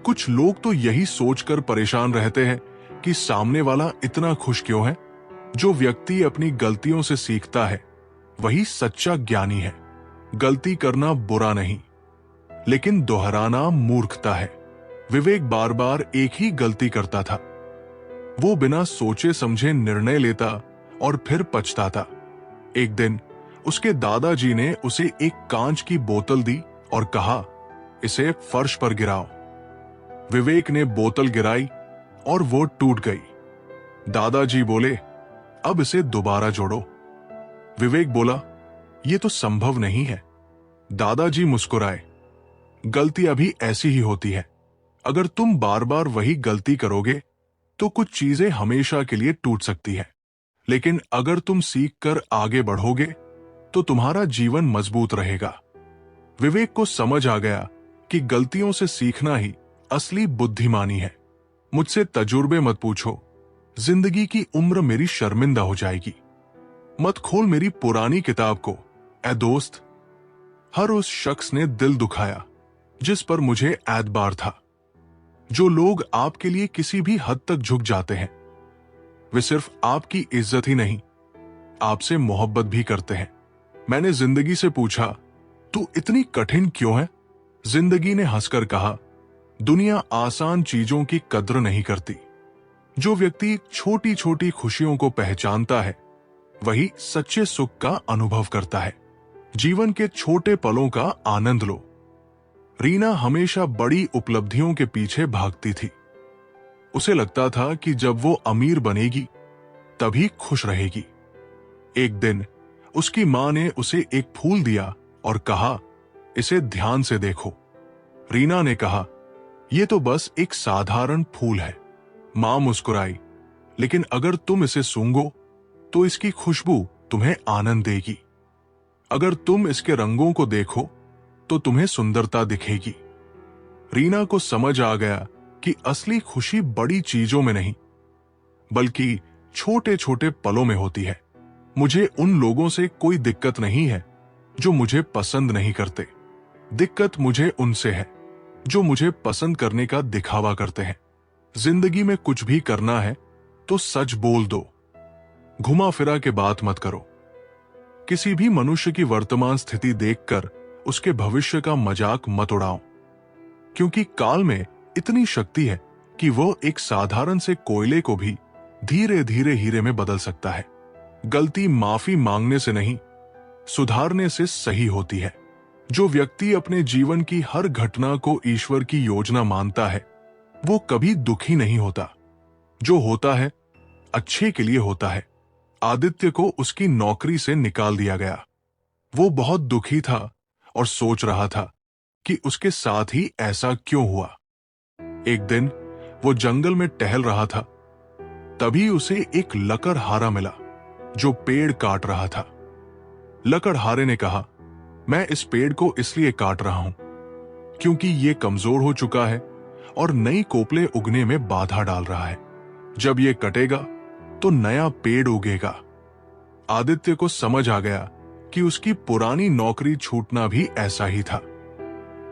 कुछ लोग तो यही सोचकर परेशान रहते हैं कि सामने वाला इतना खुश क्यों है। जो व्यक्ति अपनी गलतियों से सीखता है वही सच्चा ज्ञानी है। गलती करना बुरा नहीं, लेकिन दोहराना मूर्खता है। विवेक बार बार एक ही गलती करता था। वो बिना सोचे समझे निर्णय लेता और फिर पछताता। एक दिन उसके दादाजी ने उसे एक कांच की बोतल दी और कहा, इसे फर्श पर गिराओ। विवेक ने बोतल गिराई और वो टूट गई। दादाजी बोले, अब इसे दोबारा जोड़ो। विवेक बोला, यह तो संभव नहीं है। दादाजी मुस्कुराए, गलतियां भी ऐसी ही होती है। अगर तुम बार बार वही गलती करोगे तो कुछ चीजें हमेशा के लिए टूट सकती है, लेकिन अगर तुम सीख कर आगे बढ़ोगे तो तुम्हारा जीवन मजबूत रहेगा। विवेक को समझ आ गया कि गलतियों से सीखना ही असली बुद्धिमानी है। मुझसे तजुर्बे मत पूछो, जिंदगी की उम्र मेरी शर्मिंदा हो जाएगी। मत खोल मेरी पुरानी किताब को, ए दोस्त। हर उस शख्स ने दिल दुखाया जिस पर मुझे एतबार था। जो लोग आपके लिए किसी भी हद तक झुक जाते हैं, वे सिर्फ आपकी इज्जत ही नहीं, आपसे मोहब्बत भी करते हैं। मैंने जिंदगी से पूछा, तू इतनी कठिन क्यों है? जिंदगी ने हंसकर कहा, दुनिया आसान चीजों की कद्र नहीं करती। जो व्यक्ति छोटी छोटी खुशियों को पहचानता है वही सच्चे सुख का अनुभव करता है। जीवन के छोटे पलों का आनंद लो। रीना हमेशा बड़ी उपलब्धियों के पीछे भागती थी। उसे लगता था कि जब वो अमीर बनेगी तभी खुश रहेगी। एक दिन उसकी मां ने उसे एक फूल दिया और कहा, इसे ध्यान से देखो। रीना ने कहा, यह तो बस एक साधारण फूल है। मां मुस्कुराई, लेकिन अगर तुम इसे सूंघो तो इसकी खुशबू तुम्हें आनंद देगी। अगर तुम इसके रंगों को देखो तो तुम्हें सुंदरता दिखेगी। रीना को समझ आ गया कि असली खुशी बड़ी चीजों में नहीं बल्कि छोटे छोटे पलों में होती है। मुझे उन लोगों से कोई दिक्कत नहीं है जो मुझे पसंद नहीं करते। दिक्कत मुझे उनसे है जो मुझे पसंद करने का दिखावा करते हैं। जिंदगी में कुछ भी करना है तो सच बोल दो, घुमा फिरा के बात मत करो। किसी भी मनुष्य की वर्तमान स्थिति देखकर उसके भविष्य का मजाक मत उड़ाओ, क्योंकि काल में इतनी शक्ति है कि वो एक साधारण से कोयले को भी धीरे धीरे हीरे में बदल सकता है। गलती माफी मांगने से नहीं, सुधारने से सही होती है। जो व्यक्ति अपने जीवन की हर घटना को ईश्वर की योजना मानता है वो कभी दुखी नहीं होता। जो होता है अच्छे के लिए होता है। आदित्य को उसकी नौकरी से निकाल दिया गया। वो बहुत दुखी था और सोच रहा था कि उसके साथ ही ऐसा क्यों हुआ। एक दिन वो जंगल में टहल रहा था, तभी उसे एक लकड़हारा मिला जो पेड़ काट रहा था। लकड़हारे ने कहा, मैं इस पेड़ को इसलिए काट रहा हूं क्योंकि ये कमजोर हो चुका है और नई कोपले उगने में बाधा डाल रहा है। जब ये कटेगा तो नया पेड़ उगेगा। आदित्य को समझ आ गया कि उसकी पुरानी नौकरी छूटना भी ऐसा ही था।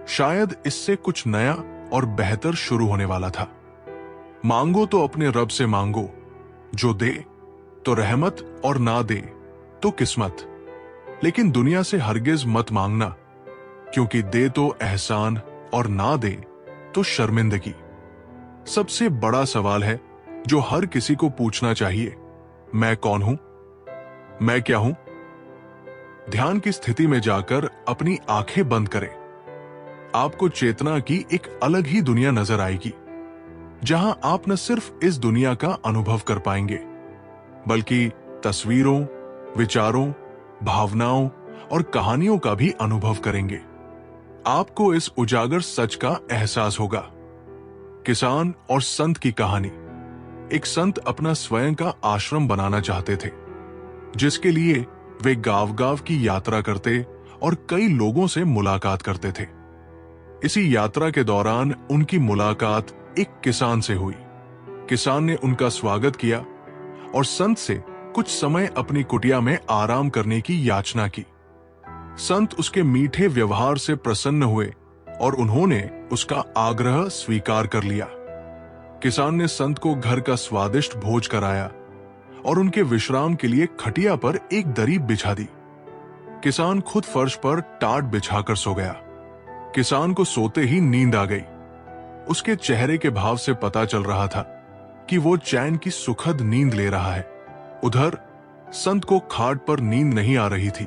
शायद इससे कुछ नया और बेहतर शुरू होने वाला था। मांगो तो अपने रब से मांगो, जो दे तो रहमत और ना दे तो किस्मत। लेकिन दुनिया से हरगिज मत मांगना, क्योंकि दे तो एहसान और ना दे तो शर्मिंदगी। सबसे बड़ा सवाल है जो हर किसी को पूछना चाहिए, मैं कौन हूं? मैं क्या हूं? ध्यान की स्थिति में जाकर अपनी आंखें बंद करें। आपको चेतना की एक अलग ही दुनिया नजर आएगी, जहां आप न सिर्फ इस दुनिया का अनुभव कर पाएंगे बल्कि तस्वीरों, विचारों, भावनाओं और कहानियों का भी अनुभव करेंगे। आपको इस उजागर सच का एहसास होगा। किसान और संत की कहानी। एक संत अपना स्वयं का आश्रम बनाना चाहते थे, जिसके लिए वे गांव-गांव की यात्रा करते और कई लोगों से मुलाकात करते थे। इसी यात्रा के दौरान उनकी मुलाकात एक किसान से हुई। किसान ने उनका स्वागत किया और संत से कुछ समय अपनी कुटिया में आराम करने की याचना की। संत उसके मीठे व्यवहार से प्रसन्न हुए और उन्होंने उसका आग्रह स्वीकार कर लिया। किसान ने संत को घर का स्वादिष्ट भोज कराया और उनके विश्राम के लिए खटिया पर एक दरी बिछा दी। किसान खुद फर्श पर टाट बिछाकर सो गया। किसान को सोते ही नींद आ गई। उसके चेहरे के भाव से पता चल रहा था कि वो चैन की सुखद नींद ले रहा है। उधर संत को खाट पर नींद नहीं आ रही थी।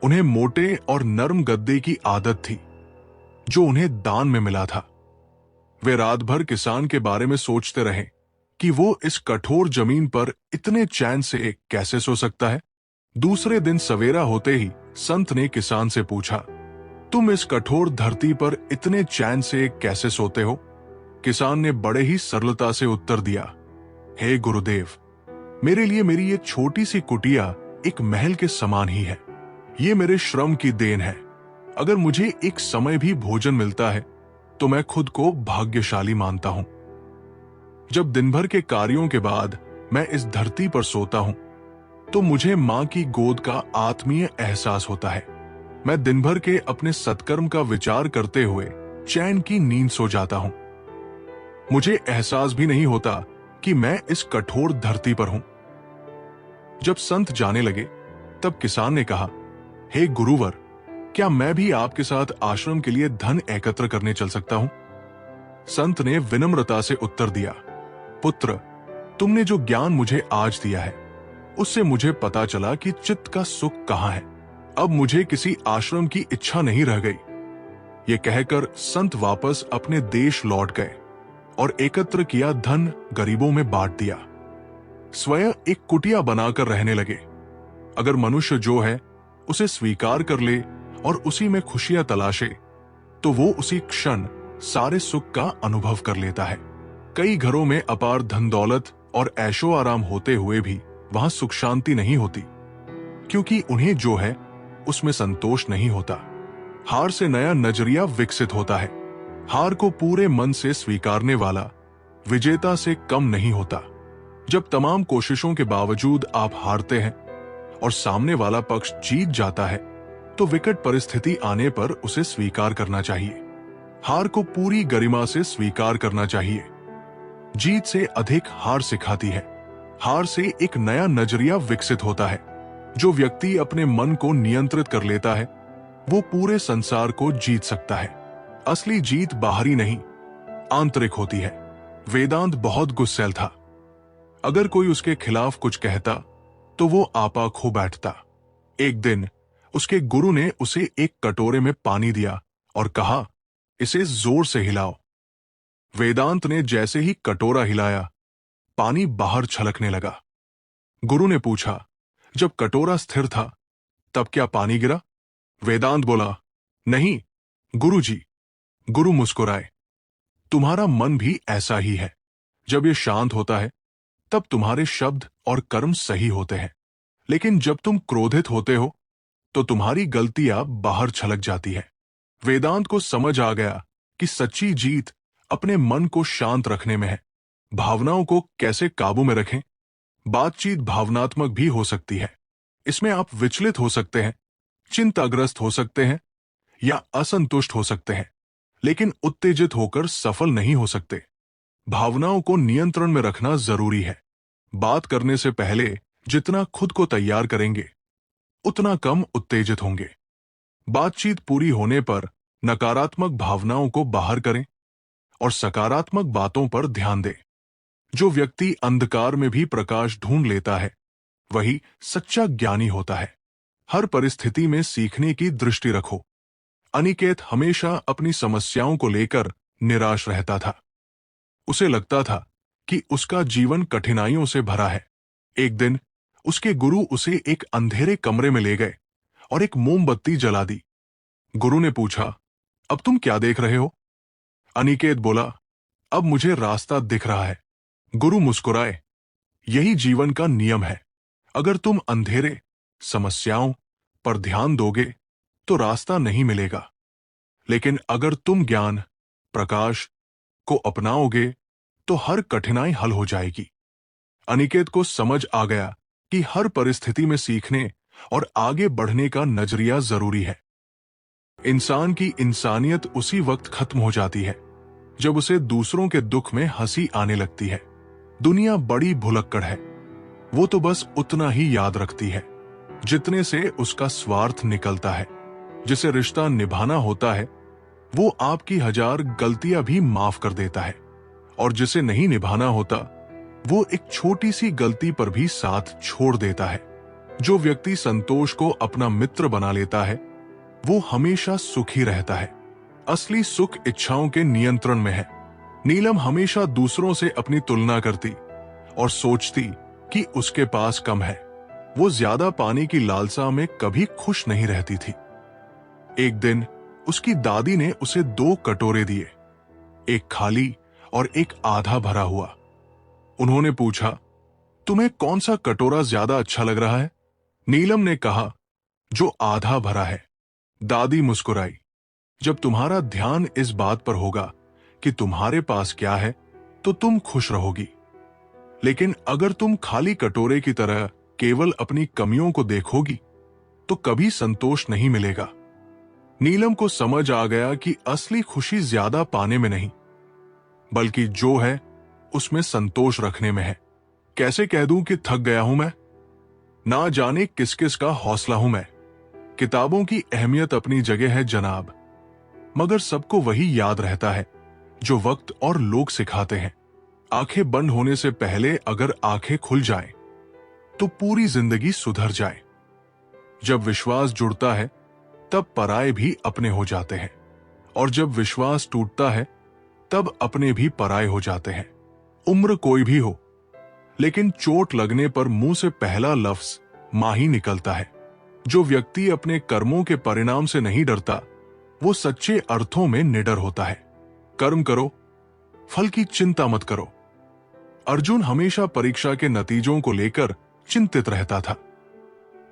उन्हें मोटे और नरम गद्दे की आदत थी जो उन्हें दान में मिला था। वे रात भर किसान के बारे में सोचते रहे कि वो इस कठोर जमीन पर इतने चैन से कैसे सो सकता है। दूसरे दिन सवेरा होते ही संत ने किसान से पूछा, तुम इस कठोर धरती पर इतने चैन से कैसे सोते हो? किसान ने बड़े ही सरलता से उत्तर दिया, हे गुरुदेव, मेरे लिए मेरी ये छोटी सी कुटिया एक महल के समान ही है। ये मेरे श्रम की देन है। अगर मुझे एक समय भी भोजन मिलता है तो मैं खुद को भाग्यशाली मानता हूं। जब दिन भर के कार्यों के बाद मैं इस धरती पर सोता हूं तो मुझे मां की गोद का आत्मीय एहसास होता है। मैं दिन भर के अपने सत्कर्म का विचार करते हुए चैन की नींद सो जाता हूं। मुझे एहसास भी नहीं होता कि मैं इस कठोर धरती पर हूं। जब संत जाने लगे तब किसान ने कहा, हे गुरुवर, क्या मैं भी आपके साथ आश्रम के लिए धन एकत्र करने चल सकता हूं? संत ने विनम्रता से उत्तर दिया, पुत्र, तुमने जो ज्ञान मुझे आज दिया है उससे मुझे पता चला कि चित्त का सुख कहां है। अब मुझे किसी आश्रम की इच्छा नहीं रह गई। ये कहकर संत वापस अपने देश लौट गए और एकत्र किया धन गरीबों में बांट दिया। स्वयं एक कुटिया बनाकर रहने लगे। अगर मनुष्य जो है उसे स्वीकार कर ले और उसी में खुशियां तलाशे तो वो उसी क्षण सारे सुख का अनुभव कर लेता है। कई घरों में अपार धन दौलत और ऐशो आराम होते हुए भी वहां सुख शांति नहीं होती, क्योंकि उन्हें जो है उसमें संतोष नहीं होता। हार से नया नजरिया विकसित होता है। हार को पूरे मन से स्वीकारने वाला विजेता से कम नहीं होता। जब तमाम कोशिशों के बावजूद आप हारते हैं और सामने वाला पक्ष जीत जाता है तो विकट परिस्थिति आने पर उसे स्वीकार करना चाहिए। हार को पूरी गरिमा से स्वीकार करना चाहिए। जीत से अधिक हार सिखाती है। हार से एक नया नजरिया विकसित होता है। जो व्यक्ति अपने मन को नियंत्रित कर लेता है वो पूरे संसार को जीत सकता है। असली जीत बाहरी नहीं, आंतरिक होती है। वेदांत बहुत गुस्सैल था। अगर कोई उसके खिलाफ कुछ कहता तो वो आपा खो बैठता। एक दिन उसके गुरु ने उसे एक कटोरे में पानी दिया और कहा, इसे जोर से हिलाओ। वेदांत ने जैसे ही कटोरा हिलाया, पानी बाहर छलकने लगा। गुरु ने पूछा, जब कटोरा स्थिर था तब क्या पानी गिरा? वेदांत बोला, नहीं गुरुजी। गुरु मुस्कुराए, तुम्हारा मन भी ऐसा ही है। जब ये शांत होता है तब तुम्हारे शब्द और कर्म सही होते हैं, लेकिन जब तुम क्रोधित होते हो तो तुम्हारी गलतियां बाहर छलक जाती है। वेदांत को समझ आ गया कि सच्ची जीत अपने मन को शांत रखने में है। भावनाओं को कैसे काबू में रखें? बातचीत भावनात्मक भी हो सकती है। इसमें आप विचलित हो सकते हैं, चिंताग्रस्त हो सकते हैं या असंतुष्ट हो सकते हैं, लेकिन उत्तेजित होकर सफल नहीं हो सकते। भावनाओं को नियंत्रण में रखना जरूरी है। बात करने से पहले जितना खुद को तैयार करेंगे उतना कम उत्तेजित होंगे। बातचीत पूरी होने पर नकारात्मक भावनाओं को बाहर करें और सकारात्मक बातों पर ध्यान दें। जो व्यक्ति अंधकार में भी प्रकाश ढूंढ लेता है वही सच्चा ज्ञानी होता है। हर परिस्थिति में सीखने की दृष्टि रखो। अनिकेत हमेशा अपनी समस्याओं को लेकर निराश रहता था। उसे लगता था कि उसका जीवन कठिनाइयों से भरा है। एक दिन उसके गुरु उसे एक अंधेरे कमरे में ले गए और एक मोमबत्ती जला दी। गुरु ने पूछा, अब तुम क्या देख रहे हो? अनिकेत बोला, अब मुझे रास्ता दिख रहा है। गुरु मुस्कुराए, यही जीवन का नियम है। अगर तुम अंधेरे समस्याओं पर ध्यान दोगे तो रास्ता नहीं मिलेगा, लेकिन अगर तुम ज्ञान प्रकाश को अपनाओगे तो हर कठिनाई हल हो जाएगी। अनिकेत को समझ आ गया कि हर परिस्थिति में सीखने और आगे बढ़ने का नजरिया जरूरी है। इंसान की इंसानियत उसी वक्त खत्म हो जाती है जब उसे दूसरों के दुख में हंसी आने लगती है। दुनिया बड़ी भुलक्कड़ है। वो तो बस उतना ही याद रखती है जितने से उसका स्वार्थ निकलता है। जिसे रिश्ता निभाना होता है वो आपकी 1000 गलतियां भी माफ कर देता है, और जिसे नहीं निभाना होता वो एक छोटी सी गलती पर भी साथ छोड़ देता है। जो व्यक्ति संतोष को अपना मित्र बना लेता है वो हमेशा सुखी रहता है। असली सुख इच्छाओं के नियंत्रण में है। नीलम हमेशा दूसरों से अपनी तुलना करती और सोचती कि उसके पास कम है। वो ज्यादा पाने की लालसा में कभी खुश नहीं रहती थी। एक दिन उसकी दादी ने उसे 2 कटोरे दिए, एक खाली और एक आधा भरा हुआ। उन्होंने पूछा, तुम्हें कौन सा कटोरा ज्यादा अच्छा लग रहा है? नीलम ने कहा, जो आधा भरा है। दादी मुस्कुराई, जब तुम्हारा ध्यान इस बात पर होगा कि तुम्हारे पास क्या है तो तुम खुश रहोगी, लेकिन अगर तुम खाली कटोरे की तरह केवल अपनी कमियों को देखोगी तो कभी संतोष नहीं मिलेगा। नीलम को समझ आ गया कि असली खुशी ज्यादा पाने में नहीं बल्कि जो है उसमें संतोष रखने में है। कैसे कह दूं कि थक गया हूं मैं? ना जाने किस किस का हौसला हूं मैं। किताबों की अहमियत अपनी जगह है जनाब, मगर सबको वही याद रहता है जो वक्त और लोग सिखाते हैं। आंखें बंद होने से पहले अगर आंखें खुल जाएं, तो पूरी जिंदगी सुधर जाए। जब विश्वास जुड़ता है तब पराये भी अपने हो जाते हैं, और जब विश्वास टूटता है तब अपने भी पराये हो जाते हैं। उम्र कोई भी हो, लेकिन चोट लगने पर मुंह से पहला लफ्ज मां ही निकलता है। जो व्यक्ति अपने कर्मों के परिणाम से नहीं डरता वो सच्चे अर्थों में निडर होता है। कर्म करो, फल की चिंता मत करो। अर्जुन हमेशा परीक्षा के नतीजों को लेकर चिंतित रहता था।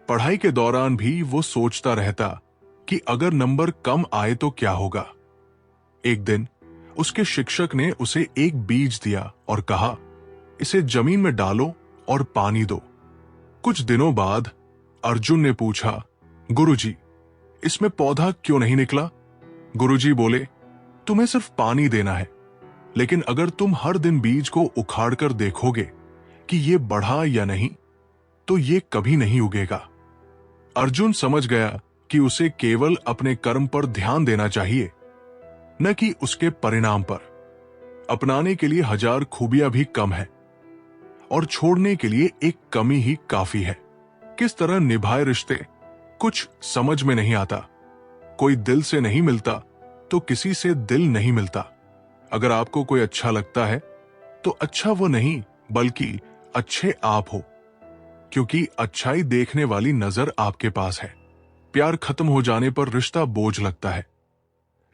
पढ़ाई के दौरान भी वो सोचता रहता कि अगर नंबर कम आए तो क्या होगा। एक दिन उसके शिक्षक ने उसे एक बीज दिया और कहा, इसे जमीन में डालो और पानी दो। कुछ दिनों बाद अर्जुन ने पूछा, गुरुजी, इसमें पौधा क्यों नहीं निकला? गुरुजी बोले, तुम्हें सिर्फ पानी देना है, लेकिन अगर तुम हर दिन बीज को उखाड़कर देखोगे कि ये बढ़ा या नहीं, तो ये कभी नहीं उगेगा। अर्जुन समझ गया कि उसे केवल अपने कर्म पर ध्यान देना चाहिए, न कि उसके परिणाम पर। अपनाने के लिए 1000 खूबियां भी कम है और छोड़ने के लिए एक कमी ही काफी है। किस तरह निभाए रिश्ते कुछ समझ में नहीं आता। कोई दिल से नहीं मिलता तो किसी से दिल नहीं मिलता। अगर आपको कोई अच्छा लगता है तो अच्छा वो नहीं बल्कि अच्छे आप हो, क्योंकि अच्छाई देखने वाली नजर आपके पास है। प्यार खत्म हो जाने पर रिश्ता बोझ लगता है,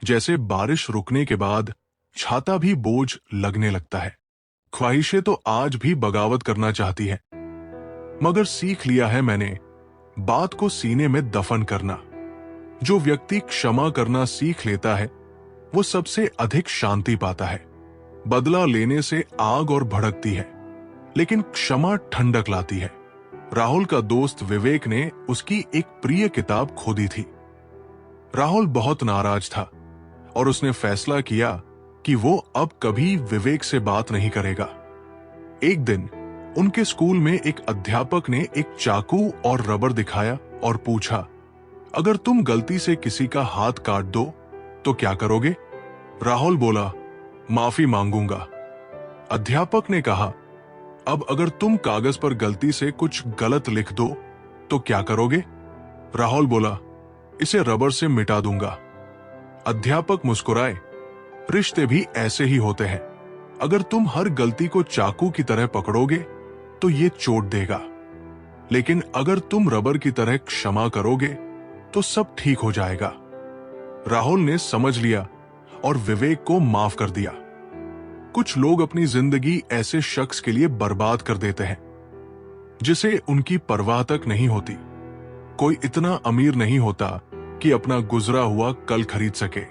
जैसे बारिश रुकने के बाद छाता भी बोझ लगने लगता है। ख्वाहिशें तो आज भी बगावत करना चाहती है, मगर सीख लिया है मैंने बात को सीने में दफन करना। जो व्यक्ति क्षमा करना सीख लेता है वो सबसे अधिक शांति पाता है। बदला लेने से आग और भड़कती है, लेकिन क्षमा ठंडक लाती है। राहुल का दोस्त विवेक ने उसकी एक प्रिय किताब खो दी थी। राहुल बहुत नाराज था और उसने फैसला किया कि वो अब कभी विवेक से बात नहीं करेगा। एक दिन उनके स्कूल में एक अध्यापक ने एक चाकू और रबर दिखाया और पूछा, अगर तुम गलती से किसी का हाथ काट दो तो क्या करोगे? राहुल बोला, माफी मांगूंगा। अध्यापक ने कहा, अब अगर तुम कागज पर गलती से कुछ गलत लिख दो तो क्या करोगे? राहुल बोला, इसे रबर से मिटा दूंगा। अध्यापक मुस्कुराए, रिश्ते भी ऐसे ही होते हैं। अगर तुम हर गलती को चाकू की तरह पकड़ोगे तो ये चोट देगा, लेकिन अगर तुम रबर की तरह क्षमा करोगे तो सब ठीक हो जाएगा। राहुल ने समझ लिया और विवेक को माफ कर दिया। कुछ लोग अपनी जिंदगी ऐसे शख्स के लिए बर्बाद कर देते हैं जिसे उनकी परवाह तक नहीं होती। कोई इतना अमीर नहीं होता कि अपना गुजरा हुआ कल खरीद सके,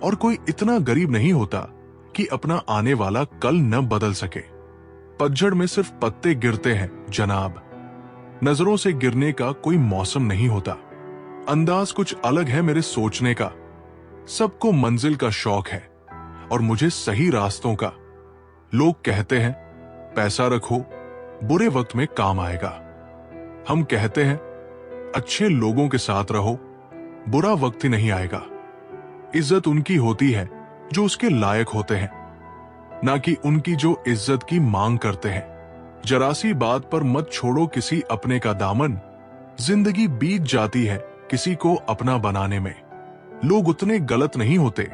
और कोई इतना गरीब नहीं होता कि अपना आने वाला कल न बदल सके। पतझड़ में सिर्फ पत्ते गिरते हैं जनाब, नजरों से गिरने का कोई मौसम नहीं होता। अंदाज कुछ अलग है मेरे सोचने का। सबको मंजिल का शौक है और मुझे सही रास्तों का। लोग कहते हैं पैसा रखो, बुरे वक्त में काम आएगा। हम कहते हैं अच्छे लोगों के साथ रहो, बुरा वक्त ही नहीं आएगा। इज्जत उनकी होती है जो उसके लायक होते हैं, ना कि उनकी जो इज्जत की मांग करते हैं। जरा सी बात पर मत छोड़ो किसी अपने का दामन, जिंदगी बीत जाती है किसी को अपना बनाने में। लोग उतने गलत नहीं होते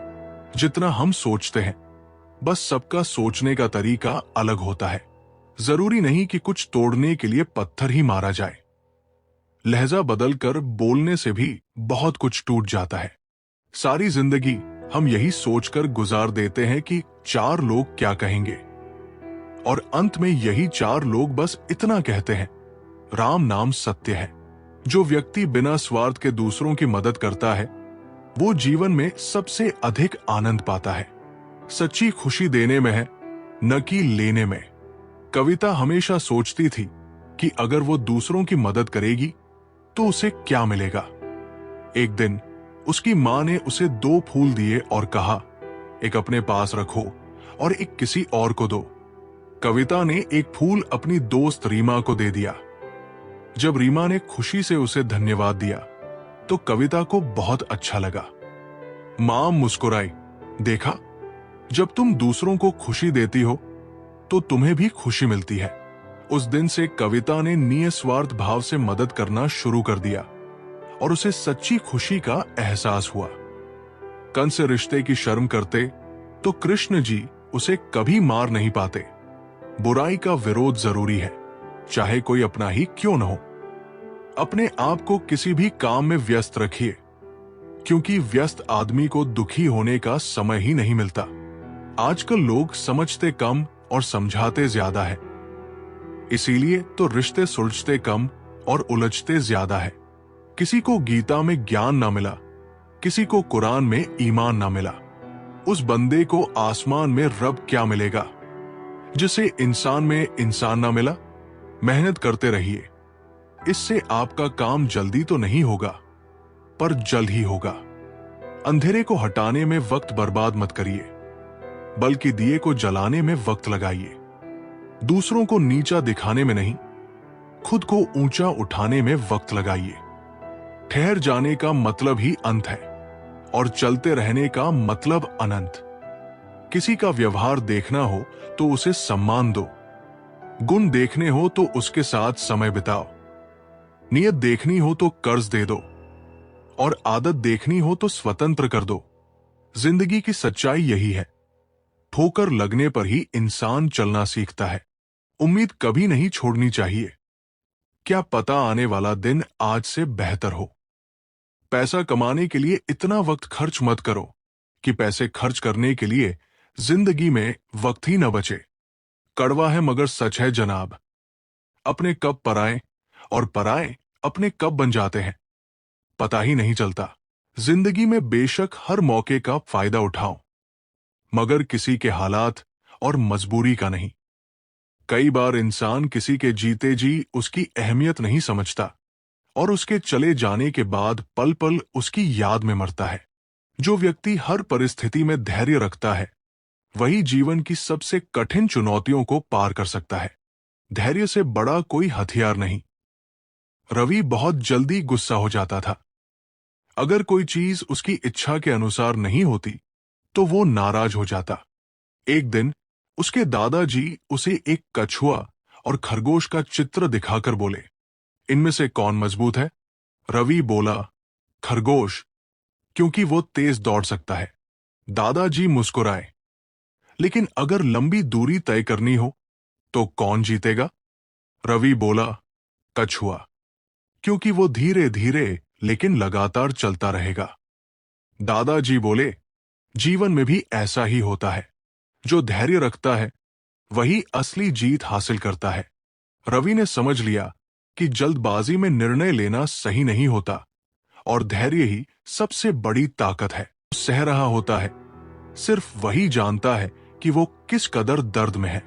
जितना हम सोचते हैं, बस सबका सोचने का तरीका अलग होता है। जरूरी नहीं कि कुछ तोड़ने के लिए पत्थर ही मारा जाए। लहजा बदलकर बोलने से भी बहुत कुछ टूट जाता है। सारी जिंदगी हम यही सोचकर गुजार देते हैं कि 4 लोग क्या कहेंगे, और अंत में यही 4 लोग बस इतना कहते हैं, राम नाम सत्य है। जो व्यक्ति बिना स्वार्थ के दूसरों की मदद करता है, वो जीवन में सबसे अधिक आनंद पाता है। सच्ची खुशी देने में है, न कि लेने में। कविता हमेशा सोचती थी कि अगर वो दूसरों की मदद करेगी तो उसे क्या मिलेगा। एक दिन उसकी मां ने उसे 2 फूल दिए और कहा, एक अपने पास रखो और एक किसी और को दो। कविता ने एक फूल अपनी दोस्त रीमा को दे दिया। जब रीमा ने खुशी से उसे धन्यवाद दिया तो कविता को बहुत अच्छा लगा। मां मुस्कुराई, देखा, जब तुम दूसरों को खुशी देती हो तो तुम्हें भी खुशी मिलती है। उस दिन से कविता ने निस्वार्थ भाव से मदद करना शुरू कर दिया और उसे सच्ची खुशी का एहसास हुआ। कंस से रिश्ते की शर्म करते तो कृष्ण जी उसे कभी मार नहीं पाते। बुराई का विरोध जरूरी है, चाहे कोई अपना ही क्यों न हो। अपने आप को किसी भी काम में व्यस्त रखिए, क्योंकि व्यस्त आदमी को दुखी होने का समय ही नहीं मिलता। आजकल लोग समझते कम और समझाते ज्यादा है, इसीलिए तो रिश्ते सुलझते कम और उलझते ज्यादा है। किसी को गीता में ज्ञान ना मिला, किसी को कुरान में ईमान ना मिला। उस बंदे को आसमान में रब क्या मिलेगा। जिसे इंसान में इंसान ना मिला, मेहनत करते रहिए। इससे आपका काम जल्दी तो नहीं होगा, पर जल्द ही होगा। अंधेरे को हटाने में वक्त बर्बाद मत करिए, बल्कि दिए को जलाने में वक्त लगाइए। दूसरों को नीचा दिखाने में नहीं, खुद को ऊंचा उठाने में वक्त लगाइए। ठहर जाने का मतलब ही अंत है और चलते रहने का मतलब अनंत। किसी का व्यवहार देखना हो तो उसे सम्मान दो, गुण देखने हो तो उसके साथ समय बिताओ, नियत देखनी हो तो कर्ज दे दो और आदत देखनी हो तो स्वतंत्र कर दो। जिंदगी की सच्चाई यही है, ठोकर लगने पर ही इंसान चलना सीखता है। उम्मीद कभी नहीं छोड़नी चाहिए, क्या पता आने वाला दिन आज से बेहतर हो। पैसा कमाने के लिए इतना वक्त खर्च मत करो कि पैसे खर्च करने के लिए जिंदगी में वक्त ही न बचे। कड़वा है मगर सच है जनाब, अपने कब पराए और पराए अपने कब बन जाते हैं, पता ही नहीं चलता। जिंदगी में बेशक हर मौके का फायदा उठाओ, मगर किसी के हालात और मजबूरी का नहीं। कई बार इंसान किसी के जीते जी उसकी अहमियत नहीं समझता और उसके चले जाने के बाद पल पल उसकी याद में मरता है। जो व्यक्ति हर परिस्थिति में धैर्य रखता है, वही जीवन की सबसे कठिन चुनौतियों को पार कर सकता है। धैर्य से बड़ा कोई हथियार नहीं। रवि बहुत जल्दी गुस्सा हो जाता था। अगर कोई चीज उसकी इच्छा के अनुसार नहीं होती तो वो नाराज हो जाता। एक दिन उसके दादाजी उसे एक कछुआ और खरगोश का चित्र दिखाकर बोले, इनमें से कौन मजबूत है? रवि बोला, खरगोश, क्योंकि वो तेज दौड़ सकता है। दादाजी मुस्कुराए, लेकिन अगर लंबी दूरी तय करनी हो तो कौन जीतेगा? रवि बोला, कछुआ, क्योंकि वो धीरे धीरे लेकिन लगातार चलता रहेगा। दादाजी बोले, जीवन में भी ऐसा ही होता है, जो धैर्य रखता है वही असली जीत हासिल करता है। रवि ने समझ लिया कि जल्दबाजी में निर्णय लेना सही नहीं होता और धैर्य ही सबसे बड़ी ताकत है। सह रहा होता है, सिर्फ वही जानता है कि वो किस कदर दर्द में है।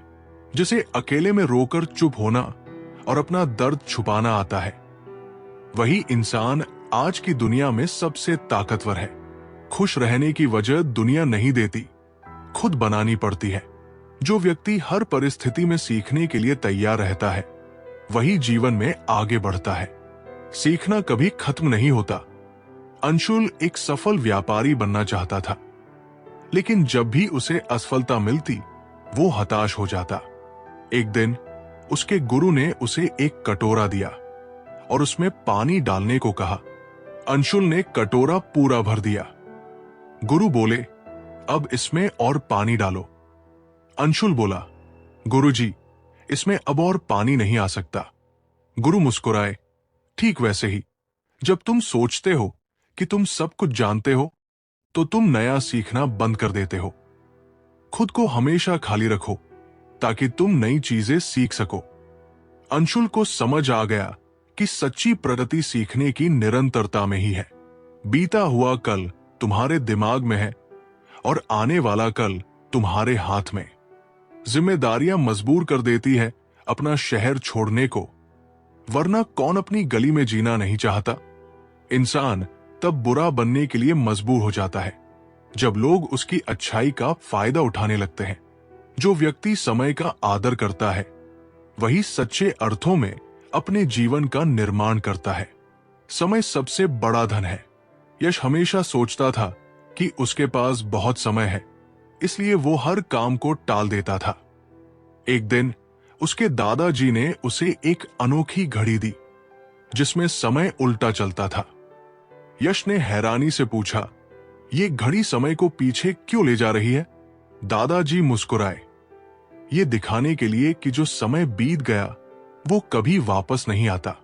जिसे अकेले में रोकर चुप होना और अपना दर्द छुपाना आता है, वही इंसान आज की दुनिया में सबसे ताकतवर है। खुश रहने की वजह दुनिया नहीं देती, खुद बनानी पड़ती है। जो व्यक्ति हर परिस्थिति में सीखने के लिए तैयार रहता है, वही जीवन में आगे बढ़ता है। सीखना कभी खत्म नहीं होता। अंशुल एक सफल व्यापारी बनना चाहता था, लेकिन जब भी उसे असफलता मिलती, वो हताश हो जाता। एक दिन उसके गुरु ने उसे एक कटोरा दिया और उसमें पानी डालने को कहा। अंशुल ने कटोरा पूरा भर दिया। गुरु बोले, अब इसमें और पानी डालो। अंशुल बोला, गुरुजी, इसमें अब और पानी नहीं आ सकता। गुरु मुस्कुराए, ठीक वैसे ही जब तुम सोचते हो कि तुम सब कुछ जानते हो तो तुम नया सीखना बंद कर देते हो। खुद को हमेशा खाली रखो ताकि तुम नई चीजें सीख सको। अंशुल को समझ आ गया कि सच्ची प्रगति सीखने की निरंतरता में ही है। बीता हुआ कल तुम्हारे दिमाग में है और आने वाला कल तुम्हारे हाथ में। जिम्मेदारियां मजबूर कर देती है अपना शहर छोड़ने को, वरना कौन अपनी गली में जीना नहीं चाहता। इंसान तब बुरा बनने के लिए मजबूर हो जाता है जब लोग उसकी अच्छाई का फायदा उठाने लगते हैं। जो व्यक्ति समय का आदर करता है वही सच्चे अर्थों में अपने जीवन का निर्माण करता है। समय सबसे बड़ा धन है। यश हमेशा सोचता था कि उसके पास बहुत समय है, इसलिए वो हर काम को टाल देता था। एक दिन उसके दादाजी ने उसे एक अनोखी घड़ी दी जिसमें समय उल्टा चलता था। यश ने हैरानी से पूछा, ये घड़ी समय को पीछे क्यों ले जा रही है? दादाजी मुस्कुराए, ये दिखाने के लिए कि जो समय बीत गया वो कभी वापस नहीं आता।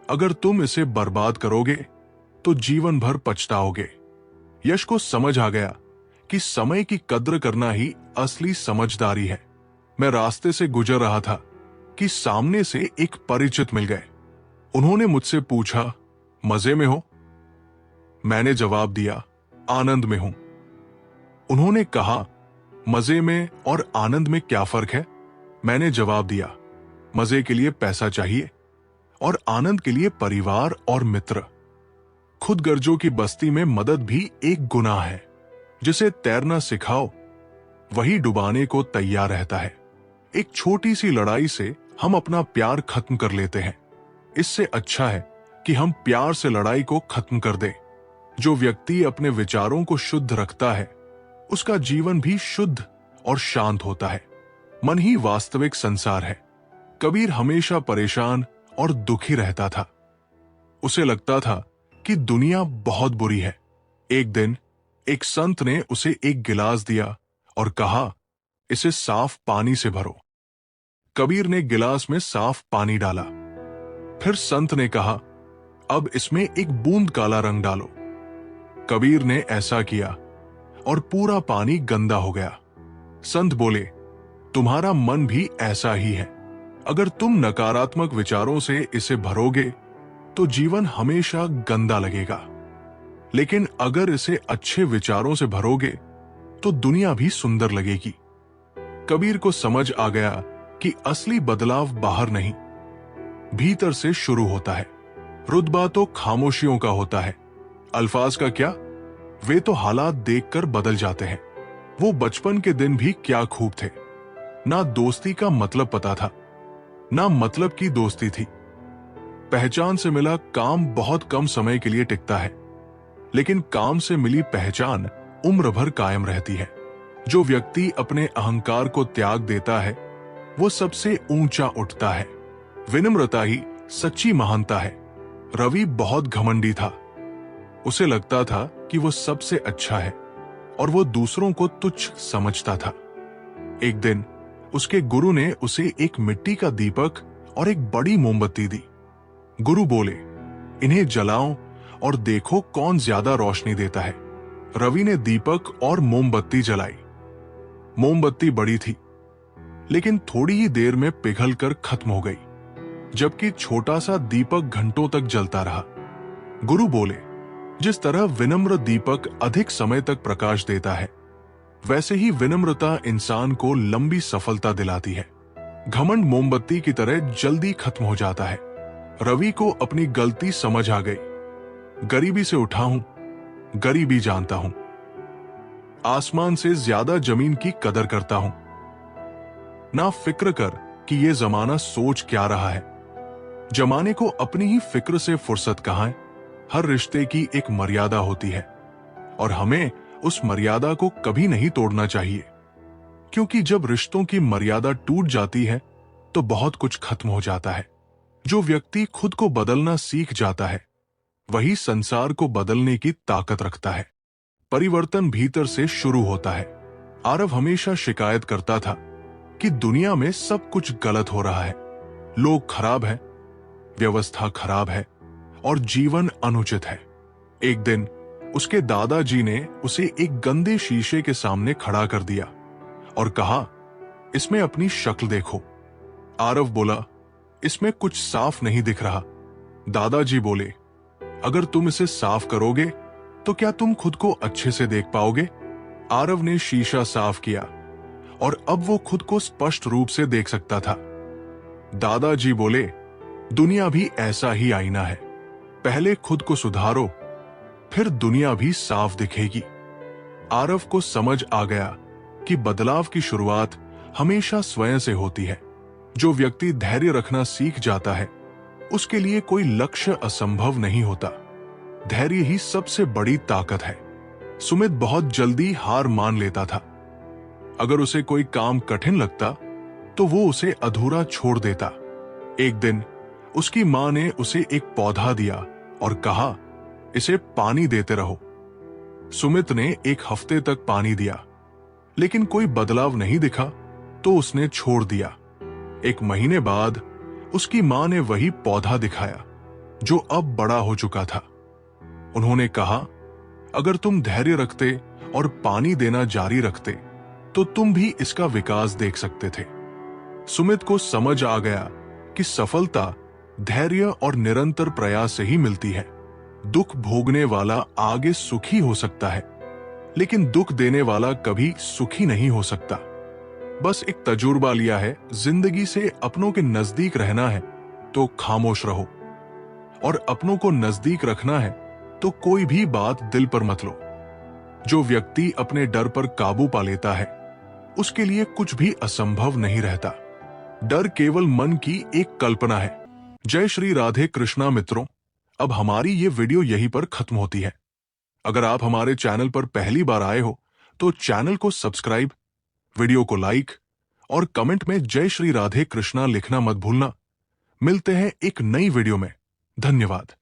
अगर तुम इसे बर्बाद करोगे तो जीवन भर पछताओगे। यश को समझ आ गया कि समय की कद्र करना ही असली समझदारी है। मैं रास्ते से गुजर रहा था कि सामने से एक परिचित मिल गए। उन्होंने मुझसे पूछा, मजे में हो? मैंने जवाब दिया, आनंद में हूं। उन्होंने कहा, मजे में और आनंद में क्या फर्क है? मैंने जवाब दिया, मजे के लिए पैसा चाहिए और आनंद के लिए परिवार और मित्र। खुद गर्जों की बस्ती में मदद भी एक गुनाह है। जिसे तैरना सिखाओ वही डुबाने को तैयार रहता है। एक छोटी सी लड़ाई से हम अपना प्यार खत्म कर लेते हैं। इससे अच्छा है कि हम प्यार से लड़ाई को खत्म कर दें। जो व्यक्ति अपने विचारों को शुद्ध रखता है उसका जीवन भी शुद्ध और शांत होता है। मन ही वास्तविक संसार है। कबीर हमेशा परेशान और दुखी रहता था। उसे लगता था कि दुनिया बहुत बुरी है। एक दिन एक संत ने उसे एक गिलास दिया और कहा, इसे साफ पानी से भरो। कबीर ने गिलास में साफ पानी डाला। फिर संत ने कहा, अब इसमें एक बूंद काला रंग डालो। कबीर ने ऐसा किया और पूरा पानी गंदा हो गया। संत बोले, तुम्हारा मन भी ऐसा ही है। अगर तुम नकारात्मक विचारों से इसे भरोगे तो जीवन हमेशा गंदा लगेगा, लेकिन अगर इसे अच्छे विचारों से भरोगे तो दुनिया भी सुंदर लगेगी। कबीर को समझ आ गया कि असली बदलाव बाहर नहीं, भीतर से शुरू होता है। रुतबा तो खामोशियों का होता है। अल्फाज का क्या, वे तो हालात देखकर बदल जाते हैं। वो बचपन के दिन भी क्या खूब थे। ना दोस्ती का मतलब पता था, ना मतलब की दोस्ती थी। पहचान से मिला काम बहुत कम समय के लिए टिकता है, लेकिन काम से मिली पहचान उम्र भर कायम रहती है। जो व्यक्ति अपने अहंकार को त्याग देता है वो सबसे ऊंचा उठता है। विनम्रता ही सच्ची महानता है। रवि बहुत घमंडी था। उसे लगता था कि वो सबसे अच्छा है और वो दूसरों को तुच्छ समझता था। एक दिन उसके गुरु ने उसे एक मिट्टी का दीपक और एक बड़ी मोमबत्ती दी। गुरु बोले, इन्हें जलाओ और देखो कौन ज्यादा रोशनी देता है। रवि ने दीपक और मोमबत्ती जलाई। मोमबत्ती बड़ी थी, लेकिन थोड़ी ही देर में पिघलकर खत्म हो गई, जबकि छोटा सा दीपक घंटों तक जलता रहा। गुरु बोले, जिस तरह विनम्र दीपक अधिक समय तक प्रकाश देता है, वैसे ही विनम्रता इंसान को लंबी सफलता दिलाती है। घमंड मोमबत्ती की तरह जल्दी खत्म हो जाता है। रवि को अपनी गलती समझ आ गई। गरीबी से उठा हूं, गरीबी जानता हूं। आसमान से ज्यादा जमीन की कदर करता हूं। ना फिक्र कर कि ये जमाना सोच क्या रहा है। जमाने को अपनी ही फिक्र से फुर्सत कहां है। हर रिश्ते की एक मर्यादा होती है और हमें उस मर्यादा को कभी नहीं तोड़ना चाहिए, क्योंकि जब रिश्तों की मर्यादा टूट जाती है तो बहुत कुछ खत्म हो जाता है। जो व्यक्ति खुद को बदलना सीख जाता है वही संसार को बदलने की ताकत रखता है। परिवर्तन भीतर से शुरू होता है। आरव हमेशा शिकायत करता था कि दुनिया में सब कुछ गलत हो रहा है, लोग खराब हैं, व्यवस्था खराब है और जीवन अनुचित है। एक दिन उसके दादाजी ने उसे एक गंदे शीशे के सामने खड़ा कर दिया और कहा, इसमें अपनी शक्ल देखो। आरव बोला, इसमें कुछ साफ नहीं दिख रहा। दादाजी बोले, अगर तुम इसे साफ करोगे तो क्या तुम खुद को अच्छे से देख पाओगे? आरव ने शीशा साफ किया और अब वो खुद को स्पष्ट रूप से देख सकता था। दादाजी बोले, दुनिया भी ऐसा ही आईना है, पहले खुद को सुधारो, फिर दुनिया भी साफ दिखेगी। आरव को समझ आ गया कि बदलाव की शुरुआत हमेशा स्वयं से होती है। जो व्यक्ति धैर्य रखना सीख जाता है उसके लिए कोई लक्ष्य असंभव नहीं होता। धैर्य ही सबसे बड़ी ताकत है। सुमित बहुत जल्दी हार मान लेता था। अगर उसे कोई काम कठिन लगता तो वो उसे अधूरा छोड़ देता। एक दिन उसकी मां ने उसे एक पौधा दिया और कहा, इसे पानी देते रहो। सुमित ने एक हफ्ते तक पानी दिया, लेकिन कोई बदलाव नहीं दिखा तो उसने छोड़ दिया। एक महीने बाद उसकी मां ने वही पौधा दिखाया जो अब बड़ा हो चुका था। उन्होंने कहा, अगर तुम धैर्य रखते और पानी देना जारी रखते तो तुम भी इसका विकास देख सकते थे। सुमित को समझ आ गया कि सफलता धैर्य और निरंतर प्रयास से ही मिलती है। दुख भोगने वाला आगे सुखी हो सकता है, लेकिन दुख देने वाला कभी सुखी नहीं हो सकता। बस एक तजुर्बा लिया है, जिंदगी से अपनों के नजदीक रहना है तो खामोश रहो, और अपनों को नजदीक रखना है तो कोई भी बात दिल पर मत लो। जो व्यक्ति अपने डर पर काबू पा लेता है उसके लिए कुछ भी असंभव नहीं रहता। डर केवल मन की एक कल्पना है। जय श्री राधे कृष्णा मित्रों, अब हमारी ये वीडियो यहीं पर खत्म होती है। अगर आप हमारे चैनल पर पहली बार आए हो तो चैनल को सब्सक्राइब, वीडियो को लाइक और कमेंट में जय श्री राधे कृष्णा लिखना मत भूलना। मिलते हैं एक नई वीडियो में। धन्यवाद।